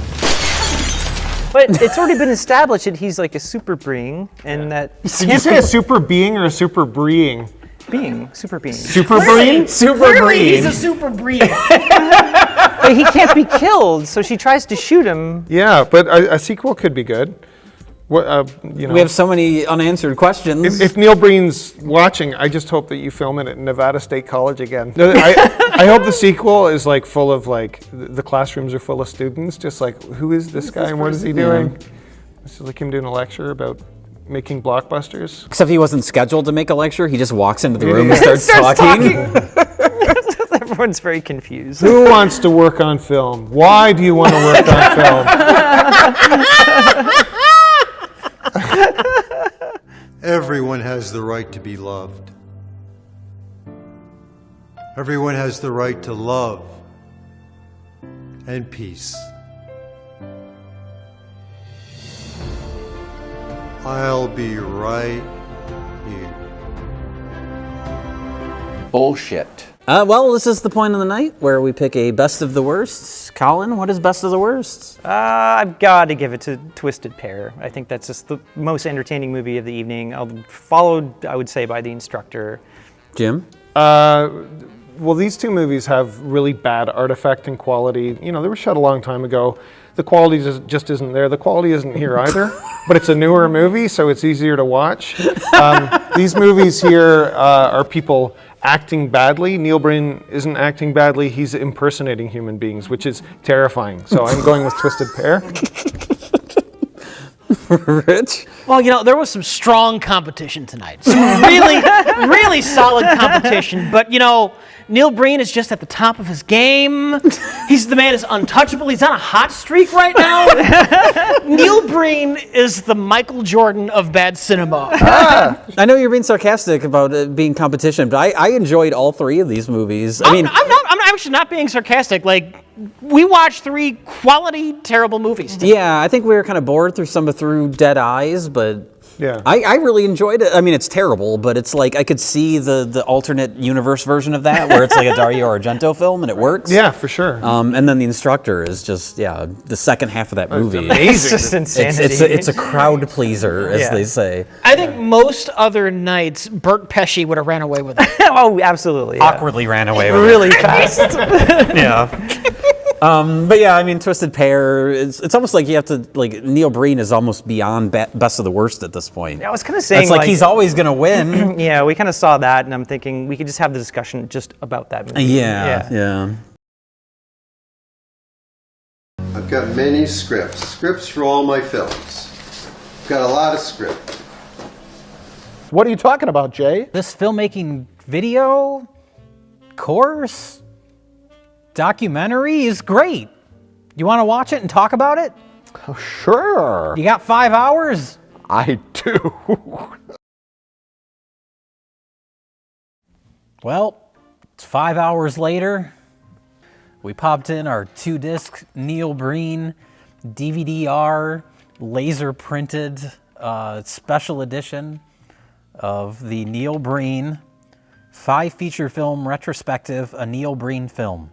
But it's already been established that he's like a super being, and that Did you say a super being or a super breeing? super being. Super breeing? Super Clearly, he's a Breen. super breeder. But he can't be killed, so she tries to shoot him. Yeah, but a sequel could be good. What We have so many unanswered questions. If Neil Breen's watching, I just hope that you film it at Nevada State College again. No, I hope the sequel is like full of like the classrooms are full of students. Just like who is this guy and what is he doing? It's just like him doing a lecture about making blockbusters. Except he wasn't scheduled to make a lecture. He just walks into the room and starts talking. Everyone's very confused. Who wants to work on film? Why do you want to work on film? Everyone has the right to be loved. Everyone has the right to love and peace. I'll be right here. Bullshit. Well, this is the point of the night where we pick a best of the worsts. Colin, what is best of the worst? I've got to give it to Twisted Pair. I think that's just the most entertaining movie of the evening. Followed, I would say, by The Instructor. Jim? Well, these two movies have really bad artifact and quality. You know, they were shot a long time ago. The quality just isn't there. The quality isn't here either, but it's a newer movie, so it's easier to watch. These movies here are people acting badly. Neil Breen isn't acting badly. He's impersonating human beings, which is terrifying. So I'm going with Twisted Pair. Rich? Well, you know, there was some strong competition tonight. Some really solid competition. But, you know, Neil Breen is just at the top of his game. The man is untouchable. He's on a hot streak right now. Neil Breen is the Michael Jordan of bad cinema. I know you're being sarcastic about it being competition, but I enjoyed all three of these movies. I'm actually not being sarcastic. Like, we watched 3 quality, terrible movies. Yeah, I think we were kind of bored through Dead Eyes, but yeah, I really enjoyed it. I mean, it's terrible, but it's like I could see the alternate universe version of that, where it's like a Dario Argento film, and it works. Yeah, for sure. And then The Instructor is just, the second half of that movie. amazing. It's just insanity. It's a crowd pleaser, as they say. I think most other nights, Burt Pesci would have ran away with it. Oh, absolutely. Yeah. Awkwardly ran away with really it. fast. Yeah. But yeah, I mean, Twisted Pair, it's almost like you have to, like, Neil Breen is almost beyond best of the worst at this point. I was kind of saying, it's like he's always going to win. Yeah, we kind of saw that, and I'm thinking we could just have the discussion just about that movie. Yeah. I've got many scripts for all my films. I've got a lot of script. What are you talking about, Jay? This filmmaking video course documentary is great. You want to watch it and talk about it? Oh, sure. You got 5 hours? I do. Well, it's 5 hours later. We popped in our 2-disc Neil Breen DVD-R laser printed special edition of the Neil Breen 5 feature film retrospective, a Neil Breen film.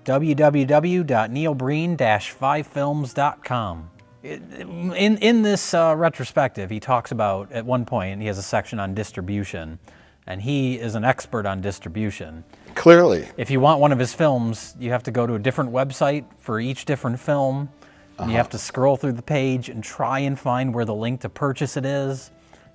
www.neilbreen-5films.com. In this retrospective, he talks about, at one point, he has a section on distribution, and he is an expert on distribution. Clearly. If you want one of his films, you have to go to a different website for each different film, and you have to scroll through the page and try and find where the link to purchase it is.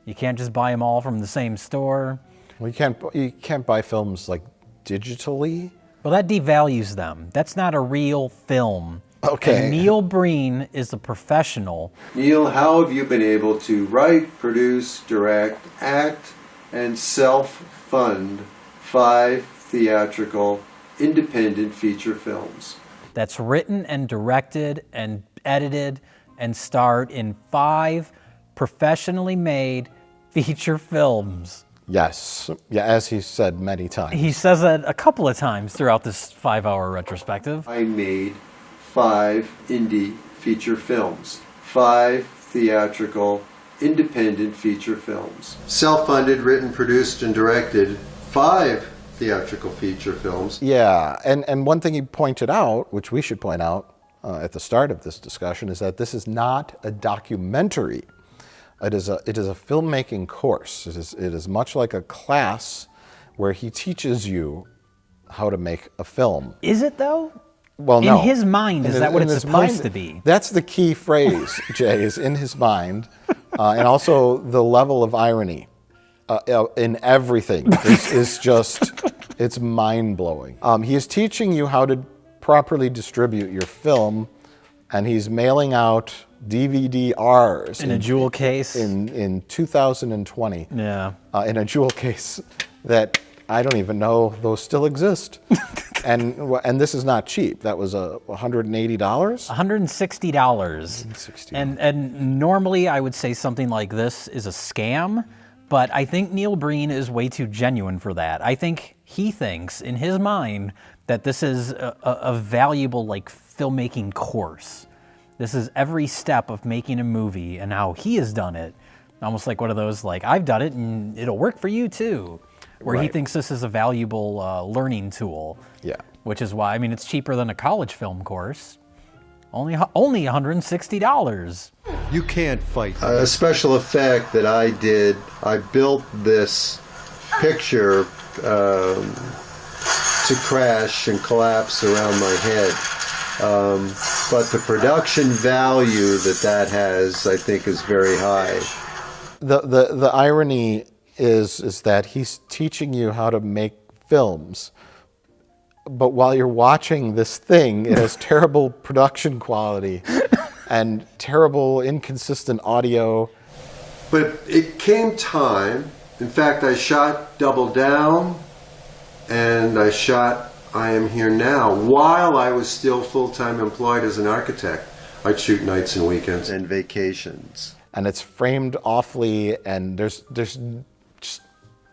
You can't just buy them all from the same store. Well, you can't buy films like digitally. Well, that devalues them. That's not a real film. Okay. And Neil Breen is a professional. Neil, how have you been able to write, produce, direct, act, and self-fund 5 theatrical, independent feature films? That's written and directed and edited and starred in 5 professionally made feature films. Yes. Yeah, as he said many times. He says that a couple of times throughout this 5-hour retrospective. I made 5 indie feature films, 5 theatrical, independent feature films. Self-funded, written, produced, and directed 5 theatrical feature films. Yeah, and one thing he pointed out, which we should point out at the start of this discussion, is that this is not a documentary. It is a filmmaking course. It is much like a class where he teaches you how to make a film. Is it though? Well, no. In his mind, is that what it's supposed to be? That's the key phrase, Jay, is in his mind, and also the level of irony in everything is just, it's mind-blowing. He is teaching you how to properly distribute your film, and he's mailing out DVD-Rs in a jewel case in 2020. Yeah, in a jewel case that I don't even know those still exist. and this is not cheap. That was $180. $160. And normally I would say something like this is a scam, but I think Neil Breen is way too genuine for that. I think he thinks in his mind that this is a valuable like filmmaking course. This is every step of making a movie and how he has done it. Almost like one of those, like, I've done it and it'll work for you too. Where he thinks this is a valuable learning tool. Yeah. Which is why, I mean, it's cheaper than a college film course. Only $160. You can't fight that. A special effect that I did, I built this picture to crash and collapse around my head. But the production value that has, I think, is very high. The irony is that he's teaching you how to make films, but while you're watching this thing, it has terrible production quality and terrible, inconsistent audio. But it came time. In fact, I shot Double Down, and I shot I Am Here Now while I was still full-time employed as an architect. I'd shoot nights and weekends and vacations. And it's framed awfully, and there's just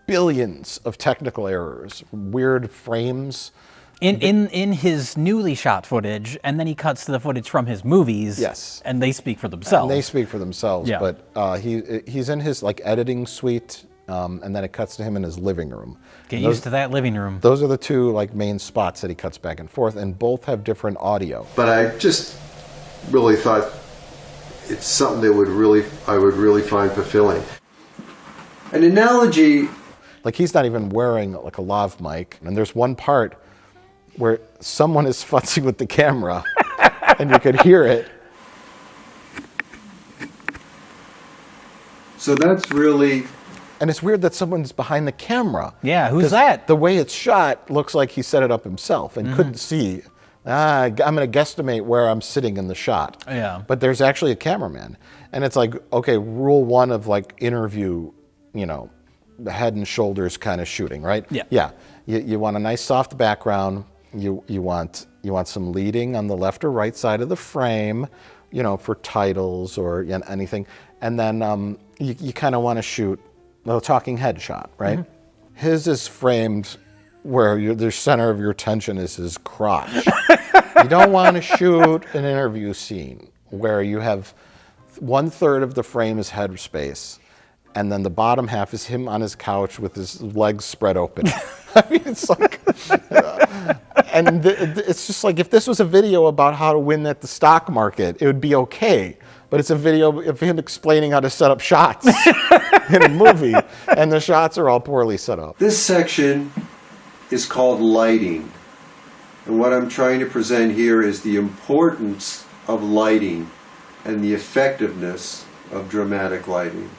billions of technical errors, weird frames. in his newly shot footage, and then he cuts to the footage from his movies. Yes. And they speak for themselves. And they speak for themselves. Yeah. But he's in his like editing suite, and then it cuts to him in his living room. Get And used to that living room. Those are the two like main spots that he cuts back and forth, and both have different audio. But I just really thought it's something that I would really find fulfilling. An analogy. Like he's not even wearing like a lav mic, and there's one part where someone is futzing with the camera, and you could hear it. So that's really... And it's weird that someone's behind the camera. Yeah, who's 'Cause that? The way it's shot looks like he set it up himself and couldn't see. I'm going to guesstimate where I'm sitting in the shot. Yeah. But there's actually a cameraman. And it's like, okay, rule one of like interview, head and shoulders kind of shooting, right? Yeah. Yeah. You want a nice soft background. You want some leading on the left or right side of the frame, for titles or anything. And then you kind of want to shoot a talking head shot, right? His is framed where the center of your attention is his crotch. You don't want to shoot an interview scene where you have 1/3 of the frame is head space, and then the bottom half is him on his couch with his legs spread open. I mean, it's like, and it's just like if this was a video about how to win at the stock market, it would be okay. But it's a video of him explaining how to set up shots in a movie, and the shots are all poorly set up. This section is called lighting. And what I'm trying to present here is the importance of lighting and the effectiveness of dramatic lighting.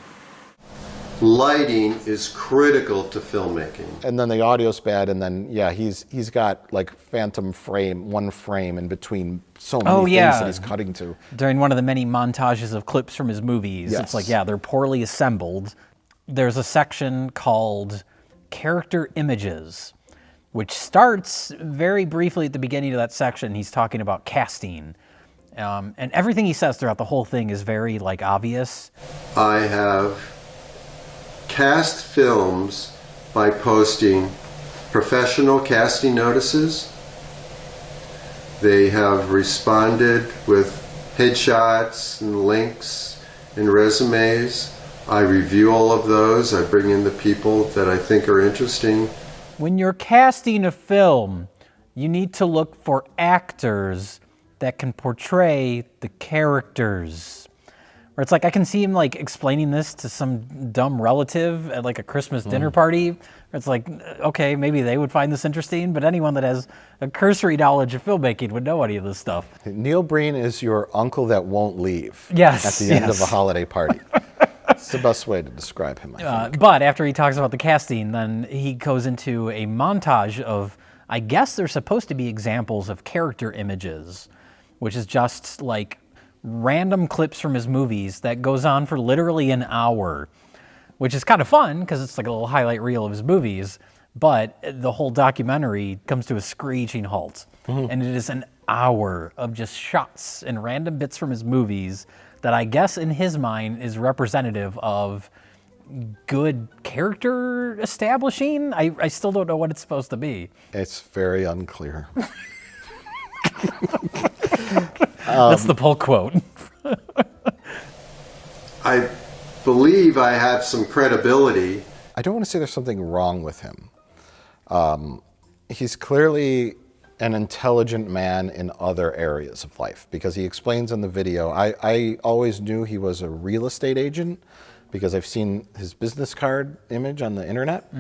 Lighting is critical to filmmaking. And then the audio's bad, and then he's got like phantom frame, one frame in between so many things that he's cutting to. During one of the many montages of clips from his movies, Yes. it's like, they're poorly assembled. There's a section called Character Images, which starts very briefly at the beginning of that section. He's talking about casting. And everything he says throughout the whole thing is very like obvious. I have cast films by posting professional casting notices. They have responded with headshots and links and resumes. I review all of those. I bring in the people that I think are interesting. When you're casting a film, you need to look for actors that can portray the characters. Where it's like, I can see him like explaining this to some dumb relative at like a Christmas dinner party. It's like, okay, maybe they would find this interesting, but anyone that has a cursory knowledge of filmmaking would know any of this stuff. Neil Breen is your uncle that won't leave Yes, at the end of a holiday party. It's the best way to describe him, I think. But after he talks about the casting, then he goes into a montage of, I guess they're supposed to be examples of character images, which is just like random clips from his movies that goes on for literally an hour, which is kind of fun because it's like a little highlight reel of his movies, but the whole documentary comes to a screeching halt. And it is an hour of just shots and random bits from his movies that I guess in his mind is representative of good character establishing. I still don't know what it's supposed to be. It's very unclear. That's the pull quote. I believe I have some credibility. I don't want to say there's something wrong with him. He's clearly an intelligent man in other areas of life because he explains in the video. I always knew he was a real estate agent because I've seen his business card image on the internet,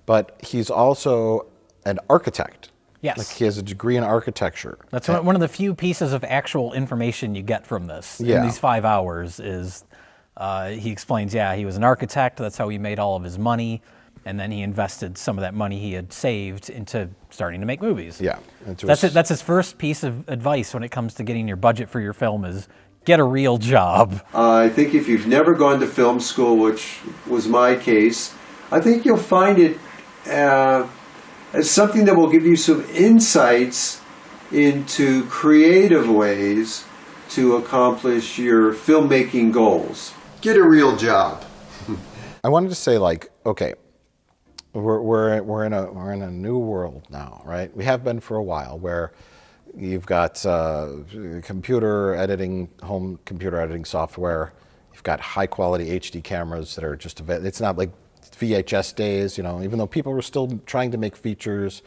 but he's also an architect. Yes. Like he has a degree in architecture. That's one of the few pieces of actual information you get from this Yeah. in these 5 hours is he explains, he was an architect. That's how he made all of his money. And then he invested some of that money he had saved into starting to make movies. Yeah. That's his first piece of advice when it comes to getting your budget for your film is get a real job. I think if you've never gone to film school, which was my case, I think you'll find it as something that will give you some insights into creative ways to accomplish your filmmaking goals. Get a real job. I wanted to say, like, okay, we're in a new world now, right? We have been for a while, where you've got home computer editing software. You've got high quality HD cameras that are just available. It's not like VHS days, even though people were still trying to make features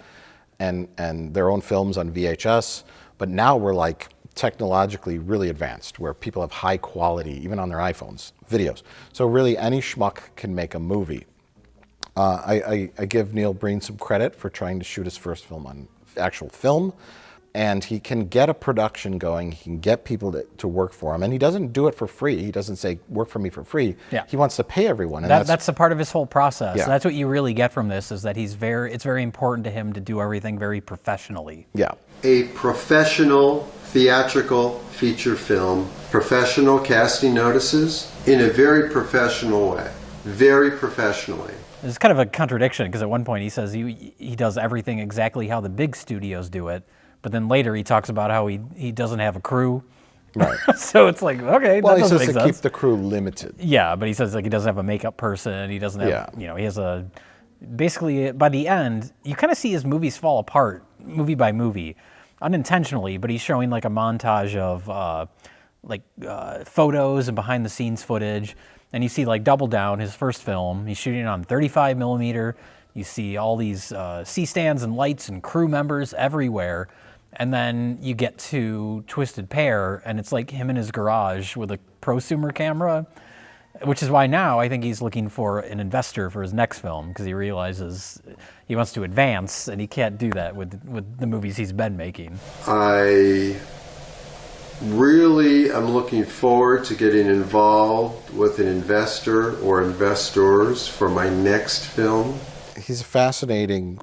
and their own films on VHS. But now we're like technologically really advanced, where people have high quality, even on their iPhones, videos. So really any schmuck can make a movie. I give Neil Breen some credit for trying to shoot his first film on actual film. And he can get a production going, he can get people to work for him, and he doesn't do it for free. He doesn't say, work for me for free. Yeah. He wants to pay everyone. And That's a part of his whole process. Yeah. That's what you really get from this, is that it's very important to him to do everything very professionally. Yeah. A professional theatrical feature film, professional casting notices in a very professional way, very professionally. It's kind of a contradiction, because at one point he says he does everything exactly how the big studios do it. But then later he talks about how he doesn't have a crew. Right. So it's like, okay, well, that doesn't he make says to sense. keep the crew limited. Yeah, but he says like he doesn't have a makeup person. He doesn't have, he has basically by the end, you kind of see his movies fall apart, movie by movie, unintentionally, but he's showing like a montage of photos and behind the scenes footage. And you see like Double Down, his first film, he's shooting on 35 millimeter. You see all these C-stands and lights and crew members everywhere. And then you get to Twisted Pair, and it's like him in his garage with a prosumer camera, which is why now I think he's looking for an investor for his next film, because he realizes he wants to advance, and he can't do that with the movies he's been making. I really am looking forward to getting involved with an investor or investors for my next film. He's a fascinating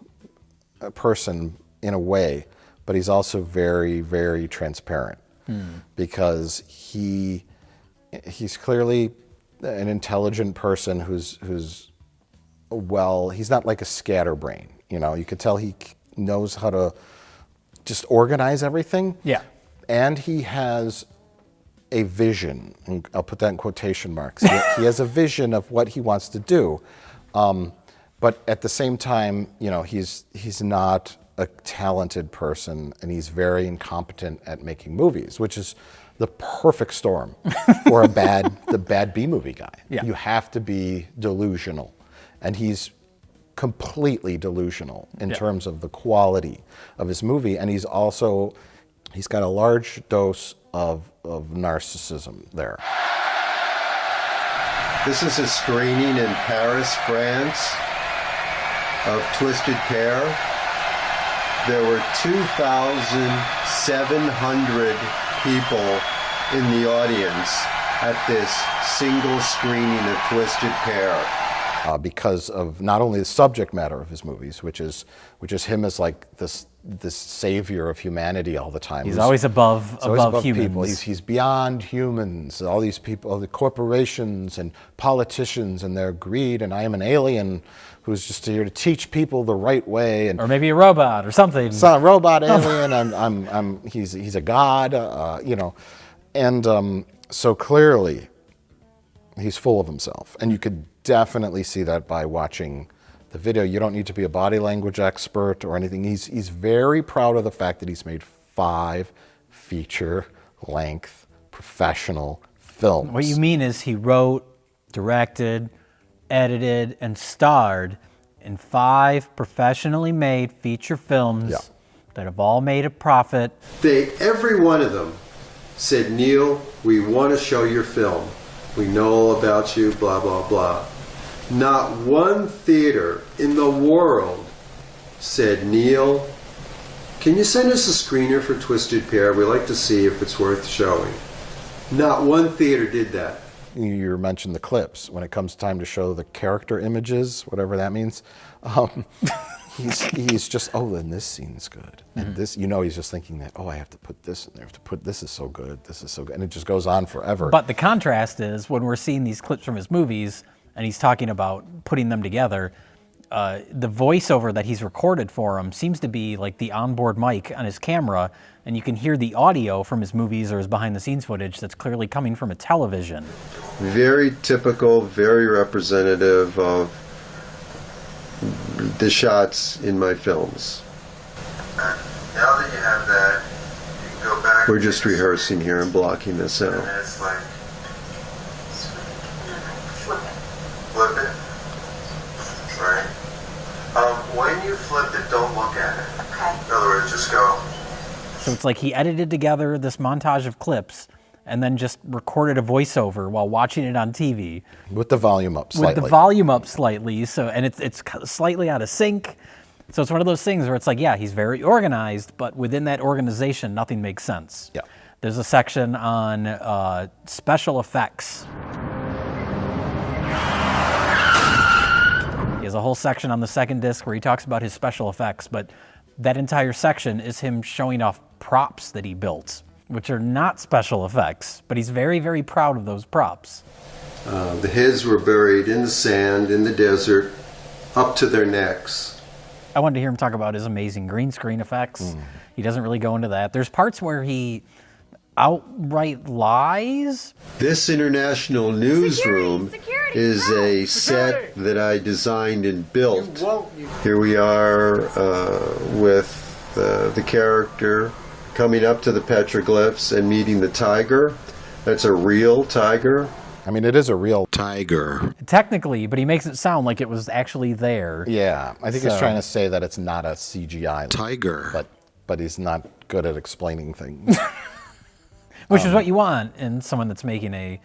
person in a way, but he's also very, very transparent because he's clearly an intelligent person who's he's not like a scatterbrain. You could tell he knows how to just organize everything. Yeah. And he has a vision, and I'll put that in quotation marks. He has a vision of what he wants to do. But at the same time, he's not a talented person, and he's very incompetent at making movies, which is the perfect storm for the bad B-movie guy. Yeah. You have to be delusional, and he's completely delusional in terms of the quality of his movie, and he's got a large dose of narcissism there. This is a screening in Paris, France of Twisted Pair. There were 2,700 people in the audience at this single screening of Twisted Pair. Because of not only the subject matter of his movies, which is him as like this savior of humanity all the time. He's always above humans. People. He's beyond humans. All these people, all the corporations and politicians and their greed, and I am an alien who's just here to teach people the right way. And or maybe a robot or something. Some robot alien. He's a god. And so clearly he's full of himself, and you could definitely see that by watching the video. You don't need to be a body language expert or anything. He's very proud of the fact that he's made 5 feature-length professional films. What you mean is he wrote, directed, edited, and starred in 5 professionally made feature films that have all made a profit. Every one of them said, Neil, we want to show your film. We know all about you, blah, blah, blah. Not one theater in the world said, Neil, can you send us a screener for Twisted Pair? We'd like to see if it's worth showing. Not one theater did that. You mentioned the clips. When it comes time to show the character images, whatever that means, he's just, then this scene's good. And this, he's just thinking that, I have to put this in there. I have to put, this is so good, this is so good. And it just goes on forever. But the contrast is when we're seeing these clips from his movies, and he's talking about putting them together, the voiceover that he's recorded for him seems to be like the onboard mic on his camera, and you can hear the audio from his movies or his behind-the-scenes footage that's clearly coming from a television. Very typical, very representative of the shots in my films. Now that you have that, you can go back. We're just rehearsing here and blocking this out. And it's like, flip it. Right? When you flip it, don't look at it. Okay. In other words, just go. So it's like he edited together this montage of clips and then just recorded a voiceover while watching it on TV. With the volume up slightly. With the volume up slightly, so and it's slightly out of sync. So it's one of those things where it's like, yeah, he's very organized, but within that organization, nothing makes sense. Yeah. There's a section on special effects. He has a whole section on the second disc where he talks about his special effects, but that entire section is him showing off props that he built, which are not special effects, but he's very, very proud of those props. The heads were buried in the sand, in the desert, up to their necks. I wanted to hear him talk about his amazing green screen effects. He doesn't really go into that. There's parts where he outright lies. This international newsroom is a set that I designed and built. Here we are with the character coming up to the petroglyphs and meeting the tiger. That's a real tiger. I mean, it is a real tiger. Technically, but he makes it sound like it was actually there. Yeah, I think he's trying to say that it's not a CGI tiger, but he's not good at explaining things. Which is what you want in someone that's making a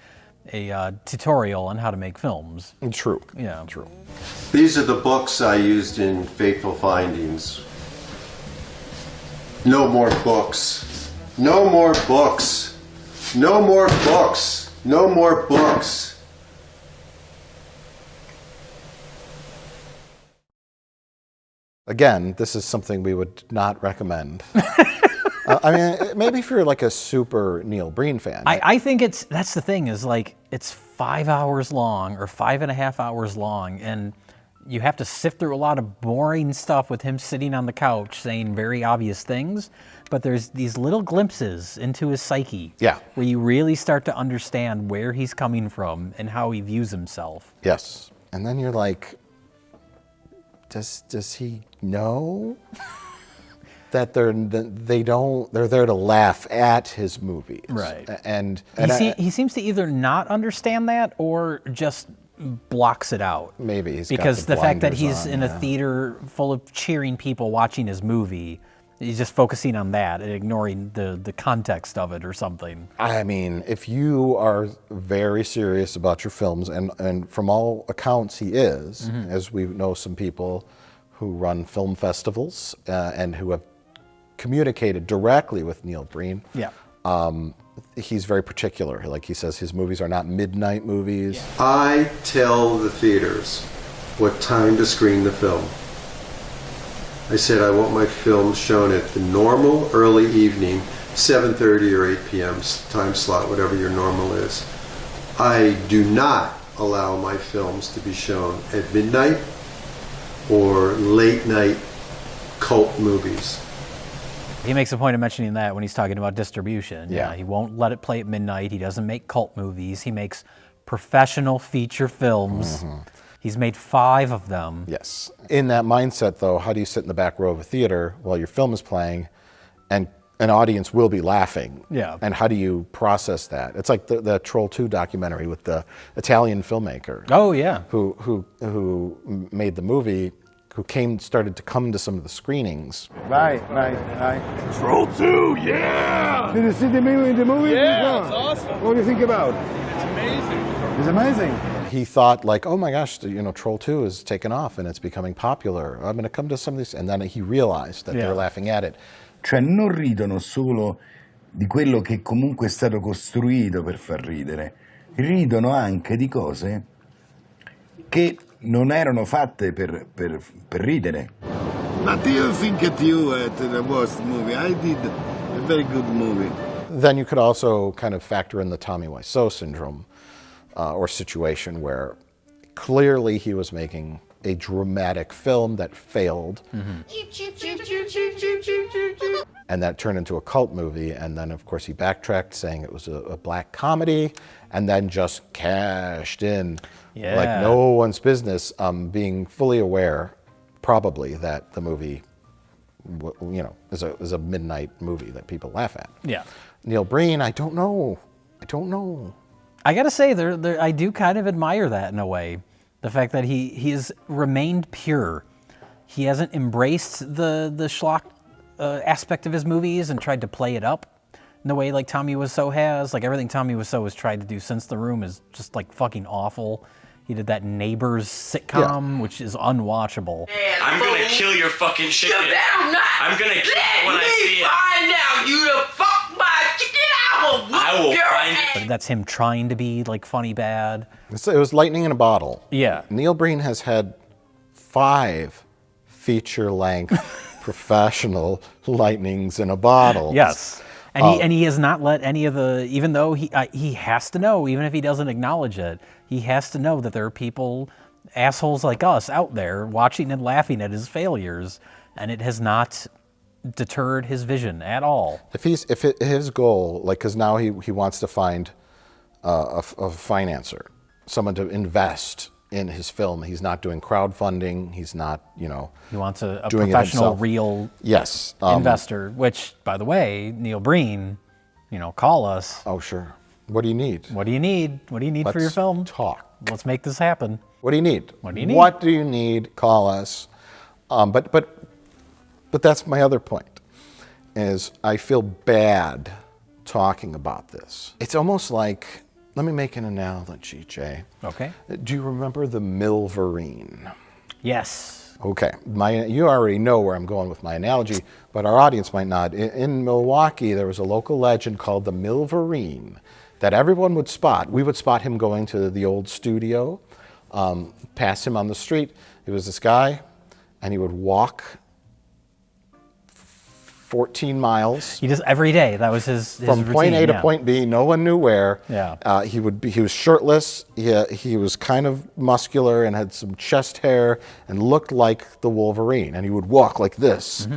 tutorial on how to make films. True. Yeah. True. These are the books I used in Fateful Findings. No more books. No more books. No more books. No more books. Again, this is something we would not recommend. I mean, maybe if you're like a super Neil Breen fan. I think that's the thing is like it's 5 hours long or 5.5 hours long, and you have to sift through a lot of boring stuff with him sitting on the couch saying very obvious things, but there's these little glimpses into his psyche. Yeah. Where you really start to understand where he's coming from and how he views himself. Yes. And then you're like, does he know that they're there to laugh at his movies? Right. And he seems to either not understand that or just blocks it out. Maybe he's because got the fact that blinders he's on, in a theater full of cheering people watching his movie, he's just focusing on that and ignoring the context of it or something. I mean, if you are very serious about your films, and from all accounts he is, as we know some people who run film festivals and who have communicated directly with Neil Breen. Yeah. He's very particular. Like he says, his movies are not midnight movies. Yeah. I tell the theaters what time to screen the film. I said I want my films shown at the normal early evening, 7:30 or 8 p.m. time slot, whatever your normal is. I do not allow my films to be shown at midnight or late night cult movies. He makes a point of mentioning that when he's talking about distribution. Yeah. He won't let it play at midnight. He doesn't make cult movies. He makes professional feature films. He's made 5 of them. Yes. In that mindset, though, how do you sit in the back row of a theater while your film is playing and an audience will be laughing? Yeah. And how do you process that? It's like the Troll 2 documentary with the Italian filmmaker. Oh, yeah. Who made the movie, who started to come to some of the screenings. Right. Troll 2, yeah! Did you see the movie? Yeah, it's awesome. What do you think about? It's amazing. It's amazing. He thought like, oh my gosh, Troll 2 is taken off and it's becoming popular. I'm going to come to some of these, and then he realized that they were laughing at it. Cioè non ridono solo di quello che comunque è stato costruito per far ridere, ridono anche di cose che non erano fatte per ridere. But do you think that you had the worst movie? I did a very good movie. Then you could also kind of factor in the Tommy Wiseau syndrome or situation where clearly he was making a dramatic film that failed. And that turned into a cult movie, and then of course he backtracked saying it was a black comedy, and then just cashed in like no one's business, being fully aware probably that the movie, is a midnight movie that people laugh at. Yeah. Neil Breen, I don't know. I gotta say, I do kind of admire that in a way. The fact that he has remained pure. He hasn't embraced the schlock aspect of his movies and tried to play it up in the way like Tommy Wiseau has. Like everything Tommy Wiseau has tried to do since The Room is just like fucking awful. He did that Neighbors sitcom, which is unwatchable. I'm gonna kill your fucking chicken. You better not. I'm gonna kill it when I see it. Find out you done fuck my chicken. I will find it. But that's him trying to be like funny bad. It was lightning in a bottle. Yeah. Neil Breen has had 5 feature-length professional lightnings in a bottle. Yes. And he has not let any of the, even though he has to know, even if he doesn't acknowledge it, he has to know that there are people, assholes like us out there watching and laughing at his failures, and it has not deterred his vision at all. If his goal, like, because now he wants to find a financer, someone to invest in his film. He's not doing crowdfunding. He's not, He wants a doing professional, real investor, which, by the way, Neil Breen, call us. Oh, sure. What do you need? What do you need? What do you need for your film? Talk. Let's make this happen. What do you need? What do you need? What do you need? Call us. But that's my other point, is I feel bad talking about this. It's almost like, let me make an analogy, Jay. Okay. Do you remember the Milverine? Yes. Okay. You already know where I'm going with my analogy, but our audience might not. In Milwaukee, there was a local legend called the Milverine that everyone would spot. We would spot him going to the old studio, pass him on the street. It was this guy, and he would walk 14 miles. He just every day. That was his from routine, point A to point B. No one knew where. Yeah. He was shirtless. He was kind of muscular and had some chest hair and looked like the Wolverine. And he would walk like this,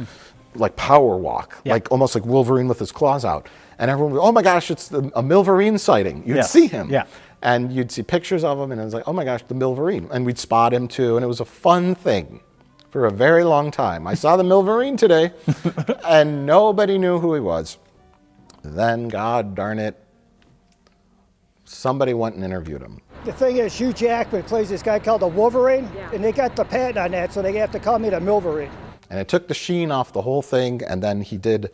like power walk, like almost like Wolverine with his claws out. And everyone would, oh my gosh, it's a Milverine sighting. You'd see him. Yeah. And you'd see pictures of him, and it was like, oh my gosh, the Milverine. And we'd spot him too, and it was a fun thing for a very long time. I saw the Milverine today, and nobody knew who he was. Then, God darn it, somebody went and interviewed him. The thing is, Hugh Jackman plays this guy called the Wolverine, and they got the patent on that, so they have to call me the Milverine. And it took the sheen off the whole thing, and then he did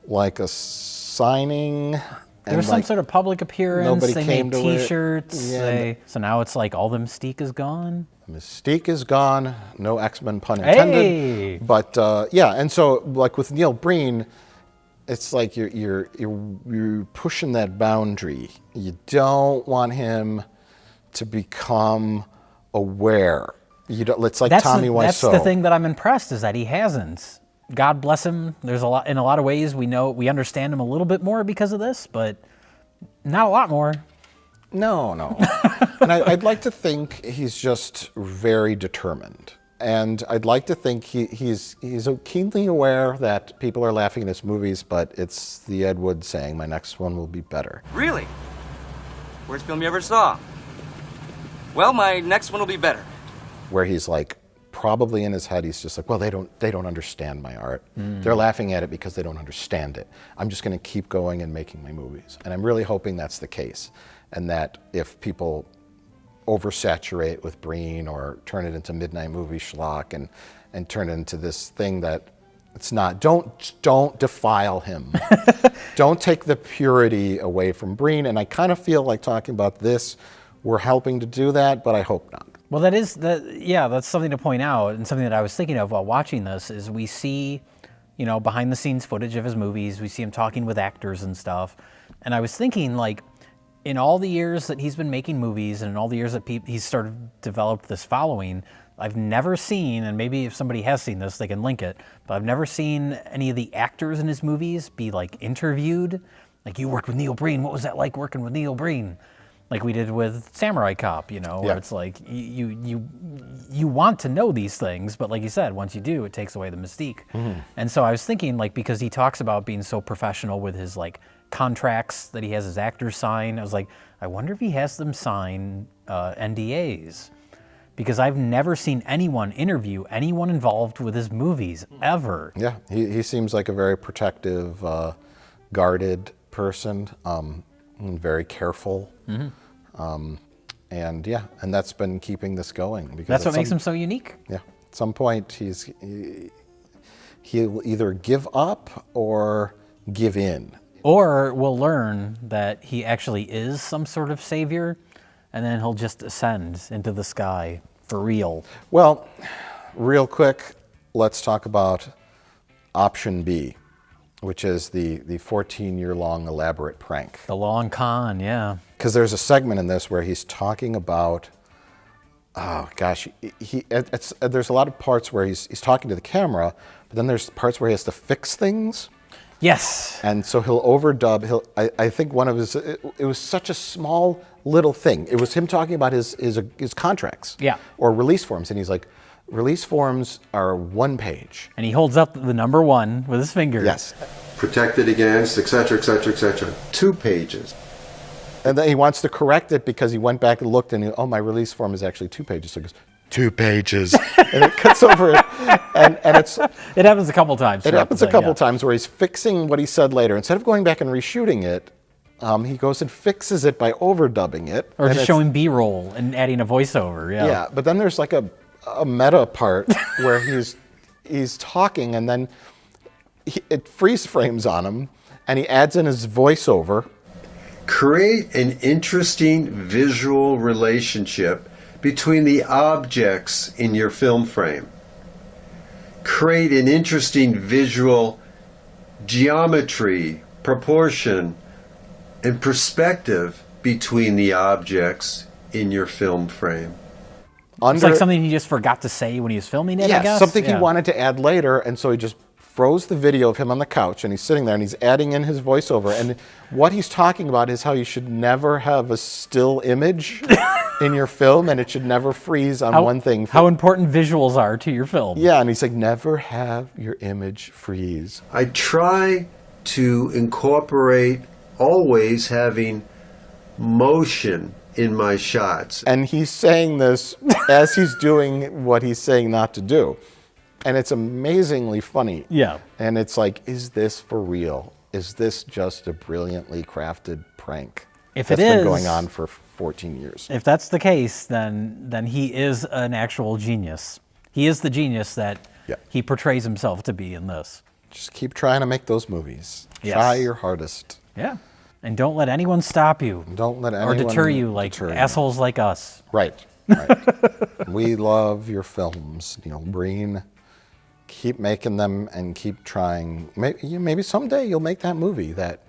like a signing. There was some sort of public appearance. Nobody they came made to it. T-shirts. Yeah. So now it's like all the mystique is gone. Mystique is gone. No X-Men pun intended. Hey! But yeah, and so like with Neil Breen, it's like you're pushing that boundary. You don't want him to become aware. You don't. It's like Tommy Wiseau. That's the thing that I'm impressed is that he hasn't. God bless him. There's a lot, in a lot of ways, we understand him a little bit more because of this, but not a lot more. No. And I'd like to think he's just very determined. And I'd like to think he's keenly aware that people are laughing at his movies, but it's the Ed Wood saying, my next one will be better. Really? Worst film you ever saw? Well, my next one will be better. Where he's like, probably in his head, he's just like, well, they don't understand my art. They're laughing at it because they don't understand it. I'm just going to keep going and making my movies. And I'm really hoping that's the case. And that if people oversaturate with Breen or turn it into midnight movie schlock and turn it into this thing that it's not, don't defile him. Don't take the purity away from Breen. And I kind of feel like talking about this, we're helping to do that, but I hope not. Well, that's something to point out, and something that I was thinking of while watching this is we see, behind the scenes footage of his movies. We see him talking with actors and stuff. And I was thinking, like, in all the years that he's been making movies and in all the years that he's sort of developed this following, I've never seen, and maybe if somebody has seen this, they can link it, but I've never seen any of the actors in his movies be, like, interviewed. Like, you worked with Neil Breen. What was that like working with Neil Breen? Like we did with Samurai Cop, where it's like you want to know these things, but like you said, once you do, it takes away the mystique. And so I was thinking, like, because he talks about being so professional with his like contracts that he has his actors sign, I was like, I wonder if he has them sign NDAs, because I've never seen anyone interview anyone involved with his movies, ever. Yeah, he seems like a very protective, guarded person, and very careful. And yeah, and that's been keeping this going. Because That's what makes him so unique. Yeah, at some point he'll either give up or give in. Or we'll learn that he actually is some sort of savior, and then he'll just ascend into the sky for real. Well, real quick, let's talk about option B, which is the 14-year-long elaborate prank. The long con, yeah. Because there's a segment in this where he's talking about, oh gosh, there's a lot of parts where he's talking to the camera, but then there's parts where he has to fix things. Yes. And so he'll overdub. I think one of his, it was such a small little thing. It was him talking about his contracts. Yeah. Or release forms. And he's like, release forms are 1 page. And he holds up the number 1 with his finger. Yes. Protected against, etc., etc., etc. 2 pages. And then he wants to correct it because he went back and looked and oh, my release form is actually 2 pages. So he goes, 2 pages. And it cuts over it. And it happens a couple times. It happens a couple times where he's fixing what he said later. Instead of going back and reshooting it, he goes and fixes it by overdubbing it. Or just showing B-roll and adding a voiceover. Yeah. Yeah, but then there's like a meta part where he's talking and then it freeze frames on him and he adds in his voiceover. Create an interesting visual relationship between the objects in your film frame. Create an interesting visual geometry, proportion, and perspective between the objects in your film frame. It's like something he just forgot to say when he was filming it, I guess? Something he wanted to add later, and so he just froze the video of him on the couch, and he's sitting there, and he's adding in his voiceover, and what he's talking about is how you should never have a still image in your film, and it should never freeze on one thing. How important visuals are to your film. Yeah, and he's like, never have your image freeze. I try to incorporate always having motion in my shots. And he's saying this as he's doing what he's saying not to do. And it's amazingly funny. Yeah. And it's like, is this for real? Is this just a brilliantly crafted prank? If that's it been is, going on for 14 years. If that's the case, then he is an actual genius. He is the genius that he portrays himself to be in this. Just keep trying to make those movies. Yes. Try your hardest. Yeah. And don't let anyone stop you. Don't let anyone or deter you like assholes like us. Right. We love your films, Neil Breen. Keep making them and keep trying. Maybe someday you'll make that movie that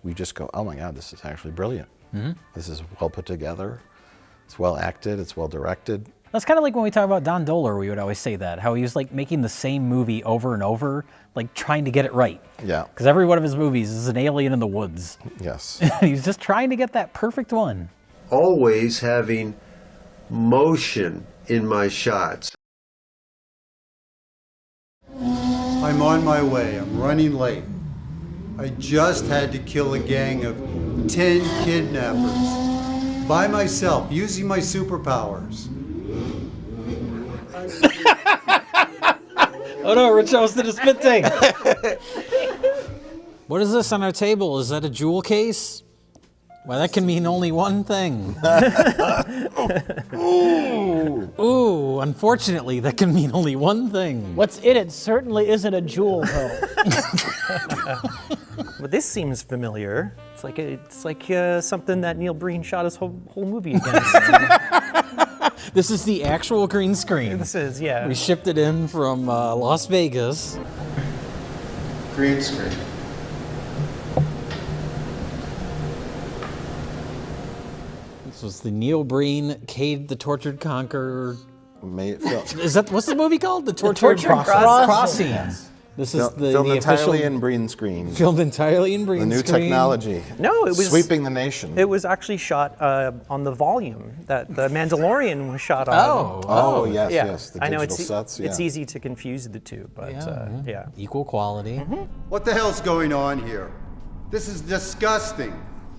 we just go, oh my God, this is actually brilliant. Mm-hmm. This is well put together. It's well acted. It's well directed. That's kind of like when we talk about Don Doler, we would always say that, how he was like making the same movie over and over, like trying to get it right. Yeah. Because every one of his movies is an alien in the woods. Yes. He's just trying to get that perfect one. Always having motion in my shots. I'm on my way. I'm running late. I just had to kill a gang of 10 kidnappers by myself, using my superpowers. Oh no, Rich did a spit take. What is this on our table? Is that a jewel case? Well, that can mean only one thing. Ooh, unfortunately, that can mean only one thing. What's in it certainly isn't a jewel, though. But this seems familiar. It's like something that Neil Breen shot his whole movie against. This is the actual green screen. This is, yeah. We shipped it in from Las Vegas. Green screen. This was the Neil Breen, Cade the Tortured Conqueror. Is that what's the movie called? The Tortured Crossing. This is filmed the entirely official, in green screen. Filmed entirely in green screen. The new screen. technology. No, it was sweeping the nation. It was actually shot on the volume that the Mandalorian was shot on. Oh, yes, yeah. yes. The I know digital sets. Yeah. it's easy to confuse the two, but equal quality. What the hell's going on here? This is disgusting.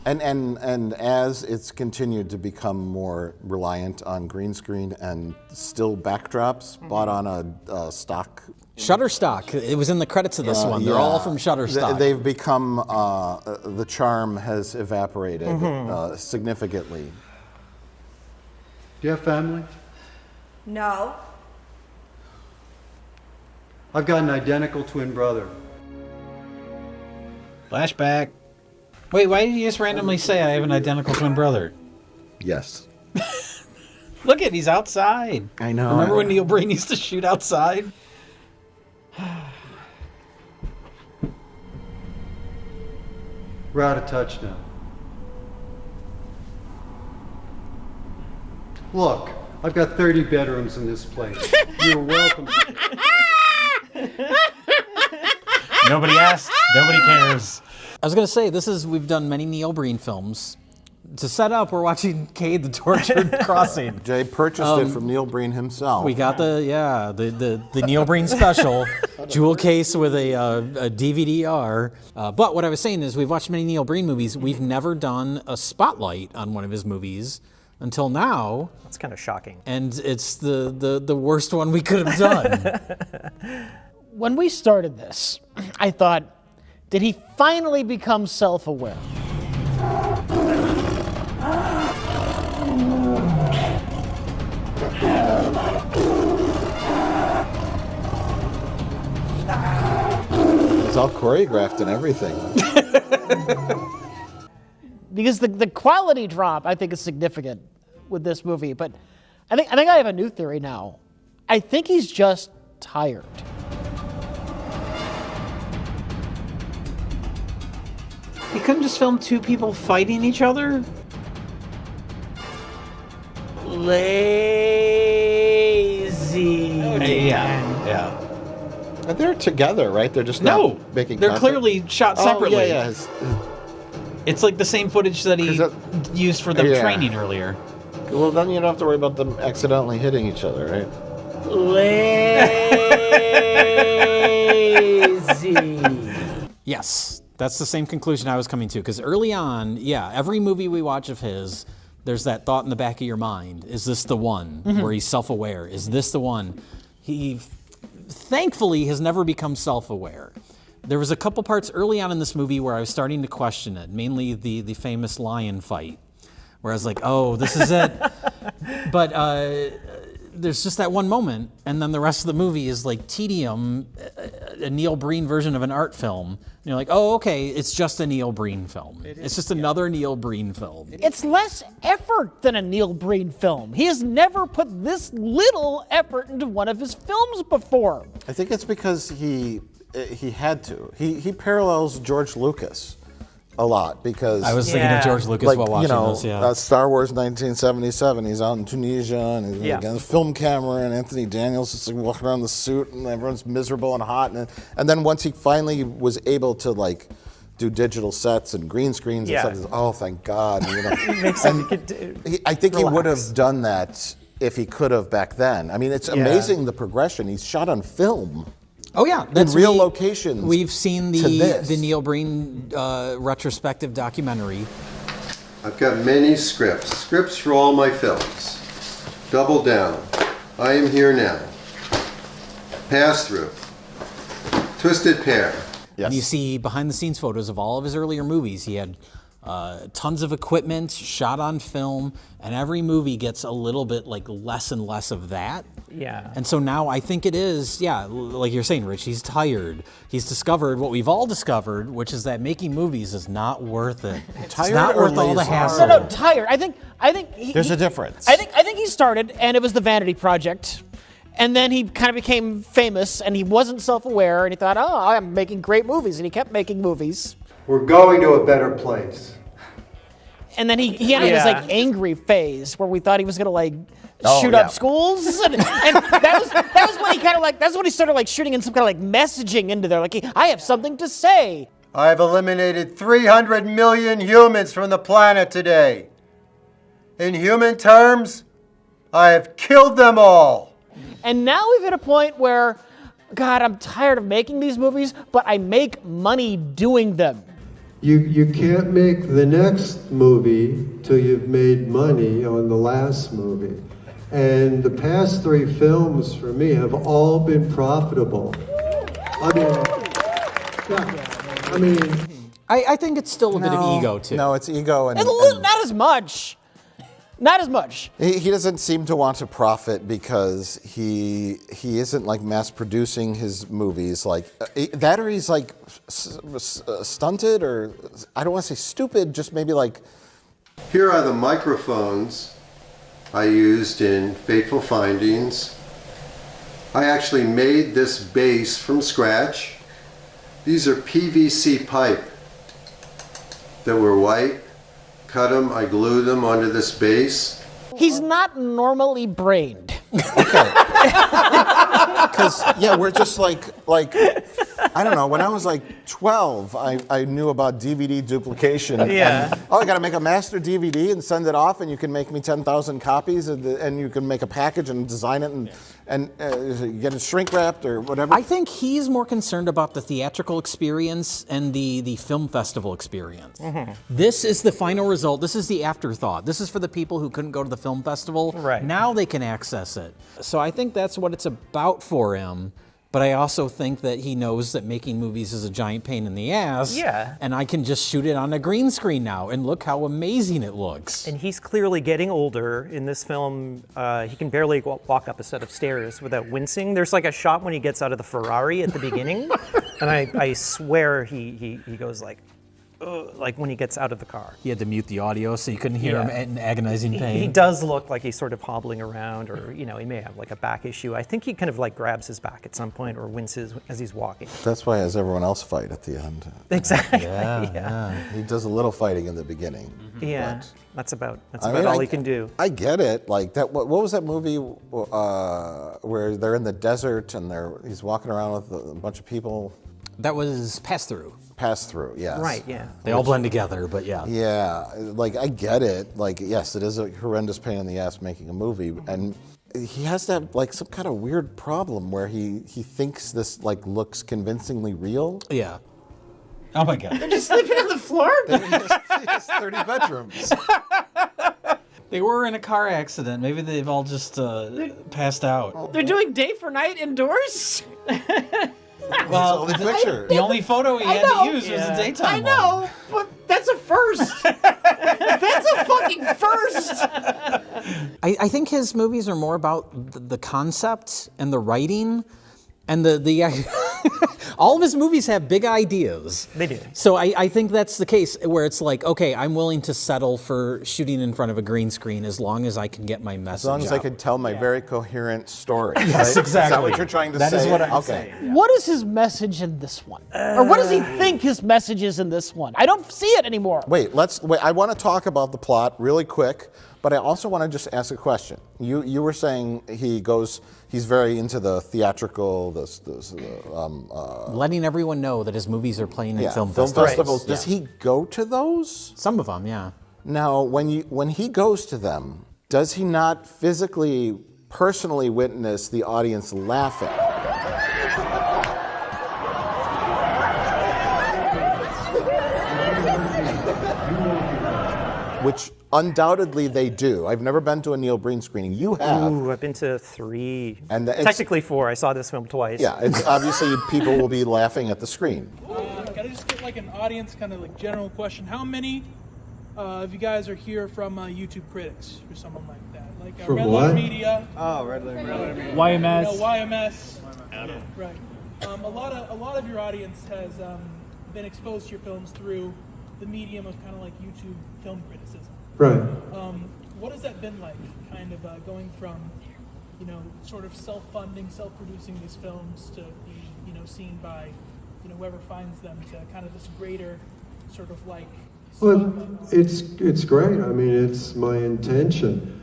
And as it's continued to become more reliant on green screen and still backdrops bought on a stock. Shutterstock. It was in the credits of this one. They're all from Shutterstock. They've become, the charm has evaporated significantly. Do you have family? No. I've got an identical twin brother. Flashback. Wait, why did you just randomly say I have an identical twin brother? Yes. Look at, he's outside. I know. Remember when Neil Breen used to shoot outside? We're out of touch now. Look, I've got 30 bedrooms in this place. You're welcome. Nobody asked. Nobody cares. I was going to say, we've done many Neil Breen films. To set up, we're watching Cade the Tortured Crossing. Jay purchased it from Neil Breen himself. We got the Neil Breen special, jewel case with a DVD-R. But what I was saying is we've watched many Neil Breen movies. We've never done a spotlight on one of his movies until now. That's kind of shocking. And it's the worst one we could have done. When we started this, I thought, did he finally become self-aware? It's all choreographed and everything. Because the quality drop, I think, is significant with this movie. But I think I have a new theory now. I think he's just tired. You couldn't just film two people fighting each other? Lazy. Yeah. And they're together, right? They're just No, not making they're contact? clearly shot separately. Oh, yeah. It's like the same footage that he used for the training earlier. Well, then you don't have to worry about them accidentally hitting each other, right? Lazy. Yes, that's the same conclusion I was coming to. Because early on, every movie we watch of his, there's that thought in the back of your mind. Is this the one where he's self-aware? Is this the one? He thankfully has never become self-aware. There was a couple parts early on in this movie where I was starting to question it, mainly the famous lion fight, where I was like, oh, this is it. But there's just that one moment, and then the rest of the movie is like tedium, a Neil Breen version of an art film. And you're like, oh, okay, it's just a Neil Breen film. It's just another Neil Breen film. It's less effort than a Neil Breen film. He has never put this little effort into one of his films before. I think it's because he had to. He parallels George Lucas a lot because I was thinking of George Lucas while watching this. Yeah, Star Wars 1977. He's out in Tunisia and he's got a film camera, and Anthony Daniels is like walking around the suit, and everyone's miserable and hot. And then once he finally was able to like do digital sets and green screens and stuff, oh thank God! You know, I think he would have done that if he could have back then. I mean, it's amazing the progression. He's shot on film. Oh yeah, that's real locations. We've seen the Neil Breen retrospective documentary. I've got many scripts for all my films. Double Down, I Am Here Now, Pass Through, Twisted Pair. And you see behind the scenes photos of all of his earlier movies. He had tons of equipment shot on film, and every movie gets a little bit like less and less of that. Yeah. And so now I think it is, like you're saying, Rich, he's tired. He's discovered what we've all discovered, which is that making movies is not worth it. It's not worth all the hassle. No, tired. I think there's a difference. I think he started, and it was the Vanity Project. And then he kind of became famous, and he wasn't self-aware, and he thought, oh, I'm making great movies, and he kept making movies. We're going to a better place. And then he had this like angry phase where we thought he was gonna like shoot up schools, and that was when he kind of like that's when he started like shooting in some kind of like messaging into there, like I have something to say. I've eliminated 300 million humans from the planet today. In human terms, I have killed them all. And now we've hit a point where, God, I'm tired of making these movies, but I make money doing them. You can't make the next movie till you've made money on the last movie. And the past 3 films for me have all been profitable. I think it's still a bit of ego too. No, it's ego and Not as much. Not as much. He doesn't seem to want to profit because he isn't like mass producing his movies like that, or he's like stunted, or I don't want to say stupid, just maybe like. Here are the microphones I used in Fateful Findings. I actually made this bass from scratch. These are PVC pipe that were white. Cut them, I glued them onto this base. He's not normally brained. Because we're just like I don't know. When I was like 12, I knew about DVD duplication. Yeah. And, I got to make a master DVD and send it off, and you can make me 10,000 copies, and you can make a package and design it and get it shrink wrapped or whatever. I think he's more concerned about the theatrical experience and the film festival experience. Mm-hmm. This is the final result. This is the afterthought. This is for the people who couldn't go to the film festival. Right. Now they can access it. So I think that's what it's about for him. But I also think that he knows that making movies is a giant pain in the ass. Yeah. And I can just shoot it on a green screen now, and look how amazing it looks. And he's clearly getting older. In this film, he can barely walk up a set of stairs without wincing. There's like a shot when he gets out of the Ferrari at the beginning, and I swear he goes like when he gets out of the car. He had to mute the audio so you couldn't hear him in agonizing pain. He does look like he's sort of hobbling around, or he may have like a back issue. I think he kind of like grabs his back at some point or winces as he's walking. That's why he has everyone else fight at the end. Exactly. Yeah. He does a little fighting in the beginning. Yeah, that's about I all he can do. I get it. Like that. What was that movie where they're in the desert and he's walking around with a bunch of people? That was Thru. Thru, yes. Right, yeah. They all blend together, but yeah. Yeah, like I get it. Like, yes, it is a horrendous pain in the ass making a movie, and he has to have like some kind of weird problem where he thinks this like looks convincingly real. Yeah. Oh my God. They're just sleeping on the floor? He has 30 bedrooms. They were in a car accident. Maybe they've all just passed out. They're doing day for night indoors? Well, the only photo he had to use was the daytime I know, but that's a first. That's a fucking first. I think his movies are more about the concept and the writing, and the all of his movies have big ideas. They do. So I think that's the case where it's like, okay, I'm willing to settle for shooting in front of a green screen as long as I can get my message As long as I out. can tell my very coherent story. Yes, right? exactly. Is that what you're trying to say? That is what I'm okay. saying. What is his message in this one? Or what does he think his message is in this one? I don't see it anymore. Wait. I want to talk about the plot really quick, but I also want to just ask a question. You were saying he's very into the theatrical, letting everyone know that his movies are playing in film festivals. festivals. Does he go to those? Some of them, yeah. Now, when he goes to them, does he not physically, personally witness the audience laughing? Which undoubtedly they do. I've never been to a Neil Breen screening. You have. Ooh, I've been to 3. And technically 4. I saw this film twice. Yeah, it's obviously people will be laughing at the screen. Can I just get like an audience kind of like general question? How many of you guys are here from YouTube Critics or someone like that? Like From Red what? Letter Media. Oh, Red Letter Media. YMS. YMS. Right. A lot of your audience has been exposed to your films through the medium of kind of like YouTube film criticism. Right. What has that been like, kind of going from, sort of self-funding, self-producing these films to be, seen by, whoever finds them, to kind of this greater sort of like. Well, it's great. I mean, it's my intention.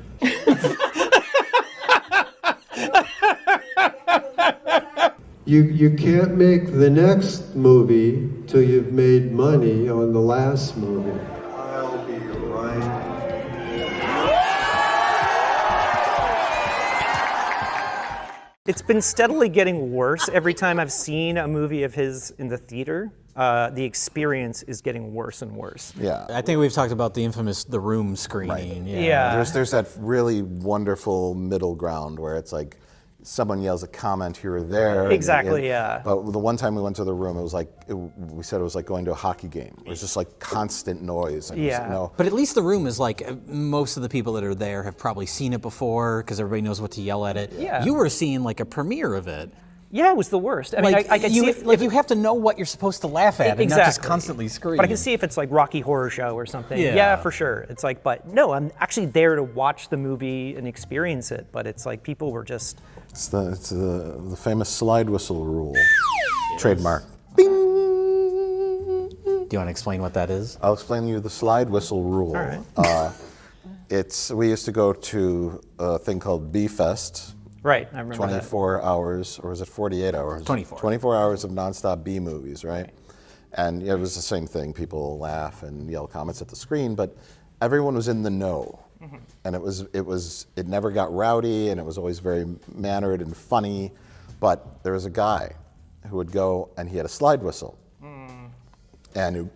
You can't make the next movie till you've made money on the last movie. I'll be right. It's been steadily getting worse every time I've seen a movie of his in the theater. the experience is getting worse and worse. Yeah. I think we've talked about the infamous The Room screening. Yeah. There's that really wonderful middle ground where it's like someone yells a comment here or there. Exactly, yeah. But the one time we went to The Room, it was like, we said it was like going to a hockey game. It was just like constant noise. And But at least The Room is like, most of the people that are there have probably seen it before because everybody knows what to yell at it. Yeah. You were seeing like a premiere of it. Yeah, it was the worst. I mean, I could see if you have to know what you're supposed to laugh at and not just constantly scream. But I can see if it's like Rocky Horror Show or something. Yeah. Yeah, for sure. It's like, but no, I'm actually there to watch the movie and experience it. But it's like people were just. It's the famous slide whistle rule. Trademark. Do you want to explain what that is? I'll explain to you the slide whistle rule. All right. We used to go to a thing called B-Fest. Right, I remember 24 hours, or was it 48 hours? 24. 24 hours of nonstop B movies, right? And it was the same thing. People laugh and yell comments at the screen, but everyone was in the know. Mm-hmm. And it never got rowdy, and it was always very mannered and funny. But there was a guy who would go, and he had a slide whistle. And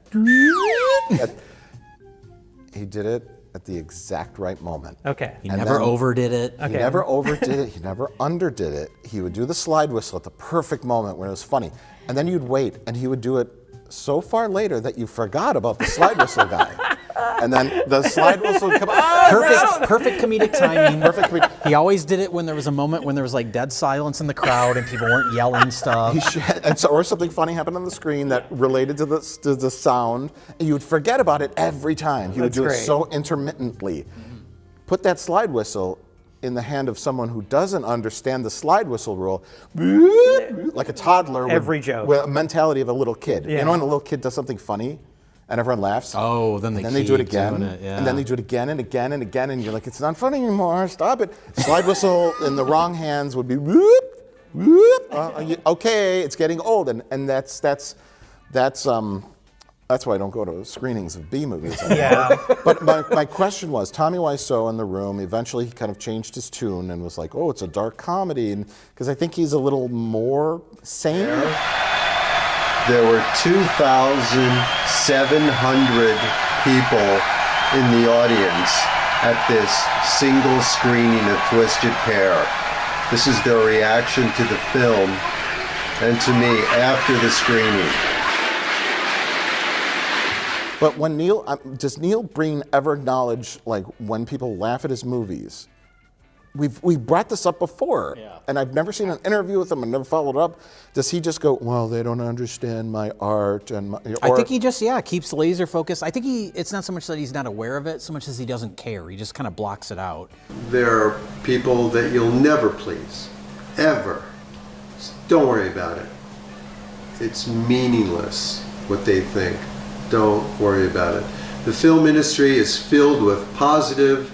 he did it at the exact right moment. Okay. He never overdid it. He never overdid it. He never underdid it. He would do the slide whistle at the perfect moment when it was funny. And then you'd wait, and he would do it so far later that you forgot about the slide whistle guy. And then the slide whistle would come out. Perfect comedic timing. He always did it when there was a moment when there was like dead silence in the crowd and people weren't yelling stuff. Or something funny happened on the screen that related to the sound, and you would forget about it every time. He would do it so intermittently. Put that slide whistle in the hand of someone who doesn't understand the slide whistle rule, like a toddler with a mentality of a little kid. Yeah. You know when a little kid does something funny and everyone laughs? Oh, then they do it keep again. doing it, yeah. And then they do it again and again and again, and you're like, it's not funny anymore, stop it. Slide whistle in the wrong hands would be whoop, whoop. Okay, it's getting old, and that's why I don't go to screenings of B movies anymore. Yeah. But my question was, Tommy Wiseau in The Room, eventually he kind of changed his tune and was like, oh, it's a dark comedy, and because I think he's a little more sane. There were 2,700 people in the audience at this single screening of Twisted Pair. This is their reaction to the film and to me after the screening. But when does Neil Breen ever acknowledge, like, when people laugh at his movies? We've brought this up before, and I've never seen an interview with him and never followed up. Does he just go, well, they don't understand my art? I think he just, keeps laser focused. I think it's not so much that he's not aware of it, so much as he doesn't care. He just kind of blocks it out. There are people that you'll never please, ever. Don't worry about it. It's meaningless what they think. Don't worry about it. The film industry is filled with positive,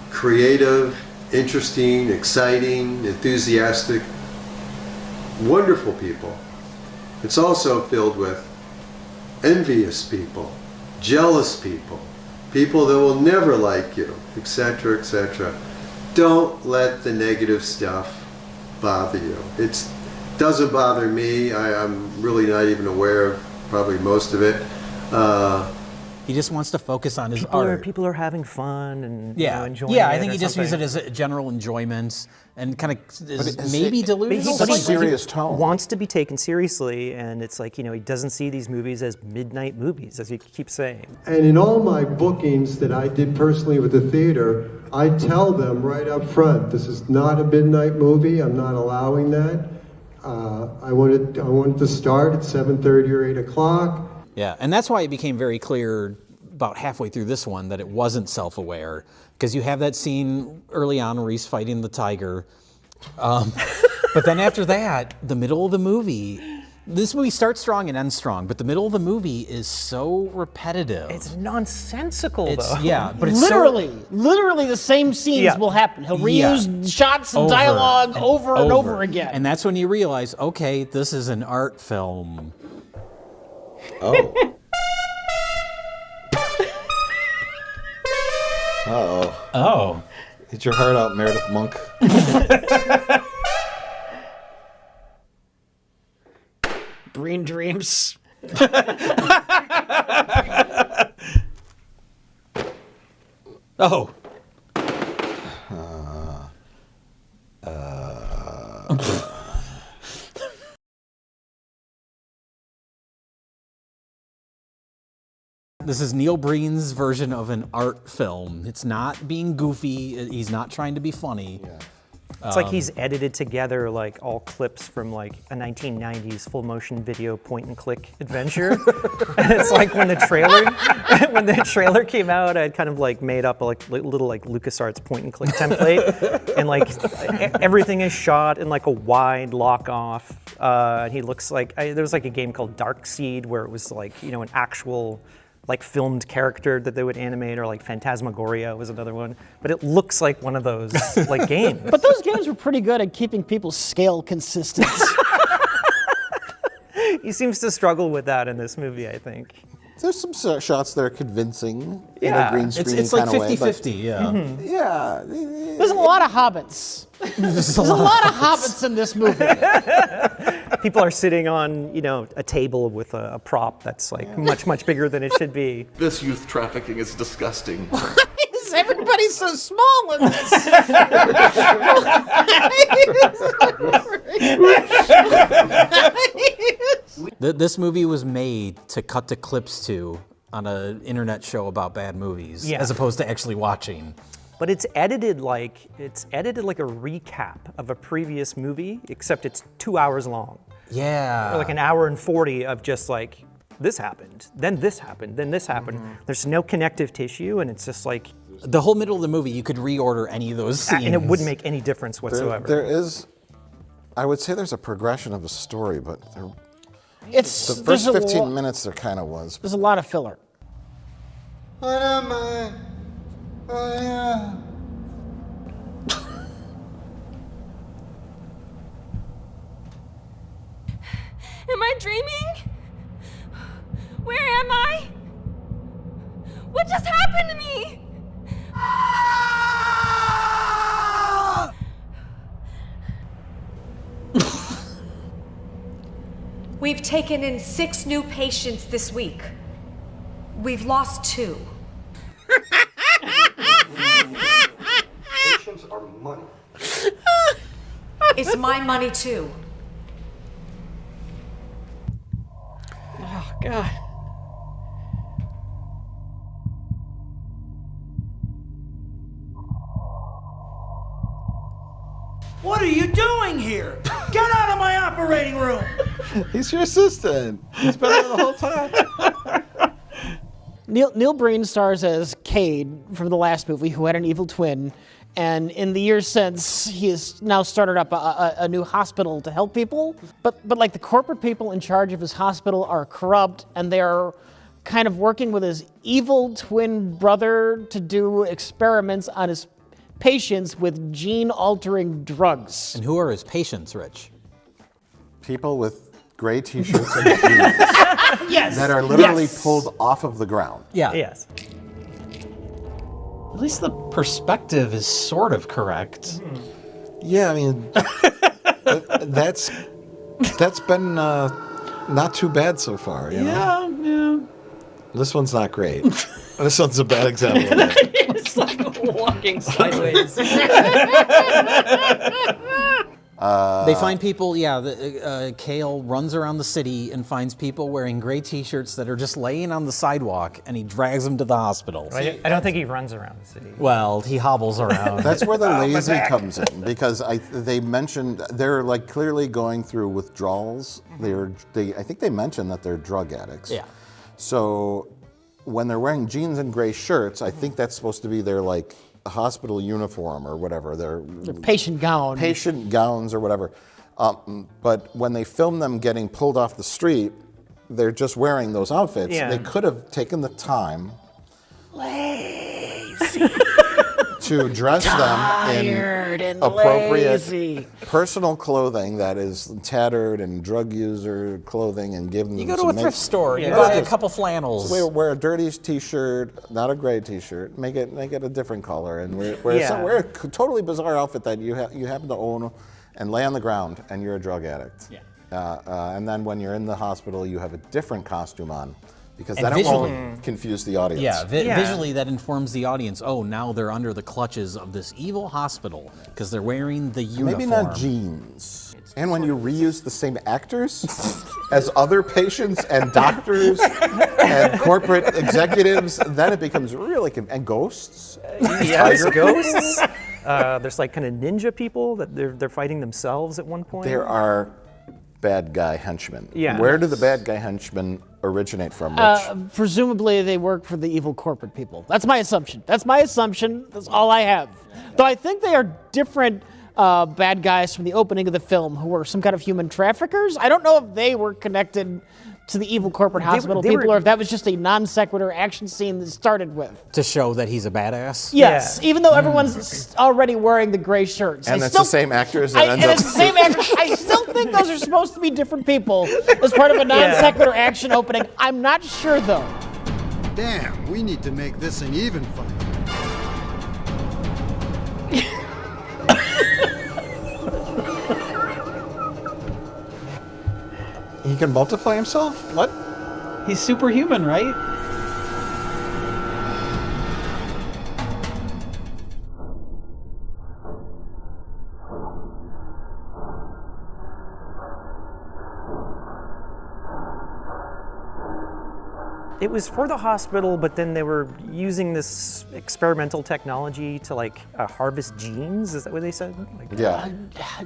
creative, interesting, exciting, enthusiastic, wonderful people. It's also filled with envious people, jealous people, people that will never like you, etc., etc. Don't let the negative stuff bother you. It doesn't bother me. I'm really not even aware of probably most of it. He just wants to focus on his art. People are having fun and enjoying it. Yeah, I think he just something. views it as a general enjoyment and kind of maybe delusional. But serious he tone. Wants to be taken seriously, and it's like, he doesn't see these movies as midnight movies, as he keeps saying. And in all my bookings that I did personally with the theater, I tell them right up front, this is not a midnight movie. I'm not allowing that. I wanted to start at 7:30 or 8 o'clock. Yeah, and that's why it became very clear about halfway through this one that it wasn't self-aware, because you have that scene early on where he's fighting the tiger. But then after that, the middle of the movie, this movie starts strong and ends strong, but the middle of the movie is so repetitive. It's nonsensical, though. Yeah, but it's literally the same scenes will happen. He'll reuse shots and dialogue over and over again. And that's when you realize, okay, this is an art film. Oh. Uh-oh. Oh. Get your heart out, Meredith Monk. Breen dreams. Oh. This is Neil Breen's version of an art film. It's not being goofy. He's not trying to be funny. It's like he's edited together like all clips from like a 1990s full motion video point and click adventure. And it's like when the trailer came out, I'd kind of like made up a little like LucasArts point and click template, and like everything is shot in like a wide lock off. He looks like there was like a game called Dark Seed where it was like an actual like filmed character that they would animate, or like Phantasmagoria was another one. But it looks like one of those like games. But those games were pretty good at keeping people's scale consistent. He seems to struggle with that in this movie, I think. There's some shots that are convincing in Yeah. a green screen It's kind like of way. 50-50, yeah. Mm-hmm. Yeah. There's a lot of hobbits. There's a lot of hobbits in this movie. People are sitting on, a table with a prop that's like much bigger than it should be. This youth trafficking is disgusting. Everybody's so small in this. This movie was made to cut to clips to on an internet show about bad movies, Yeah. as opposed to actually watching. But it's edited like a recap of a previous movie, except it's 2 hours long. Yeah. Or like an hour and 40 of just like, this happened, then this happened, then this happened. There's no connective tissue, and it's just like... The whole middle of the movie, you could reorder any of those scenes. And it wouldn't make any difference whatsoever. There is, I would say there's a progression of a story, but the There's first a 15 minutes there kind of was. There's a lot of filler. What am I? Am I dreaming? Where am I? What just happened to me? We've taken in 6 new patients this week. We've lost 2. Patients are money. It's my money too. Oh, God. What are you doing here? Get out of my operating room! He's your assistant. He's been there the whole time. Neil Breen stars as Cade from the last movie, who had an evil twin. And in the years since, he has now started up a new hospital to help people. But like the corporate people in charge of his hospital are corrupt, and they're kind of working with his evil twin brother to do experiments on his patients with gene-altering drugs. And who are his patients, Rich? People with gray t-shirts and jeans Yes. that are literally Yes. pulled off of the ground. Yeah. Yes. At least the perspective is sort of correct. Yeah, I mean, that's been not too bad so far. You know? Yeah. This one's not great. This one's a bad example of that. It's like walking sideways. They find people, Cale runs around the city and finds people wearing gray t-shirts that are just laying on the sidewalk, and he drags them to the hospital. I don't think he runs around the city. Well, he hobbles around. That's where the lazy comes in, because they mentioned they're like clearly going through withdrawals. I think they mentioned that they're drug addicts. Yeah. So when they're wearing jeans and gray shirts, I think that's supposed to be their like hospital uniform or whatever. Their patient gown. Patient gowns or whatever. But when they film them getting pulled off the street, they're just wearing those outfits. Yeah. They could have taken the time Lazy. to dress them Tired in and appropriate lazy. personal clothing that is tattered and drug user clothing, and give them. You go to a thrift store, you Yeah. buy a couple flannels. So wear a dirty t-shirt, not a gray t-shirt. Make it a different color, and wear a totally bizarre outfit that you happen to own, and lay on the ground, and you're a drug addict. Yeah. And then when you're in the hospital, you have a different costume on, because And then it visually- won't confuse the audience. Yeah, visually that informs the audience. Oh, now they're under the clutches of this evil hospital because they're wearing the uniform. Maybe not jeans. And when you reuse the same actors as other patients and doctors and corporate executives, then it becomes really and ghosts. Yes, Tiger ghosts. There's like kind of ninja people that they're fighting themselves at one point. There are bad guy henchmen. Yeah. Where do the bad guy henchmen originate from, Rich? Presumably they work for the evil corporate people. That's my assumption. That's all I have. Though I think they are different bad guys from the opening of the film who were some kind of human traffickers. I don't know if they were connected to the evil corporate hospital people or if that was just a non sequitur action scene that started with. To show that he's a badass? Yes, even though everyone's already wearing the gray shirts. And it's the same actors that end and up... it's the same actors. I still think those are supposed to be different people as part of a non sequitur action opening. I'm not sure though. Damn, we need to make this an even fight. He can multiply himself? What? He's superhuman, right? It was for the hospital, but then they were using this experimental technology to like harvest genes. Is that what they said?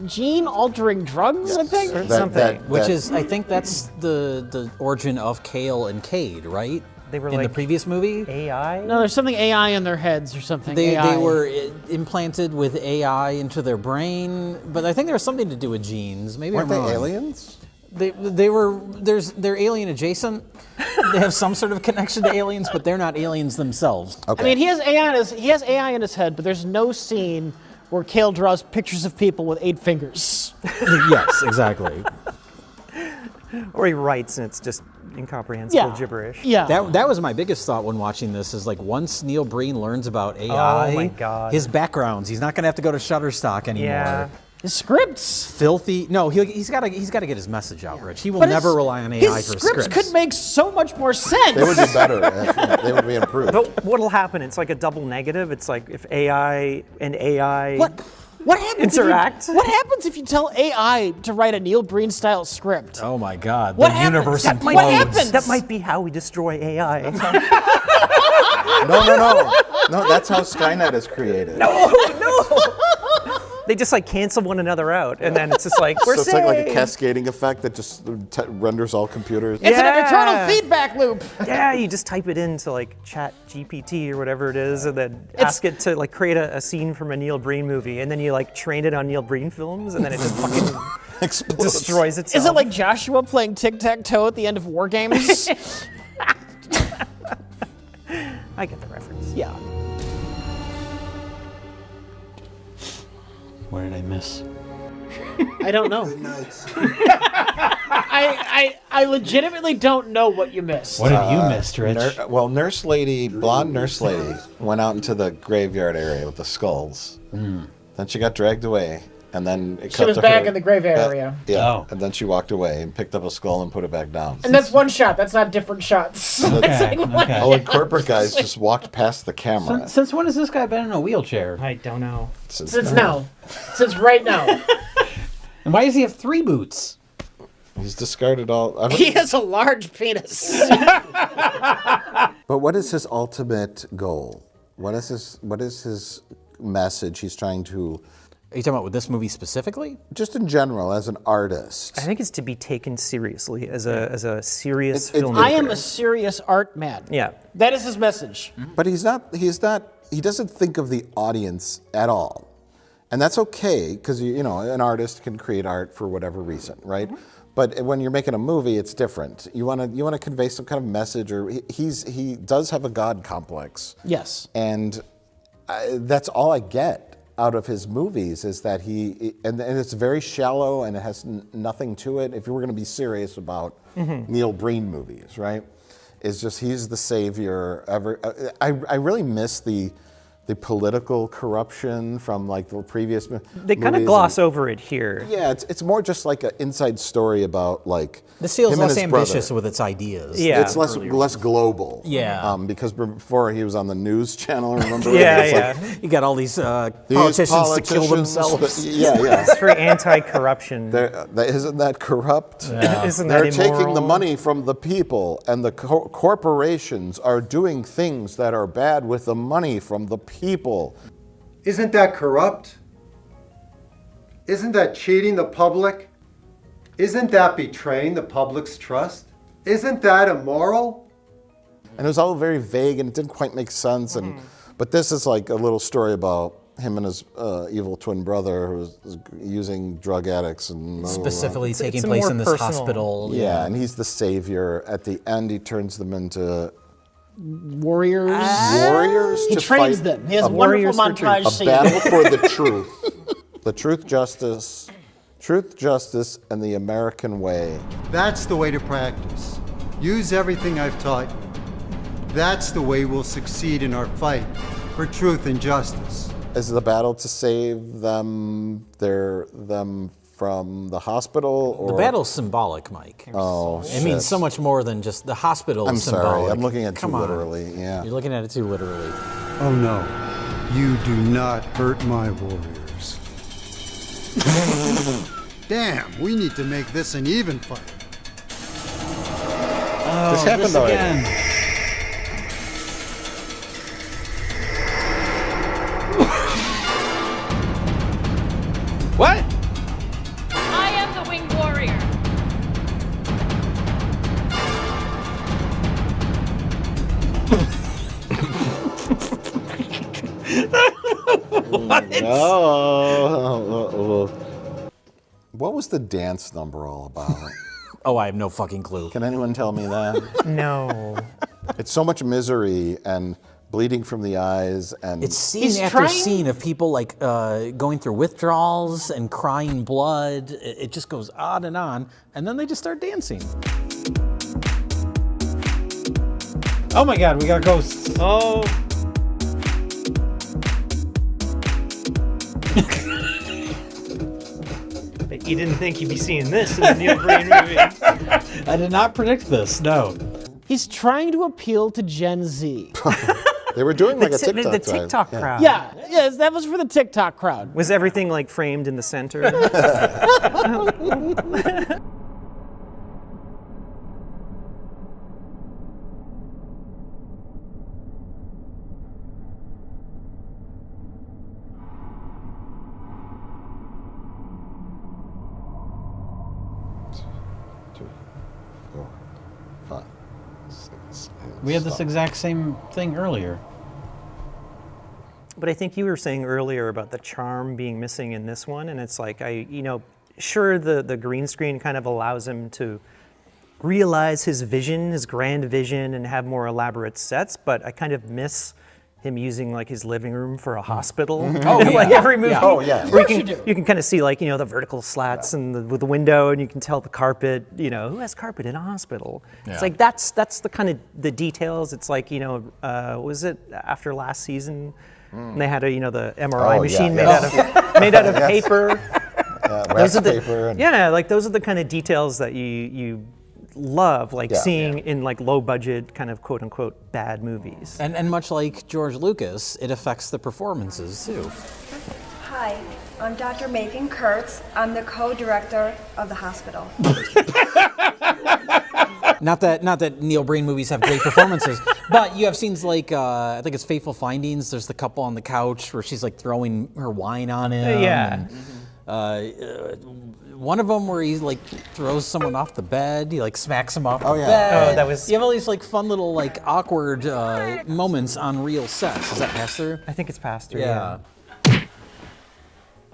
Gene altering drugs, I think, or something. Which is, I think that's the origin of Kale and Cade, right? They were in the previous movie. AI. No, there's something AI in their heads or something. They AI. were implanted with AI into their brain, but I think there was something to do with genes. Maybe Weren't I'm they wrong. aliens? They're alien adjacent. They have some sort of connection to aliens, but they're not aliens themselves. I mean, he has AI in his head, but there's no scene where Cale draws pictures of people with 8 fingers. Yes, exactly. Or he writes and it's just incomprehensible gibberish. Yeah. That was my biggest thought when watching this is like once Neil Breen learns about AI, Oh my God. his backgrounds, he's not going to have to go to Shutterstock anymore. Yeah. His scripts. Filthy. No, he's got to get his message out, Rich. He will But never his- rely on AI his for scripts could make so much more sense. They would be better. They would be improved. But what'll happen? It's like a double negative. It's like if AI and AI What happens interact. What happens if you tell AI to write a Neil Breen style script? Oh my God! What the happens? universe That implodes. might- what happens? That might be how we destroy AI. No, that's how Skynet is created. No. They just like cancel one another out, and then it's just like we're So it's safe. like a cascading effect that just renders all computers. It's an eternal feedback loop. Yeah, you just type it into like Chat GPT or whatever it is, and then ask it to like create a scene from a Neil Breen movie, and then you like train it on Neil Breen films, and then it just fucking destroys itself. Is it like Joshua playing tic-tac-toe at the end of War Games? I get the reference. Yeah. What did I miss? I don't know. I legitimately don't know what you missed. What have you missed, Rich? Blonde nurse lady, went out into the graveyard area with the skulls. Then she got dragged away, and then it She cut was to back her. in the graveyard area. Yeah, Oh. and then she walked away and picked up a skull and put it back down. And that's one shot. That's not different shots. It's like one Oh, and shot. corporate guys just walked past the camera. Since when has this guy been in a wheelchair? I don't know. Since now. Since right now. And why does he have 3 boots? He's discarded all. He has a large penis. But what is his ultimate goal? What is his message he's trying to... Are you talking about with this movie specifically? Just in general, as an artist. I think it's to be taken seriously as a serious It's- filmmaker. I am a serious art man. Yeah. That is his message. But he doesn't think of the audience at all. And that's okay, because an artist can create art for whatever reason, right? But when you're making a movie, it's different. You want to convey some kind of message, or he does have a God complex. Yes. And that's all I get out of his movies is that and it's very shallow and it has nothing to it. If you were going to be serious about Neil Breen movies, right? It's just he's the savior. I really miss the the political corruption from like the previous They kind of gloss over it here. Yeah, it's more just like an inside story about like This feels him and less his ambitious brother. with its ideas. Yeah. It's less global. Yeah. Because before he was on the news channel, remember? Yeah, It was yeah. like, You got all these politicians to kill themselves. Yeah. It's for anti-corruption. Isn't that corrupt? Yeah. Isn't that They're taking the immoral? money from the people, and the corporations are doing things that are bad with the money from the people. Isn't that corrupt? Isn't that cheating the public? Isn't that betraying the public's trust? Isn't that immoral? And it was all very vague, and it didn't quite make sense. But this is like a little story about him and his evil twin brother who was using drug addicts and Specifically taking it's place more in this personal. hospital. Yeah, and he's the savior. At the end, he turns them into Warriors. warriors He to trains fight them. He has a, wonderful Warriors for montage a scenes. battle for the truth. The truth, justice, and the American way. That's the way to practice. Use everything I've taught you. That's the way we'll succeed in our fight for truth and justice. Is the battle to save them from the hospital, or The battle's symbolic, Mike. Oh, It means so much more than just the hospital. I'm symbolic. sorry, I'm looking at it too Come on. literally. Yeah. You're looking at it too literally. Oh no, you do not hurt my warriors. Damn, we need to make this an even fight. This happened already. What? I am the winged warrior. No. What was the dance number all about? Oh, I have no fucking clue. Can anyone tell me that? No. It's so much misery and bleeding from the eyes, and It's scene after scene of people like going through withdrawals and crying blood. It just goes on, and then they just start dancing. Oh my God, we got ghosts. Oh. But you didn't think you'd be seeing this in the Neil Breen movie. I did not predict this. No. He's trying to appeal to Gen Z. they were doing like a The TikTok. TikTok crowd. Yeah, yes, that was for the TikTok crowd. Was everything like framed in the center? We had this exact same thing earlier. But I think you were saying earlier about the charm being missing in this one, and it's like sure the green screen kind of allows him to realize his vision, his grand vision, and have more elaborate sets, but I kind of miss him using like his living room for a hospital. Oh, yeah. Like every movie. Yeah. Oh, yeah. Where you can kind of see like, the vertical slats and with the window, and you can tell the carpet, who has carpet in a hospital? Yeah. It's like that's the kind of the details. It's like, was it after last season? And they had the MRI machine made out of paper. wax paper. Like those are the kind of details that you love, like seeing in like low budget kind of quote unquote bad movies. And much like George Lucas, it affects the performances too. Hi, I'm Dr. Megan Kurtz. I'm the co-director of the hospital. Not that Neil Breen movies have great performances, but you have scenes like I think it's Fateful Findings. There's the couple on the couch where she's like throwing her wine on him. Yeah. And, one of them where he like throws someone off the bed. He like smacks him off the Oh, bed. that was. You have all these like fun little like awkward moments on real sets. Is that passed through? I think it's passed through. Yeah.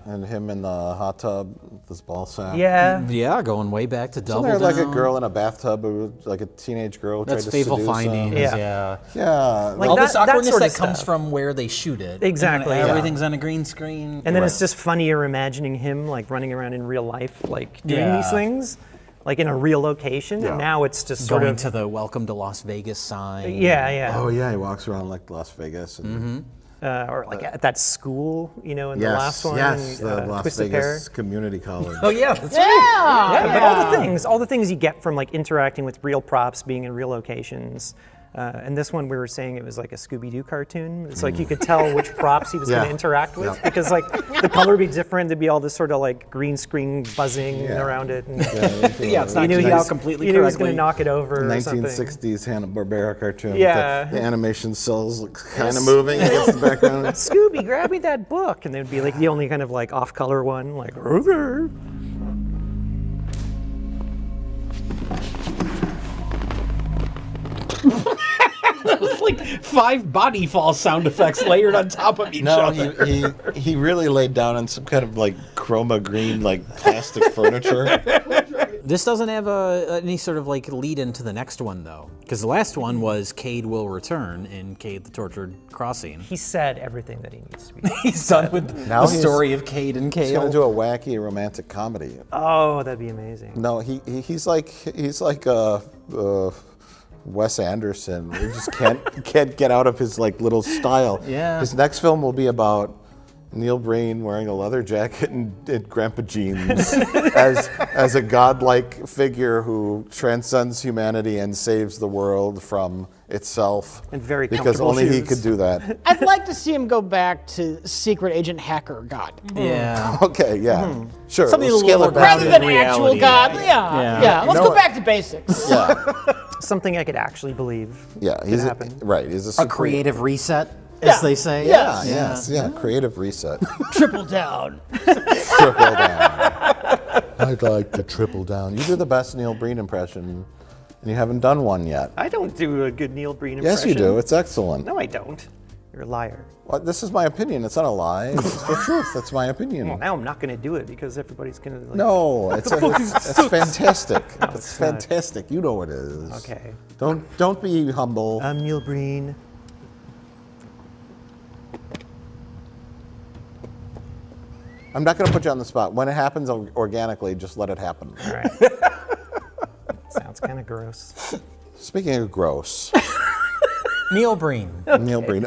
And him in the hot tub, this ball sack. Yeah. Yeah, going way back to Double Isn't there like a Down. girl in a bathtub who was like a teenage girl who That's tried to Fateful seduce Findings. him? Yeah. Yeah. Like all that- this that awkwardness sort of that comes stuff. from where they shoot it. Exactly, And yeah. everything's on a green screen. And then it's just funnier imagining him like running around in real life, like doing Yeah. these things, like in a real location. Yeah. And now it's just sort going of to the Welcome to Las Vegas sign. yeah. Oh yeah, he walks around like Las Vegas. And or like at that school, in the last one. Yes, the Las Twisted Vegas Pair. Community College. Oh yeah, that's Yeah, but all the things you get from like interacting with real props, being in real locations. And this one we were saying it was like a Scooby-Doo cartoon. It's like you could tell which props he was going to interact with because like the color would be different. There'd be all this sort of like green screen buzzing around it. And it's not completely you knew he was going to knock it over. 1960s Hanna-Barbera cartoon. Yeah. The animation cells look kind of moving against the background. Scooby, grab me that book, and they'd be like the only kind of like off-color one, like. Okay. That was like 5 body fall sound effects layered on top of each other. he really laid down on some kind of like chroma green, like plastic furniture. This doesn't have any sort of like lead into the next one though, because the last one was Cade will return in Cade the Tortured Crossing. He said everything that he needs to be. He's done with the story of Cade and Cale. He's going to do a wacky romantic comedy. Oh, that'd be amazing. No, he's like Wes Anderson. He just can't get out of his like little style. Yeah. His next film will be about Neil Breen wearing a leather jacket and grandpa jeans as a godlike figure who transcends humanity and saves the world from itself. And very because comfortable only he shoes. could do that. I'd like to see him go back to Secret Agent Hacker God. Yeah. Okay. Yeah. Sure. Something we'll a little scale more it back. Rather than actual God. Yeah. Let's go back to basics. Yeah. Something I could actually believe. Yeah. could He's happen. Right. He's a creative reset, as they say. Yeah. Creative reset. Triple down. Triple down. I'd like to triple down. You do the best Neil Breen impression, and you haven't done one yet. I don't do a good Neil Breen impression. Yes, you do. It's excellent. No, I don't. You're a liar. Well, this is my opinion. It's not a lie. It's the truth. That's my opinion. Well, now I'm not going to do it because everybody's going to. Like, No, it's fantastic. It's fantastic. You know it is. Okay. Don't be humble. I'm Neil Breen. I'm not going to put you on the spot. When it happens organically, just let it happen. All right. Sounds kind of gross. Speaking of gross, Neil Breen. Neil Breen.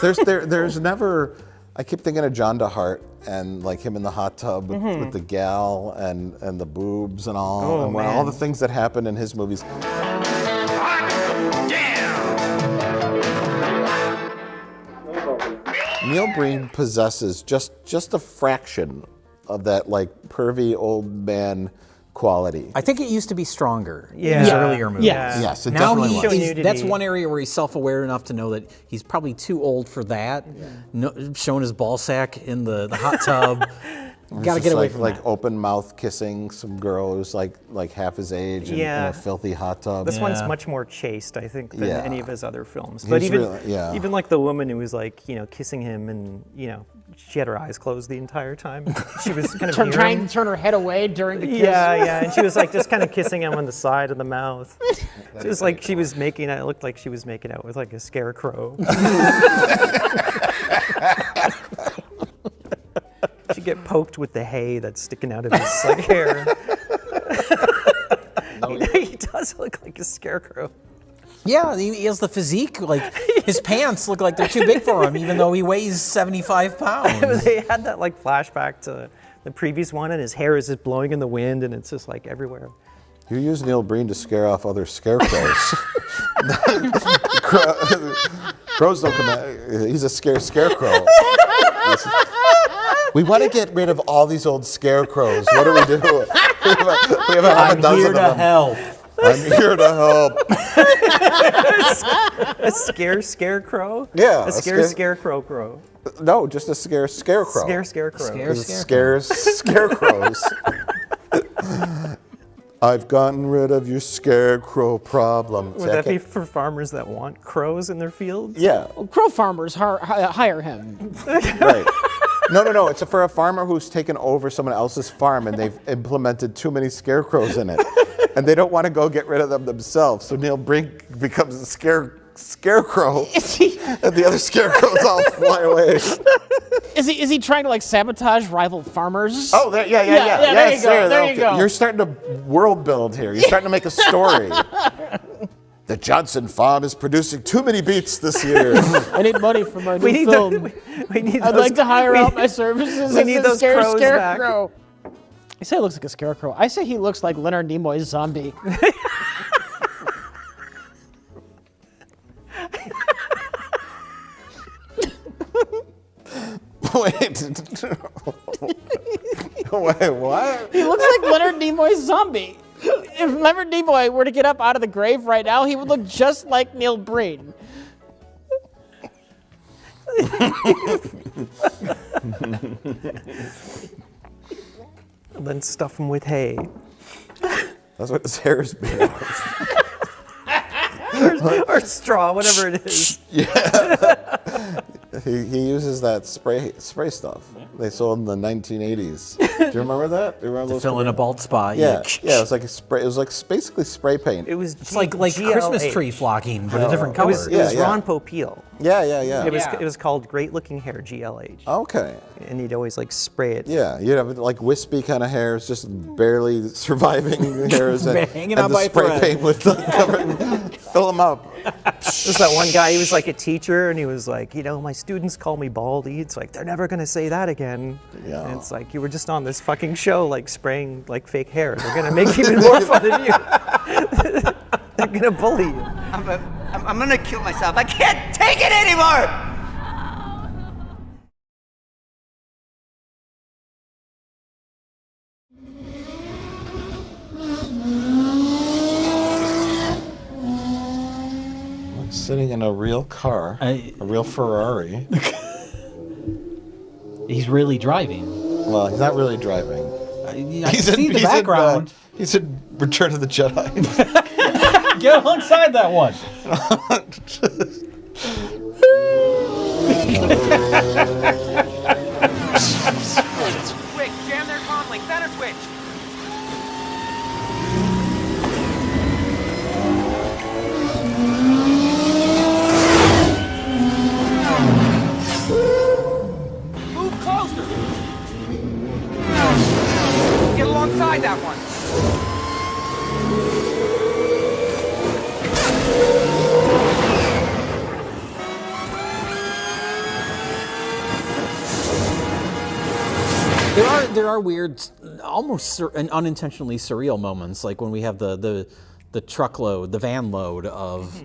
There's never. I keep thinking of John DeHart and like him in the hot tub with the gal and the boobs and all, Oh, and man. all the things that happen in his movies. Neil Breen possesses just a fraction of that like pervy old man quality. I think it used to be stronger in Yeah. his earlier movies. Yes, it Now definitely was. Nudity. that's one area where he's self-aware enough to know that he's probably too old for that. No, showing his ball sack in the hot tub. Got to Just get away like, from like that. open mouth kissing some girl who's like half his age in Yeah. a filthy hot tub. This one's much more chaste, I think, than Yeah. any of his other films. He's But even really- yeah. even like the woman who was like, kissing him and, she had her eyes closed the entire time. She was kind of near Trying him. to turn her head away during the kiss. Yeah, and she was like just kind of kissing him on the side of the mouth. It was like she was making it looked like she was making out with like a scarecrow. She'd get poked with the hay that's sticking out of his like hair. He does look like a scarecrow. Yeah, he has the physique. Like his pants look like they're too big for him, even though he weighs 75 pounds. They had that like flashback to the previous one, and his hair is just blowing in the wind, and it's just like everywhere. You use Neil Breen to scare off other scarecrows. Crows don't come out. He's a scarecrow. We want to get rid of all these old scarecrows. What do we do? We have half a dozen here of to them. help. I'm here to help. A scarecrow? Yeah, A scarecrow crow. No, just a scarecrow. Scarecrow. Because it scares scarecrows. I've gotten rid of your scarecrow problem. Would that be for farmers that want crows in their fields? Yeah. Well, crow farmers hire him. Right. No. It's for a farmer who's taken over someone else's farm and they've implemented too many scarecrows in it. And they don't want to go get rid of them themselves. So Neil Breen becomes a scarecrow. And the other scarecrows all fly away. Is he trying to like sabotage rival farmers? Oh, yeah. There you go. You're starting to world build here. You're starting to make a story. The Johnson farm is producing too many beets this year. I need money for my new need film. I'd like to hire we- out my services. we need as a those crows back. scarecrow. I say he looks like a scarecrow. I say he looks like Leonard Nimoy's zombie. Wait, what? He looks like Leonard Nimoy's zombie. If Leonard Nimoy were to get up out of the grave right now, he would look just like Neil Breen. And then stuff him with hay. That's what his hair is made of. or straw, whatever it is. Yeah. He uses that spray stuff. They sold in the 1980s. Do you remember that? Do you remember To those fill in a bald spot. Yeah, yeah. It was like a spray. It was like basically spray paint. It was It's like Christmas tree flocking, but a different color. It was Ron Popeil. Yeah. It was called Great Looking Hair, GLH. Okay. And he'd always like spray it. Yeah, you'd have like wispy kind of hairs, just barely surviving hairs, and, Hanging and out the by a spray thread. paint with the cover, fill them up. There's that one guy, he was like a teacher, and he was like, my students call me baldy. It's like, they're never gonna say that again. Yeah. And it's like, you were just on this fucking show, like spraying like fake hair. They're gonna make even more fun of you. They're gonna bully you. I'm gonna kill myself. I can't take it anymore! Sitting in a real car, a real Ferrari. He's really driving. Well, he's not really driving. I see the background. He's in Return of the Jedi. Get alongside that one. Quick, jam their comm link, center switch. Move closer. Get alongside that one. There are weird, almost and unintentionally surreal moments, like when we have the truckload, the van load of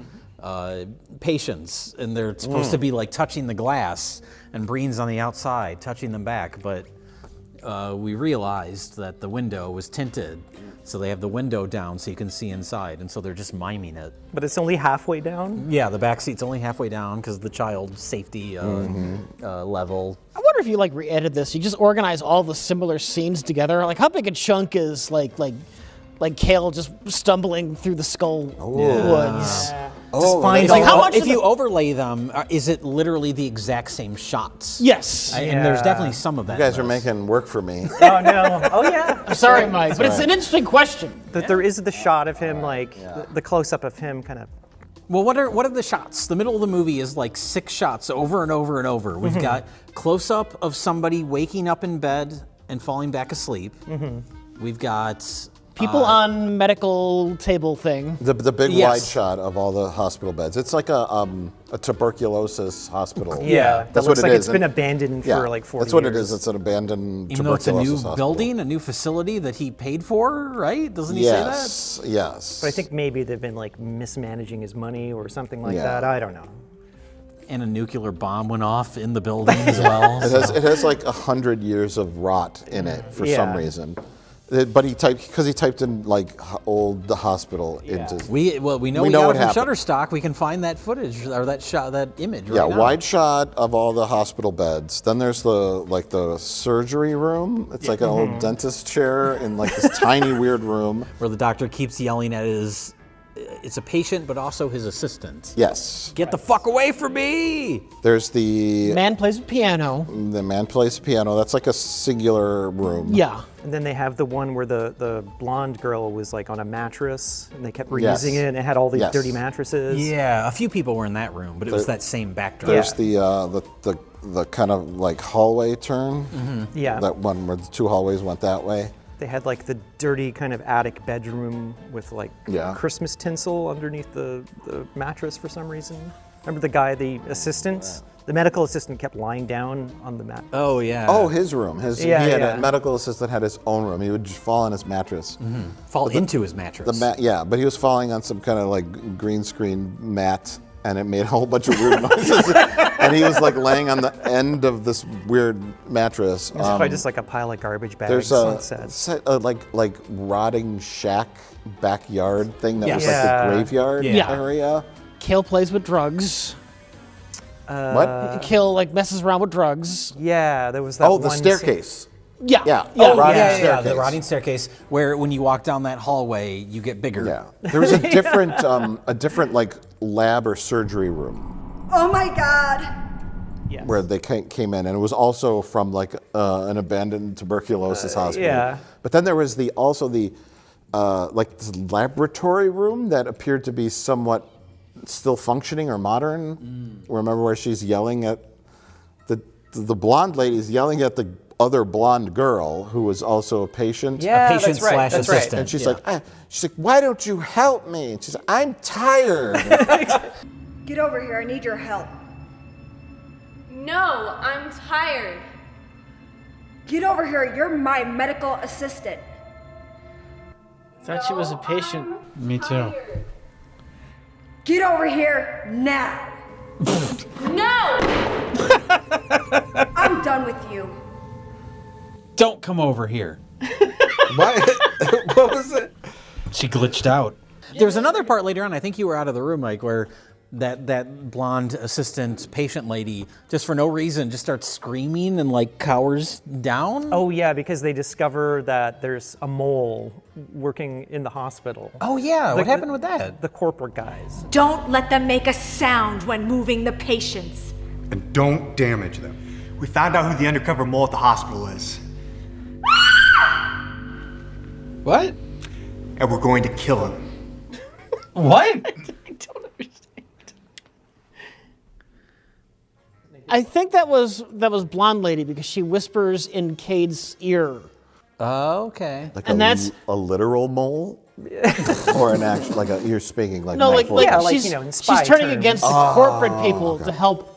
patients, and they're supposed to be like touching the glass, and Breen's on the outside touching them back, but we realized that the window was tinted, so they have the window down so you can see inside, and so they're just miming it. But it's only halfway down? Yeah, the back seat's only halfway down because of the child safety level. I wonder if you like re-edit this. You just organize all the similar scenes together. Like, how big a chunk is like Cale just stumbling through the skull woods? Just find It's like, how much if of you the- overlay them, is it literally the exact same shots? Yes. And there's definitely some of that. You guys in are this. making work for me. Oh no! Oh yeah! I'm sorry, Mike, but it's an interesting question. That there is the shot of him, like the close-up of him, kind of. Well, what are the shots? The middle of the movie is like 6 shots over and over and over. We've got close-up of somebody waking up in bed and falling back asleep. We've got People on medical table thing. The big Yes. wide shot of all the hospital beds. It's like a tuberculosis hospital. Yeah, that's looks what it like is. it's been abandoned for like 40 That's what years. it is. It's an abandoned even though it's a tuberculosis new hospital. building, a new facility that he paid for, right? Doesn't he say that? Yes. But I think maybe they've been like mismanaging his money or something like Yeah. that. I don't know. And a nuclear bomb went off in the building as well. It has like 100 years of rot in it for some Yeah. reason. But he typed in like the hospital into. We know we know got what it from happened. Shutterstock. We can find that footage or that shot, that image. Yeah, right now. wide shot of all the hospital beds. Then there's the surgery room. It's like an old dentist chair in like this tiny weird room where the doctor keeps yelling at his. It's a patient, but also his assistant. Yes. Get the fuck away from me! There's the Man plays piano. The man plays piano. That's like a singular room. Yeah. And then they have the one where the blonde girl was like on a mattress, and they kept reusing Yes. it, and it had all these Yes. dirty mattresses. Yeah, a few people were in that room, but it was that same backdrop. There's the kind of like hallway turn. Yeah. That one where the 2 hallways went that way. They had like the dirty kind of attic bedroom with like Christmas tinsel underneath the mattress for some reason. Remember the guy, the assistant? The medical assistant kept lying down on the mat. Oh, yeah. Oh, his room. He had a medical assistant had his own room. He would just fall on his mattress. Fall into his mattress. But he was falling on some kind of like green screen mat, and it made a whole bunch of weird noises. And he was like laying on the end of this weird mattress. It's probably just like a pile of garbage bags. There's a like rotting shack backyard thing that was like the graveyard area. Cale plays with drugs. What? Cale like messes around with drugs. Yeah, there was that. Oh, the staircase. Yeah. The rotting staircase where when you walk down that hallway, you get bigger. Yeah. There was a different like lab or surgery room. Oh my God. Yes. Where they came in, and it was also from like an abandoned tuberculosis hospital. Yeah. But then there was also the like this laboratory room that appeared to be somewhat still functioning or modern. Remember where she's yelling at the blonde lady's yelling at the other blonde girl who was also a patient. Yeah, a patient slash assistant. And she's like, why don't you help me? And she's like, I'm tired. Get over here, I need your help. No, I'm tired. Get over here, you're my medical assistant. Thought she was a patient. Me too. Get over here now. No! I'm done with you. Don't come over here. What? What was it? She glitched out. There was another part later on, I think you were out of the room, Mike, where that blonde assistant patient lady, just for no reason, just starts screaming and like cowers down. Oh yeah, because they discover that there's a mole working in the hospital. Oh yeah, what happened with that? The corporate guys. Don't let them make a sound when moving the patients. And don't damage them. We found out who the undercover mole at the hospital is. What? And we're going to kill him. What? I think that was blonde lady because she whispers in Cade's ear. Oh, okay. Like And that's a literal mole? Or an actual, like you're speaking like no, metaphorically. she's, in spy she's turning terms. against the corporate people to help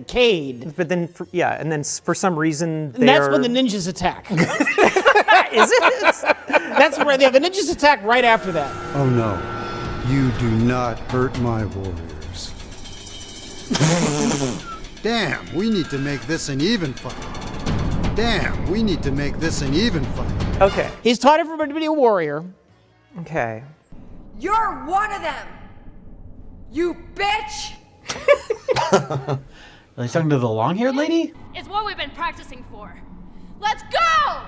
Cade. But then, and then for some reason, And that's when the ninjas attack. Is it? That's where the ninjas attack right after that. Oh no, you do not hurt my warriors. Damn, we need to make this an even fight. Damn, we need to make this an even fight. Okay. He's taught everybody to be a warrior. Okay. You're one of them. You bitch. Are you talking to the long-haired lady? It's what we've been practicing for. Let's go!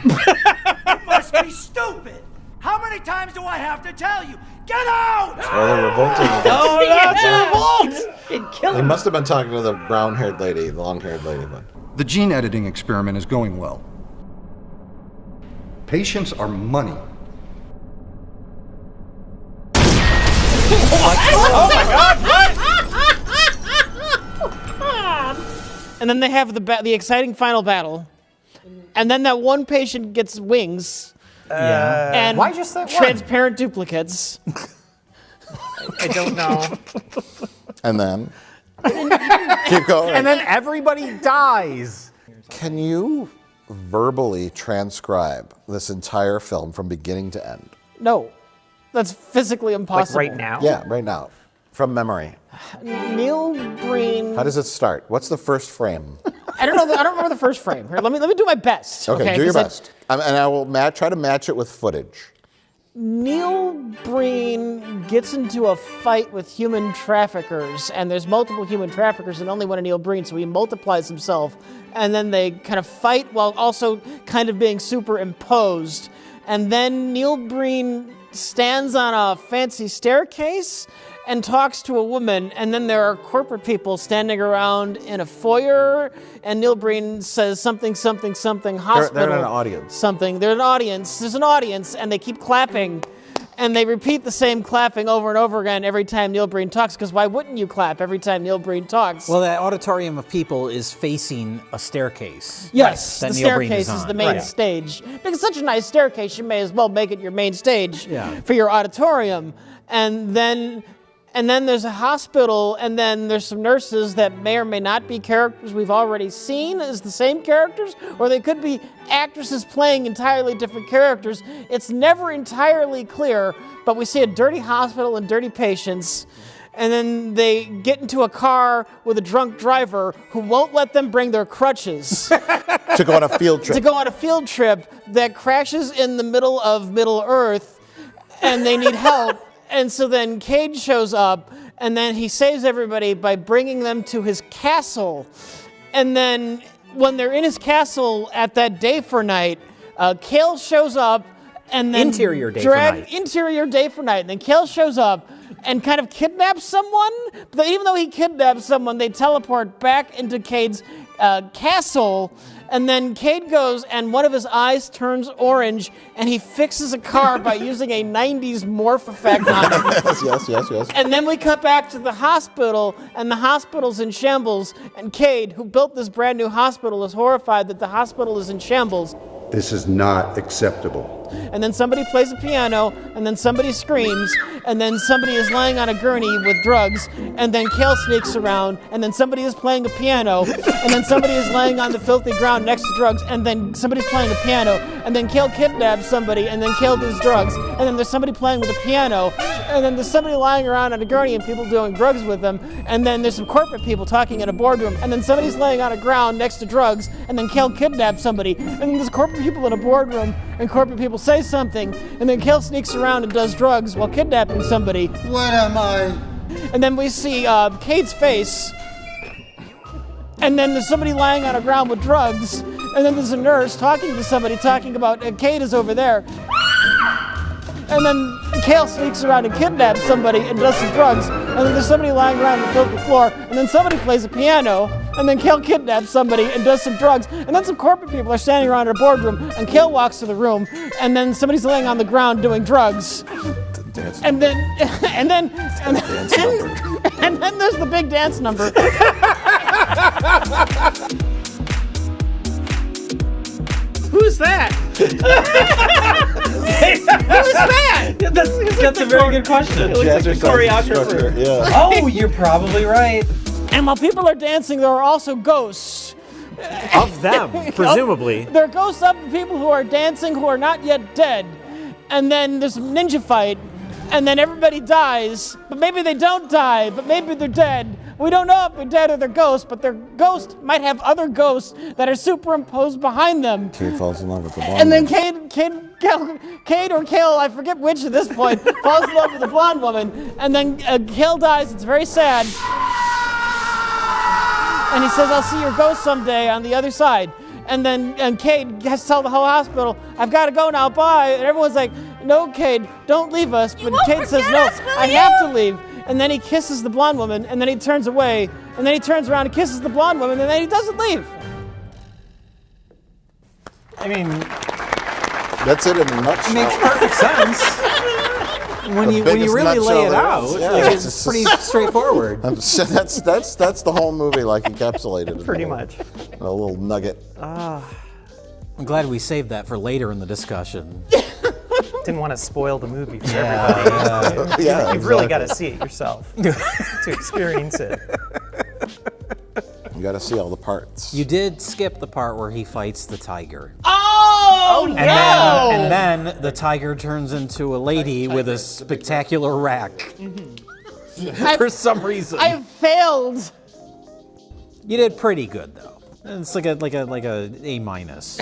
You must be stupid. How many times do I have to tell you? Get out! Oh, they're revolting against Revolt! They must have been talking to the brown-haired lady, the long-haired lady. But The gene editing experiment is going well. Patients are money. Oh my God! And then they have the exciting final battle, and then that one patient gets wings. And why just that one? Transparent duplicates. I don't know. And then keep going. And then everybody dies. Can you verbally transcribe this entire film from beginning to end? No, that's physically impossible. Like right now? Yeah, right now, from memory. Neil Breen. How does it start? What's the first frame? I don't know. I don't remember the first frame. Here, let me do my best. Okay, do your 'Cause best. And I will try to match it with footage. Neil Breen gets into a fight with human traffickers, and there's multiple human traffickers and only one of Neil Breen, so he multiplies himself, and then they kind of fight while also kind of being superimposed. And then Neil Breen stands on a fancy staircase and talks to a woman, and then there are corporate people standing around in a foyer, and Neil Breen says something, hospital. They're in an audience. Something. They're an audience. There's an audience, and they keep clapping. And they repeat the same clapping over and over again every time Neil Breen talks, because why wouldn't you clap every time Neil Breen talks? Well, that auditorium of people is facing a staircase. Yes, that the Neil Breen staircase is on. the main stage. Because it's such a nice staircase, you may as well make it your main stage for your auditorium. And then there's a hospital, and then there's some nurses that may or may not be characters we've already seen as the same characters, or they could be actresses playing entirely different characters. It's never entirely clear, but we see a dirty hospital and dirty patients, and then they get into a car with a drunk driver who won't let them bring their crutches. To go on a field trip. To go on a field trip that crashes in the middle of Middle Earth, and they need help. And so then Cade shows up, and then he saves everybody by bringing them to his castle. And then when they're in his castle at that day for night, Cale shows up, and then Interior day for night. Interior day for night. And then Cale shows up and kind of kidnaps someone. But even though he kidnaps someone, they teleport back into Cade's castle. And then Cade goes, and one of his eyes turns orange, and he fixes a car by using a 90s morph effect on it. Yes. And then we cut back to the hospital, and the hospital's in shambles, and Cade, who built this brand new hospital, is horrified that the hospital is in shambles. This is not acceptable. And then somebody plays a piano, and then somebody screams, and then somebody is lying on a gurney with drugs, and then Cale sneaks around, and then somebody is playing a piano, and then somebody is laying on the filthy ground next to drugs, and then somebody's playing a piano, and then Cale kidnaps somebody, and then Cale does drugs, and then there's somebody playing with a piano, and then there's somebody lying around on a gurney and people doing drugs with them, and then there's some corporate people talking in a boardroom, and then somebody's laying on a ground next to drugs, and then Cale kidnaps somebody, and then there's corporate people in a boardroom, and corporate people say something, and then Cale sneaks around and does drugs while kidnapping somebody. What am I? And then we see Cade's face, and then there's somebody lying on a ground with drugs, and then there's a nurse talking to somebody, talking about Cade is over there. And then Cale sneaks around and kidnaps somebody and does some drugs, and then there's somebody lying around on the filthy floor, and then somebody plays a piano, and then Cale kidnaps somebody and does some drugs, and then some corporate people are standing around in a boardroom, and Cale walks to the room, and then somebody's laying on the ground doing drugs. And then there's the big dance number. Who's that? Who's that? That's a very good question. It looks like the choreographer. Yeah. Oh, you're probably right. And while people are dancing, there are also ghosts. Of them, presumably. There are ghosts of the people who are dancing who are not yet dead. And then there's a ninja fight, and then everybody dies, but maybe they don't die, but maybe they're dead. We don't know if they're dead or they're ghosts, but their ghost might have other ghosts that are superimposed behind them. Cade falls in love with the blonde. And then Cade or Cale, I forget which at this point, falls in love with a blonde woman, and then Cale dies. It's very sad. And he says, "I'll see your ghost someday on the other side." And then Cade has to tell the whole hospital, "I've got to go now, bye." And everyone's like, "No, Cade, don't leave us." But Cade says, "No, I have to leave." And then he kisses the blonde woman, and then he turns away, and then he turns around and kisses the blonde woman, and then he doesn't leave. I mean, that's it in a nutshell. It makes perfect sense. When you really lay it out, it's pretty straightforward. That's the whole movie, like encapsulated. Pretty much. A little nugget. I'm glad we saved that for later in the discussion. Didn't want to spoil the movie for everybody. You've really got to see it yourself to experience it. You got to see all the parts. You did skip the part where he fights the tiger. Oh, no! And then the tiger turns into a lady with a spectacular rack. For some reason. I failed. You did pretty good though. It's like a A minus.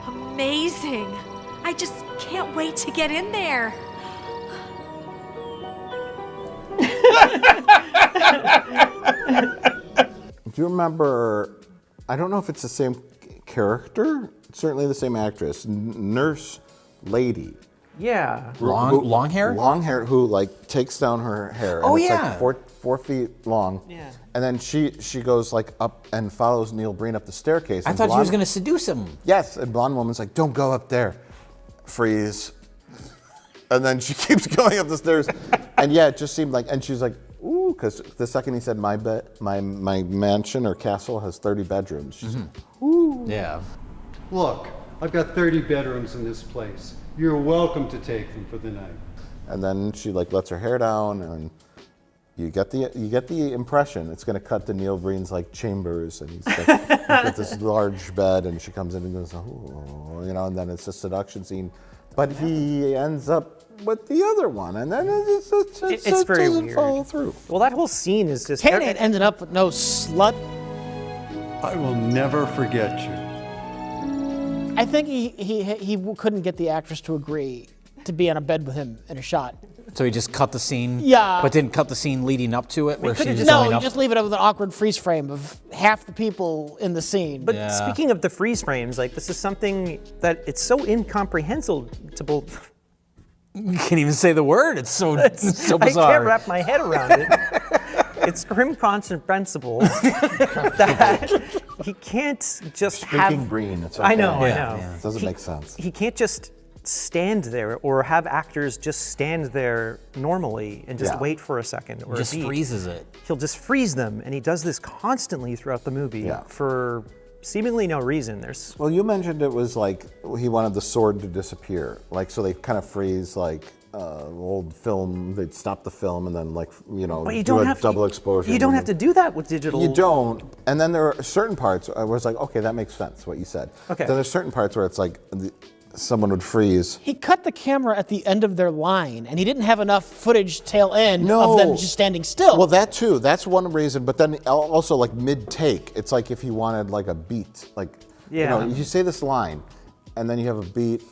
Amazing. I just can't wait to get in there. Do you remember, I don't know if it's the same character, certainly the same actress, nurse lady. Yeah. Long hair? Long hair who like takes down her hair. Oh, and it's yeah. like 4 feet long. Yeah. And then she goes like up and follows Neil Breen up the staircase. I and thought she was blonde- going to seduce him. Yes, and blonde woman's like, don't go up there. Freeze. And then she keeps going up the stairs. And yeah, it just seemed like, and she's like, ooh, because the second he said my mansion or castle has 30 bedrooms. She's like, ooh. Yeah. Look, I've got 30 bedrooms in this place. You're welcome to take them for the night. And then she like lets her hair down, and you get the impression it's going to cut to Neil Breen's like chambers, and he's got this large bed, and she comes in and goes, oh, you know, and then it's a seduction scene, but he ends up with the other one, and then it very doesn't weird. follow through. Well, that whole scene is just. Cade ain't ending up with no slut. I will never forget you. I think he couldn't get the actress to agree to be on a bed with him in a shot. So he just cut the scene? Yeah. But didn't cut the scene leading up to it? Where she was No, going you up? just leave it up with an awkward freeze frame of half the people in the scene. But speaking of the freeze frames, like this is something that it's so incomprehensible. You can't even say the word. It's so bizarre. I can't wrap my head around it. It's incomprehensible that he can't just have. Speaking Breen, it's okay. I know. Yeah. It doesn't make sense. He can't just stand there or have actors just stand there normally and just wait for a second or Just a beat. freezes it. He'll just freeze them, and he does this constantly throughout the movie for seemingly no reason. There's Well, you mentioned it was like he wanted the sword to disappear, like so they kind of freeze like old film. They'd stop the film and then But you do don't a have double to, exposure. You don't have to do that with digital. You don't. And then there are certain parts where it's like, okay, that makes sense what you said. Okay. Then there's certain parts where it's like someone would freeze. He cut the camera at the end of their line, and he didn't have enough footage tail end of them just standing still. Well, that too. That's one reason. But then also like mid-take, it's like if he wanted like a beat, like you say this line, and then you have a beat,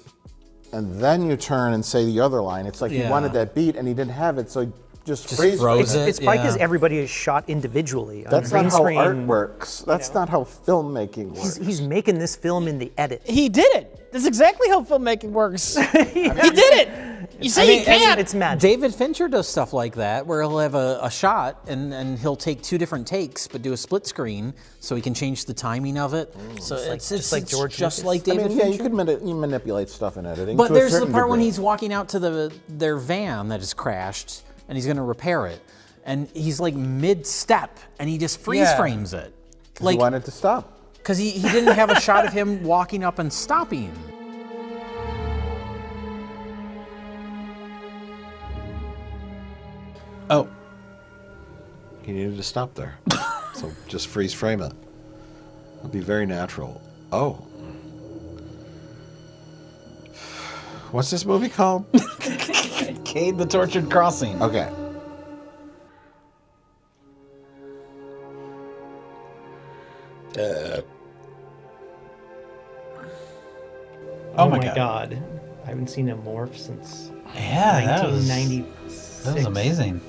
and then you turn and say the other line. It's like he wanted that beat, and he didn't have it, so he just froze it. It's probably because everybody is shot individually on That's green not how screen. art works. That's not how filmmaking works. He's making this film in the edit. He did it. That's exactly how filmmaking works. He did it. You say you can't. It's magic. David Fincher does stuff like that, where he'll have a shot and he'll take 2 different takes, but do a split screen so he can change the timing of it. So it's like George just Lucas. like David Yeah, Fincher. you could manipulate stuff in editing. But to a there's the certain part when degree. he's walking out to their van that has crashed, and he's going to repair it, and he's like mid-step, and he just freeze frames it. He wanted to stop. Because he didn't have a shot of him walking up and stopping. Oh. He needed to stop there. So just freeze frame it. It'll be very natural. Oh. What's this movie called? Cade the Tortured Crossing. Okay. Oh my god. I haven't seen a morph since Yeah, that was 1996. That was amazing.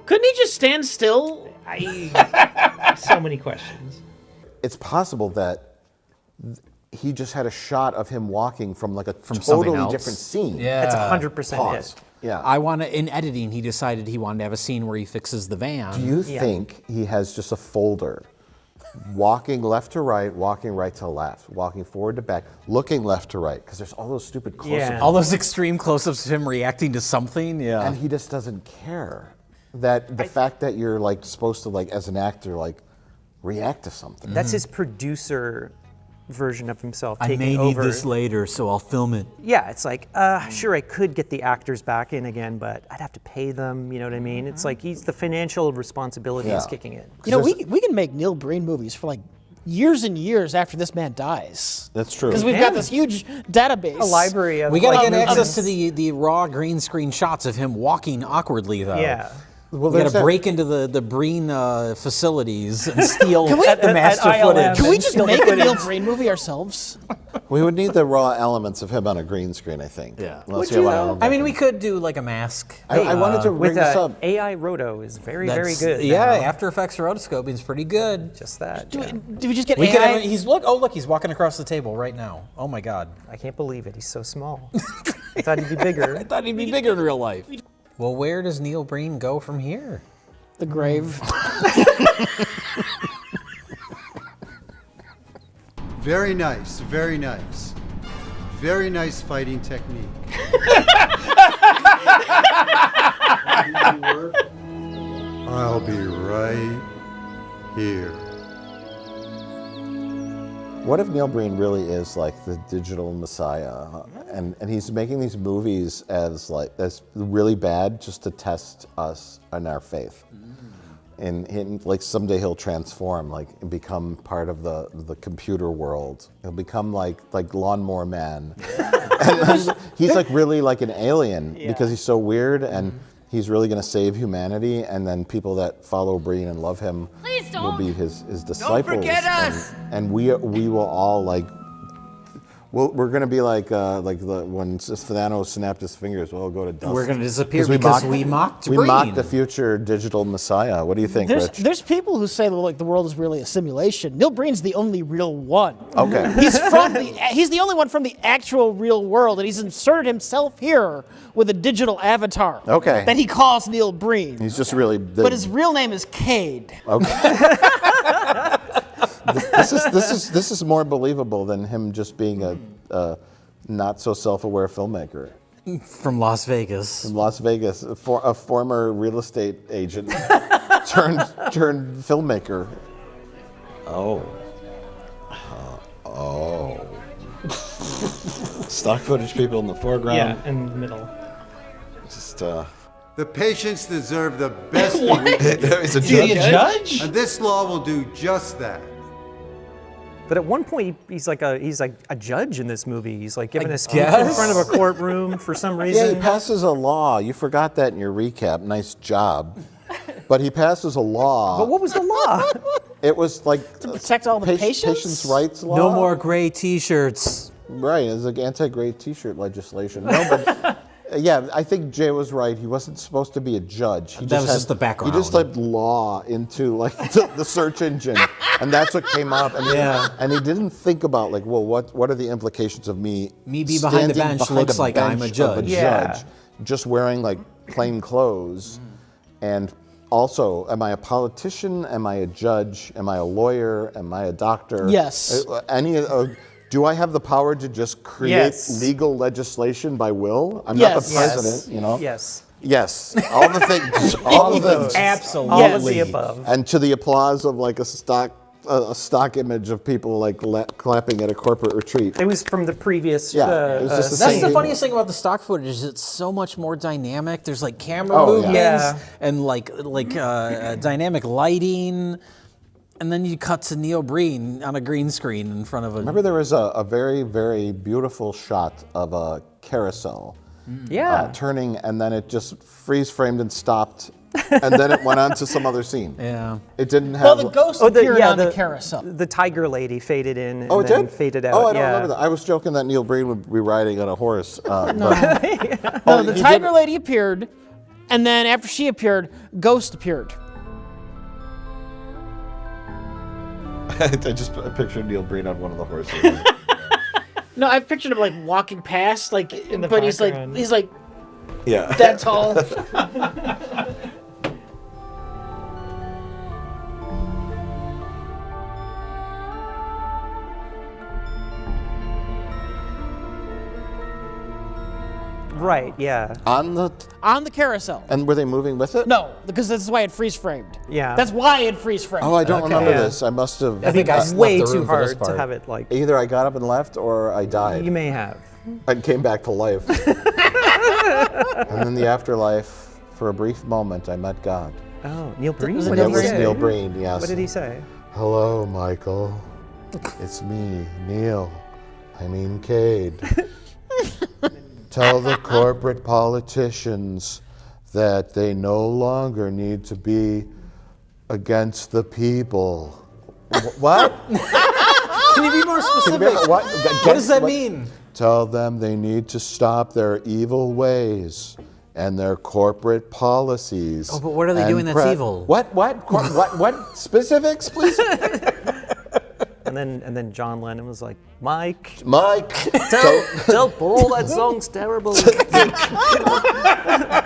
Couldn't he just stand still? So many questions. It's possible that he just had a shot of him walking from like a something totally else. different scene. Yeah. That's 100% Pause. it. Yeah. In editing, he decided he wanted to have a scene where he fixes the van. Do you think he has just a folder, walking left to right, walking right to left, walking forward to back, looking left to right? Because there's all those stupid close-ups. All those extreme close-ups of him reacting to something. Yeah. And he just doesn't care that the fact that you're like supposed to like as an actor like react to something. That's his producer version of himself I taking may need over. this later, so I'll film it. Yeah, it's like, sure, I could get the actors back in again, but I'd have to pay them, you know what I mean? It's like the financial responbility is kicking in. You know, we can make Neil Breen movies for like years and years after this man dies. That's true. Because we've got this huge database. A library of We got to get of- access to the raw green screen shots of him walking awkwardly, though. Yeah. We got there's to that- break into the Breen facilities and steal Can we- the master at ILM. footage. Can we just make a Neil Breen movie ourselves? We would need the raw elements of him on a green screen, I think. Yeah. Unless you allow him I mean, we could do like a mask. I wanted to With bring this up. AI roto is very That's- good. Yeah, now. After Effects rotoscoping is pretty good. Just that. Do we just get We could AI? have, he's look, he's walking across the table right now. Oh my God. I can't believe it. He's so small. I thought he'd be bigger. I thought he'd be bigger in real life. Well, where does Neil Breen go from here? The grave. Very nice, very nice. Very nice fighting technique. I'll be right here. What if Neil Breen really is like the digital messiah, and he's making these movies as really bad just to test us in our faith, and like someday he'll transform, and become part of the computer world. He'll become like Lawnmower Man, and he's like really like an alien because he's so weird, and he's really going to save humanity, and then people that follow Breen and love him will be his disciples. forget us! And we will all we're going to be like when Thanos snapped his fingers, we'll all go to dust. We're going to disappear because we mocked We Breen. mocked the future digital messiah. What do you think, Rich? There's people who say like the world is really a simulation. Neil Breen's the only real one. Okay. He's the only one from the actual real world, and he's inserted himself here with a digital avatar. Okay. That he calls Neil Breen. He's just really. But his real name is Cade. Okay. This is more believable than him just being a not so self-aware filmmaker. From Las Vegas. From Las Vegas, a former real estate agent turned filmmaker. Oh. Stock footage people in the foreground. Yeah, in the middle. Just The patients deserve the best thing we can give. Is he a judge? And this law will do just that. But at one point, he's like a judge in this movie. He's like giving a speech in guess. front of a courtroom for some reason. Yeah, he passes a law. You forgot that in your recap. Nice job. But he passes a law. But what was the law? It was like to protect all the patients' rights law. No more gray T-shirts. Right, it's like anti-gray T-shirt legislation. No, but yeah, I think Jay was right. He wasn't supposed to be a judge. He That was had- just the background. He just typed law into like the search engine, and that's what came up. And and he didn't think about like, well, what are the implications of me? Me be behind the standing bench behind looks like I'm a bench judge. of Yeah. judge, just wearing like plain clothes, and also, am I a politician? Am I a judge? Am I a lawyer? Am I a doctor? Yes. Do I have the power to just create Yes. legal legislation by will? I'm Yes. not the president, you know? Yes. Yes. All the things. All of them. Absolutely. All of the above. And to the applause of like a stock image of people like clapping at a corporate retreat. It was from the previous. Yeah, it was just the That's same the people. funniest thing about the stock footage is it's so much more dynamic. There's like camera Oh, movements yeah. and dynamic lighting, and then you cut to Neil Breen on a green screen in front of a. Remember there was a very, very beautiful shot of a carousel Yeah. turning, and then it just freeze framed and stopped, and then it went on to some other scene. Yeah. It didn't have. Well, the ghost appeared on the the carousel. The tiger lady faded in and Oh, it then did? faded out. Oh, I don't yeah. remember that. I was joking that Neil Breen would be riding on a horse. No, Oh, the he tiger did- lady appeared, and then after she appeared, Ghost appeared. I just pictured Neil Breen on one of the horses. No, I pictured him like walking past, like, In the but he's background. like Yeah. that tall. Right. Yeah. On the carousel. And were they moving with it? No, because this is why it freeze framed. Yeah. That's why it freeze framed. Oh, I don't remember Yeah. this. I must have. I think it's left way the too room for this hard to part. have it like. Either I got up and left, or I died. You may have. And came back to life. And in the afterlife, for a brief moment, I met God. Oh, Neil Breen. Was it What That did he was say? Neil Breen. Yes. What did he say? Hello, Michael. It's me, Neil. I mean, Cade. Tell the corporate politicians that they no longer need to be against the people. What? Can you be more specific? What does that mean? Tell them they need to stop their evil ways and their corporate policies. Oh, but what are they doing that's evil? What? Specifics, please? And then John Lennon was like, Mike, tell Paul that song's terrible.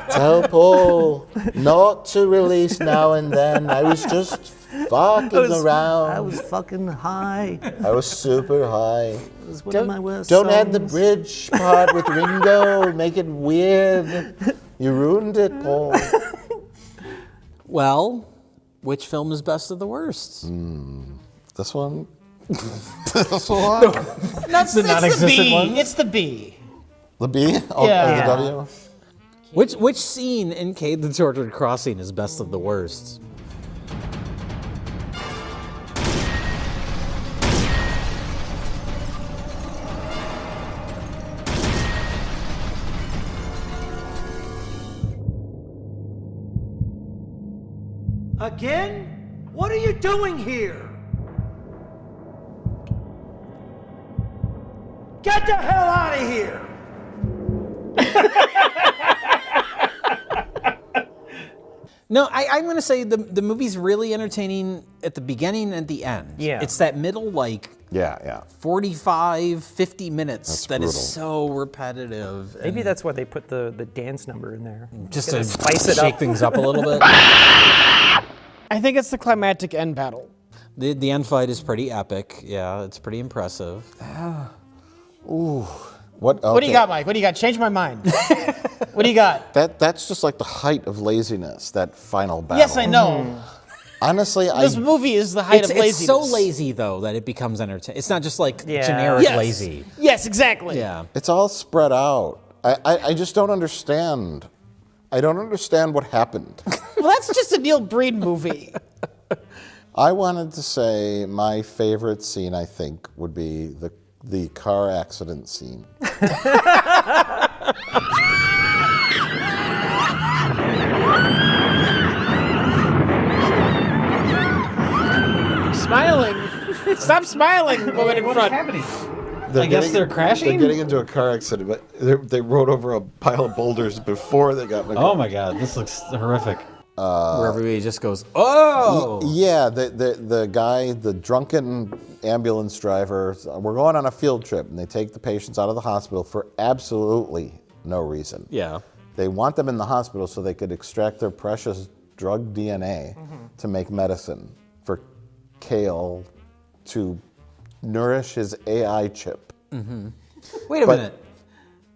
Tell Paul not to release Now and Then. I was just fucking around. I was fucking high. I was super high. It was one of my worst Don't songs. add the bridge part with Ringo. Make it weird. You ruined it, Paul. Well, which film is best of the worst? This one? That's The non-existent B. ones? It's the B. The B? Oh, Yeah. the W? Which scene in Cade the Tortured Crossing is best of the worst? Again? What are you doing here? Get the hell out of here! No, I'm going to say the movie's really entertaining at the beginning and the end. Yeah. It's that middle, like, Yeah. 45, 50 minutes That's that is brutal. so repetitive. Maybe and that's why they put the dance number in there. just Gonna to spice it shake up. things up a little bit. I think it's the climactic end battle. The end fight is pretty epic. Yeah, it's pretty impressive. Ooh. What What do you got, Mike? What do you got? Change my mind. What do you got? That's just like the height of laziness, that final battle. Yes, I know. Honestly, This movie is the height of laziness. It's so lazy, though, that it becomes entertaining. It's not just like Yeah. generic Yes. lazy. Yes, exactly. Yeah. It's all spread out. I just don't understand. I don't understand what happened. Well, that's just a Neil Breen movie. I wanted to say my favorite scene, I think, would be the car accident scene. Smiling. Stop smiling, woman in front. I guess they're crashing? They're getting into a car accident, but they rode over a pile of boulders before they got in the car. Oh my god, this looks horrific. Where everybody just goes, oh! Yeah, the guy, the drunken ambulance driver, we're going on a field trip, and they take the patients out of the hospital for absolutely no reason. Yeah. They want them in the hospital so they could extract their precious drug DNA to make medicine for Cale to nourish his AI chip. Wait a minute.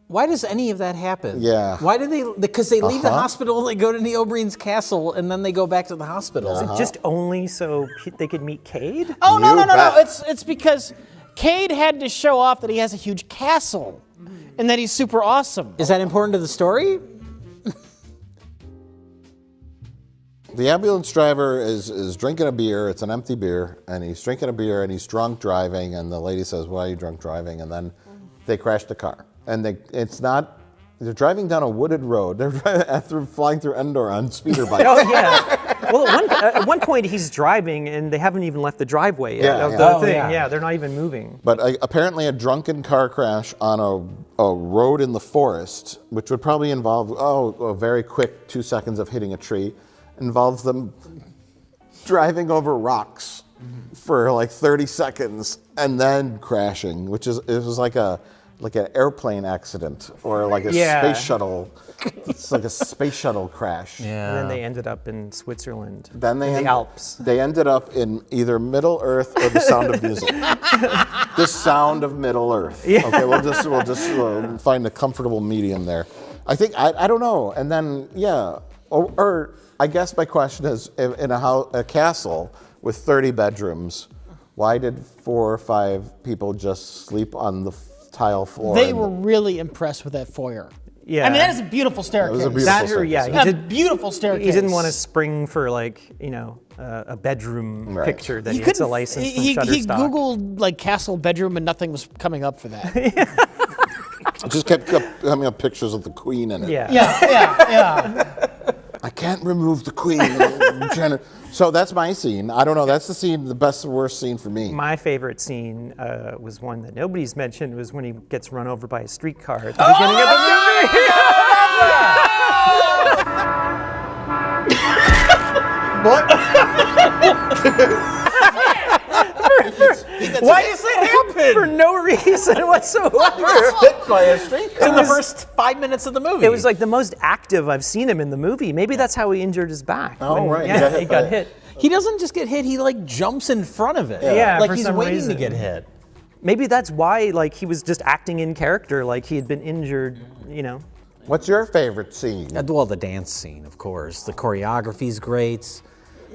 Why does any of that happen? Yeah. Why do they? Because they leave the hospital, they go to Neil Breen's castle, and then they go back to the hospital. Is it just only so they could meet Cade? Oh, no. bet. It's because Cade had to show off that he has a huge castle and that he's super awesome. Is that important to the story? The ambulance driver is drinking a beer, it's an empty beer, and he's drinking a beer and he's drunk driving, and the lady says, why are you drunk driving? And then they crash the car. And they're driving down a wooded road. They're flying through Endor on speeder bikes. Oh yeah. Well, at one point he's driving and they haven't even left the driveway yet of the thing. Yeah, they're not even moving. But apparently a drunken car crash on a road in the forest, which would probably involve, a very quick 2 seconds of hitting a tree, involves them driving over rocks for like 30 seconds and then crashing, it was like an airplane accident or like a space shuttle. It's like a space shuttle crash. And then they ended up in Switzerland. Then they in the Alps. They ended up in either Middle Earth or The Sound of Music. The Sound of Middle Earth. Yeah. Okay, we'll just find a comfortable medium there. I think I don't know. And then or I guess my question is, in a castle with 30 bedrooms, why did 4 or 5 people just sleep on the tile floor? They were really impressed with that foyer. Yeah. I mean, that is a beautiful staircase. It was a beautiful staircase. A beautiful staircase. He didn't want to spring for a bedroom picture that he gets a license from Shutterstock. He Googled castle bedroom and nothing was coming up for that. It just kept coming up pictures of the Queen in it. Yeah. can't remove the queen. I'm trying to. So that's my scene. I don't know. That's the scene, the best, worst scene for me. My favorite scene was one that nobody's mentioned, was when he gets run over by a streetcar at the beginning of the movie. Why does that happen? For no reason whatsoever. Hit by a streetcar. It's in the first 5 minutes of the movie. It was like the most active I've seen him in the movie. Maybe that's how he injured his back. Oh, right. Yeah, he got hit. He doesn't just get hit, he like jumps in front of it. Yeah, like for he's some waiting reason. to get hit. Maybe that's why like he was just acting in character, like he had been injured, you know. What's your favorite scene? Well, the dance scene, of course. The choreography's great.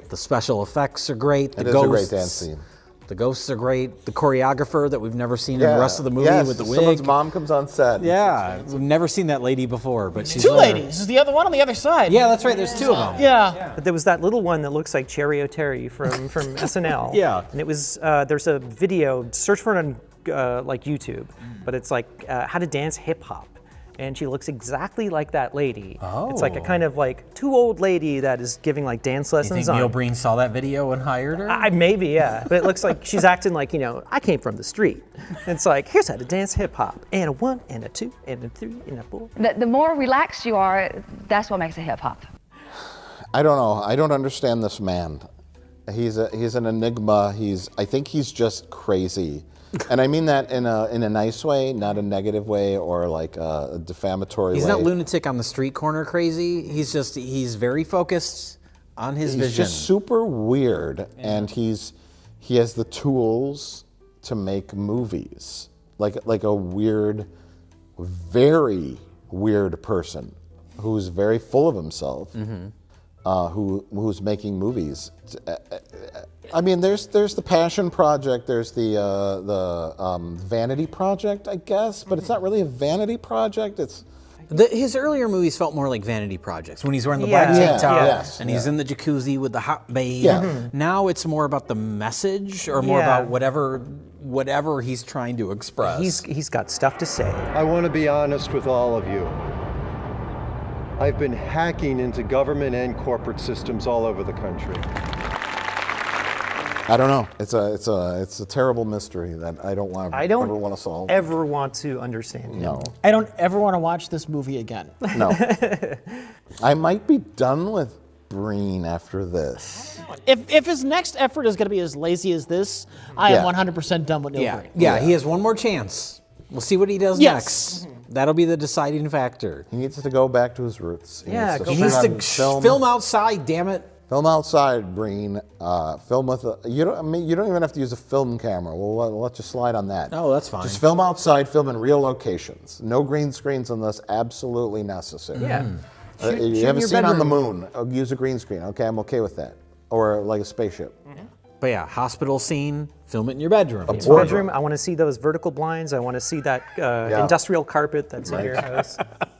The special effects are great. The It is ghosts, a great dance scene. The ghosts are great. The choreographer that we've never seen in the rest of the movie Yes, with the wig. someone's mom comes on set. Yeah, we've never seen that lady before, but she's Two there. ladies. Is the other one on the other side? Yeah, that's right. There's two of them. Yeah. But there was that little one that looks like Cherry O'Terry from SNL. Yeah. And it was there's a video. Search for it on like YouTube, but it's like how to dance hip hop. And she looks exactly like that lady. Oh. It's like a kind of like too old lady that is giving like dance You lessons think on. Neil Breen saw that video and hired her? Maybe, yeah. But it looks like she's acting like, you know, I came from the street. It's like, here's how to dance hip hop. And a 1, and a 2, and a 3, and a 4. The more relaxed you are, that's what makes it hip hop. I don't know. I don't understand this man. He's an enigma. I think he's just crazy. And I mean that in a nice way, not a negative way or like a defamatory way. He's not lunatic on the street corner crazy. He's very focused on his vision. He's just super weird, and he has the tools to make movies. Like a weird, very weird person who's very full of himself, who's making movies. I mean, there's the Passion Project, there's the Vanity Project, I guess, but it's not really a vanity project. It's His earlier movies felt more like vanity projects. When he's wearing the black tank top and he's in the jacuzzi with the hot babe. Yeah. Now it's more about the message or more about whatever he's trying to express. He's got stuff to say. I want to be honest with all of you. I've been hacking into government and corporate systems all over the country. I don't know. It's a terrible mystery that I don't ever want to solve. Ever want to understand. No. I don't ever want to watch this movie again. No. I might be done with Breen after this. If his next effort is going to be as lazy as this, I am 100% done with Neil Breen. Yeah, he has one more chance. We'll see what he does next. That'll be the deciding factor. He needs to go back to his roots. He needs to film outside, damn it. Film outside, Breen. Film with you don't even have to use a film camera. We'll let you slide on that. Oh, that's fine. Just film outside, film in real locations. No green screens unless absolutely necessary. Yeah. You have a scene on the moon. Use a green screen. Okay, I'm okay with that. Or like a spaceship. But yeah, hospital scene, film it in your bedroom. Bedroom. I want to see those vertical blinds. I want to see that industrial carpet that's in your house.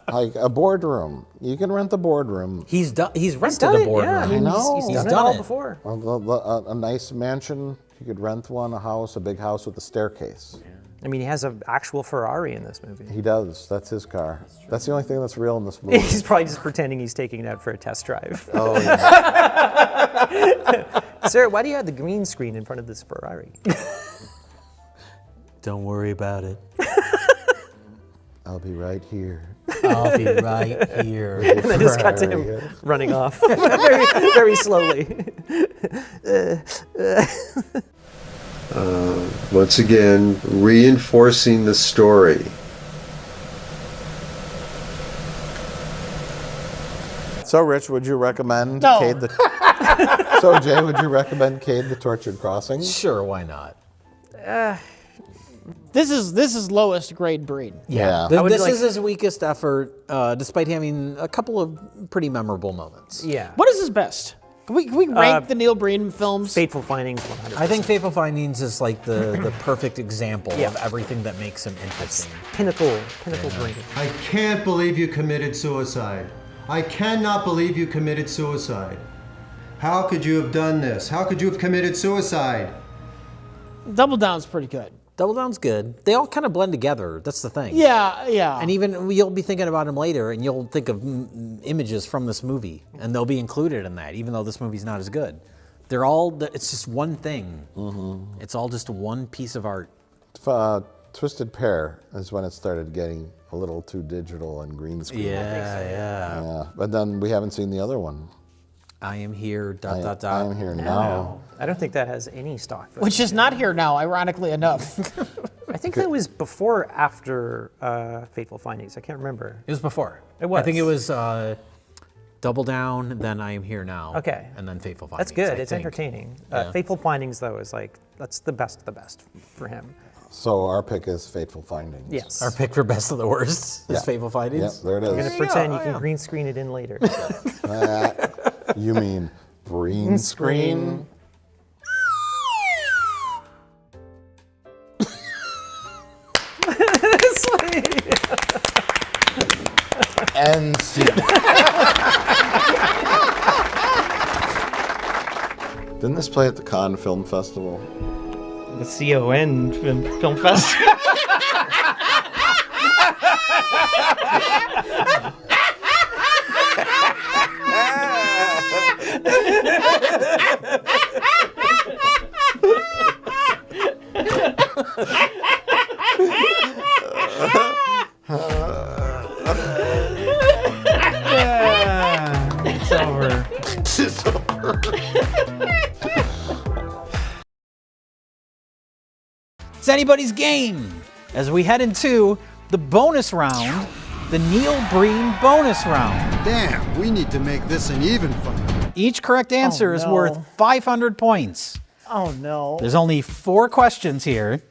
Like a boardroom. You can rent the boardroom. He's rented done a it, boardroom. yeah. I mean, know. He's done it all before. A nice mansion. You could rent one, a big house with a staircase. I mean, he has an actual Ferrari in this movie. He does. That's his car. That's the only thing that's real in this movie. He's probably just pretending he's taking it out for a test drive. Oh, yeah. Sir, why do you have the green screen in front of this Ferrari? Don't worry about it. I'll be right here. I'll be right here. And then just cut to him running off very, very slowly. Once again, reinforcing the story. So, Rich, would you recommend No. Cade the... So, Jay, would you recommend Cade the Tortured Crossing? Sure, why not? This is lowest grade Breen. Yeah. This is his weakest effort, despite having a couple of pretty memorable moments. Yeah. What is his best? Can we rank the Neil Breen films? Fateful Findings, 100%. I think Fateful Findings is like the perfect example of everything that makes him interesting. Pinnacle Breen. I can't believe you committed suicide. I cannot believe you committed suicide. How could you have done this? How could you have committed suicide? Double Down's pretty good. Double Down's good. They all kind of blend together. That's the thing. Yeah, yeah. And even you'll be thinking about them later, and you'll think of images from this movie, and they'll be included in that, even though this movie's not as good. They're all. It's just one thing. Mm-hmm. It's all just one piece of art. Twisted Pair is when it started getting a little too digital and green screen. Yeah. But then we haven't seen the other one. I Am Here, ... I Am Here Now. I don't think that has any stock footage. Which is not here now, ironically enough. I think that was before or after Fateful Findings. I can't remember. It was before. It was. I think it was Double Down, then I Am Here Now. Okay. And then Fateful Findings. That's good. I It's think. entertaining. Yeah. Fateful Findings, though, is like, that's the best of the best for him. So our pick is Fateful Findings. Yes. Our pick for best of the worst is Fateful Findings. Yep, there it is. I'm going to pretend you can green screen it in later. You mean green screen? End scene. Didn't this play at the Cannes Film Festival? The CON Film Festival. It's over. It's over. It's anybody's game as we head into the bonus round, the Neil Breen bonus round. Damn, we need to make this an even fight. Each correct answer is worth 500 points. Oh no. There's only 4 questions here,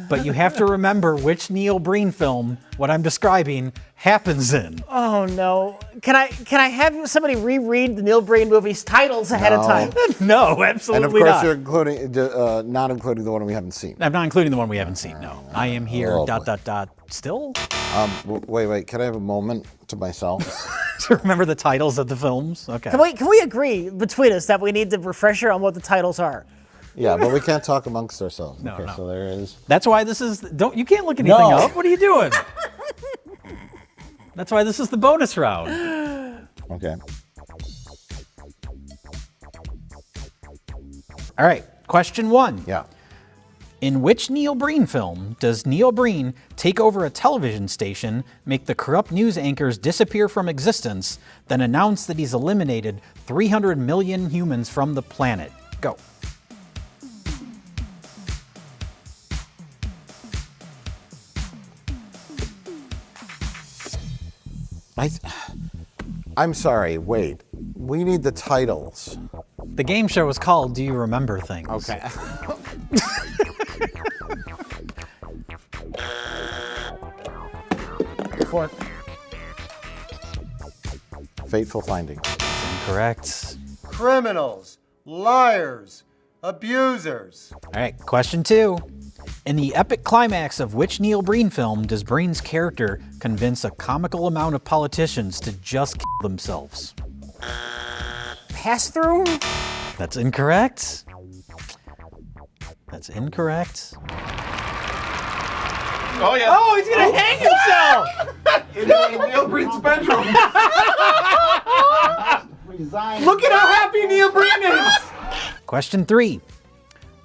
but you have to remember which Neil Breen film what I'm describing happens in. Oh no. Can I have somebody reread the Neil Breen movie's titles ahead of time? No, absolutely And of course, not. you're including, not including the one we haven't seen. I'm not including the one we haven't seen, no. I Am Here, Oh, ... boy. Still? Wait. Can I have a moment to myself? To remember the titles of the films? Okay. Can we agree between us that we need the refresher on what the titles are? Yeah, but we can't talk amongst ourselves. No, okay, no. so there is. That's why this is, you can't look anything No. up. What are you doing? That's why this is the bonus round. Okay. All right, question 1. Yeah. In which Neil Breen film does Neil Breen take over a television station, make the corrupt news anchors disappear from existence, then announce that he's eliminated 300 million humans from the planet? Go. I'm sorry, wait. We need the titles. The game show was called Do You Remember Things? Okay. For Fateful Findings. Correct. Criminals, liars, abusers. All right, question 2. In the epic climax of which Neil Breen film does Breen's character convince a comical amount of politicians to just kill themselves? Pass Through? That's incorrect. That's incorrect. Oh, yeah. Oh, he's going to hang himself! In Neil Breen's bedroom. Look at how happy Neil Breen is! Question 3.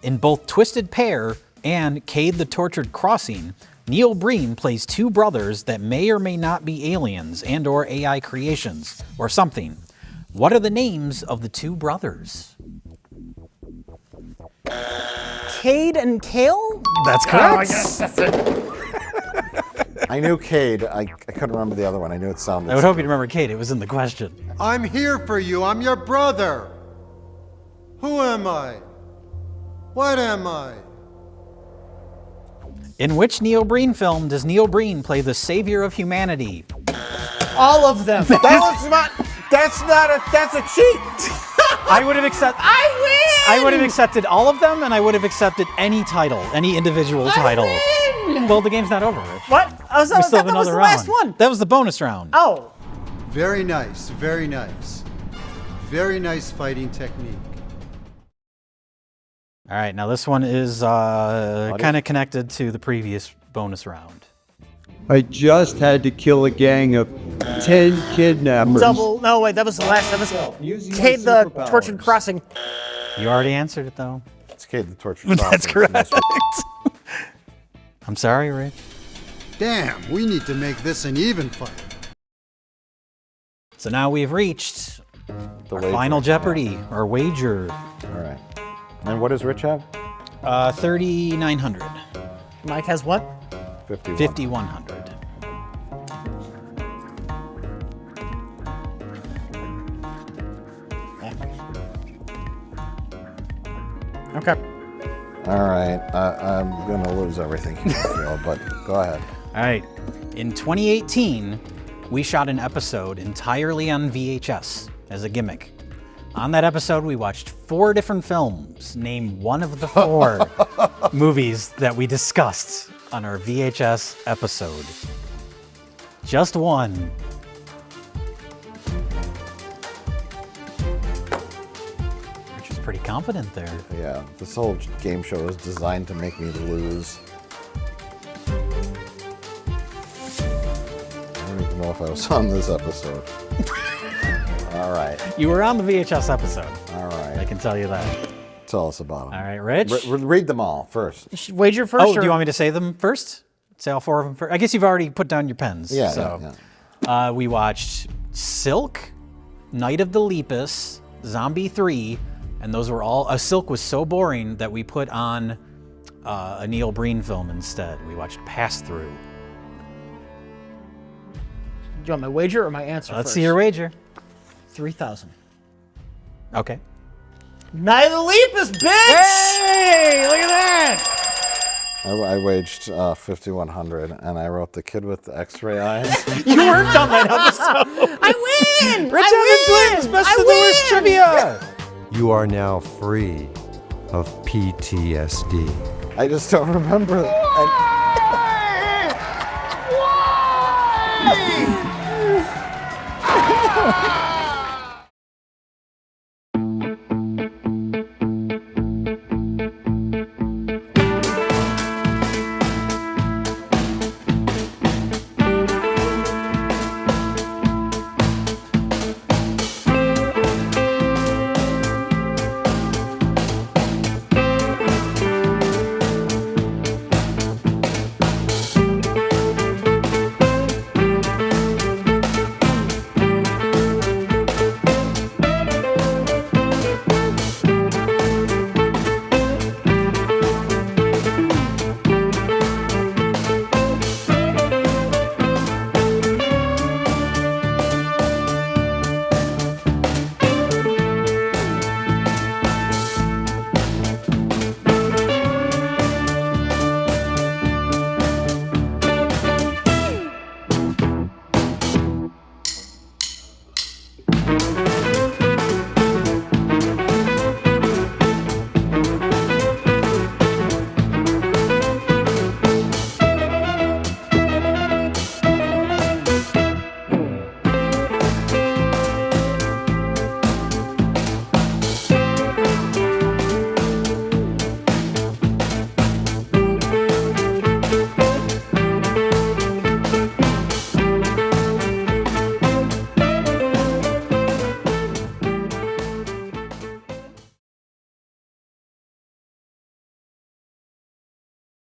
In both Twisted Pair and Cade the Tortured Crossing, Neil Breen plays 2 brothers that may or may not be aliens and or AI creations or something. What are the names of the 2 brothers? Cade and Kale? That's correct. Oh, yes, that's it. I knew Cade. I couldn't remember the other one. I knew it sounded. I would hope you'd remember Cade. It was in the question. I'm here for you. I'm your brother. Who am I? What am I? In which Neil Breen film does Neil Breen play the savior of humanity? All of them. That's a cheat. I would have accepted. I would have accepted all of them, and I would have accepted any title, any individual title. Well, the game's not over, Rich. What? I We still have that was another the round. last one. That was the bonus round. Oh. Very nice, very nice. Very nice fighting technique. All right, now this one is kind of connected to the previous bonus round. I just had to kill a gang of 10 kidnappers. Double. No, wait, that was the last. That was Cade the Tortured Crossing. You already answered it, though. It's Cade the Tortured Crossing. That's correct. I'm sorry, Rich. Damn, we need to make this an even fight. So now we've reached The our wager. final Jeopardy, our wager. All right. And what does Rich have? 3,900. Mike has what? 5,100. Okay. All right. I'm going to lose everything here, I feel, but go ahead. All right. In 2018, we shot an episode entirely on VHS as a gimmick. On that episode, we watched 4 different films. Name one of the 4 movies that we discussed on our VHS episode. Just one. Rich was pretty confident there. Yeah, this whole game show is designed to make me lose. I don't even know if I was on this episode. All right. You were on the VHS episode. All right. I can tell you that. Tell us about them. All right, Rich. Read them all first. You should wager first. Oh, do you want me to say them first? Say all 4 of them first? I guess you've already put down your pens. Yeah, so. yeah. We watched Silk, Night of the Lepus, Zombie 3, and those were all... Silk was so boring that we put on a Neil Breen film instead. We watched Pass Through. Do you want my wager or my answer Let's first? see your wager. 3,000. Okay. Night of the Lepus, bitch! Hey, look at that! I waged 5,100, and I wrote The Kid with the X-Ray Eyes. You weren't on that episode. I win! Rich Evans wins Best of the Worst trivia! You are now free of PTSD. I just don't remember. Why?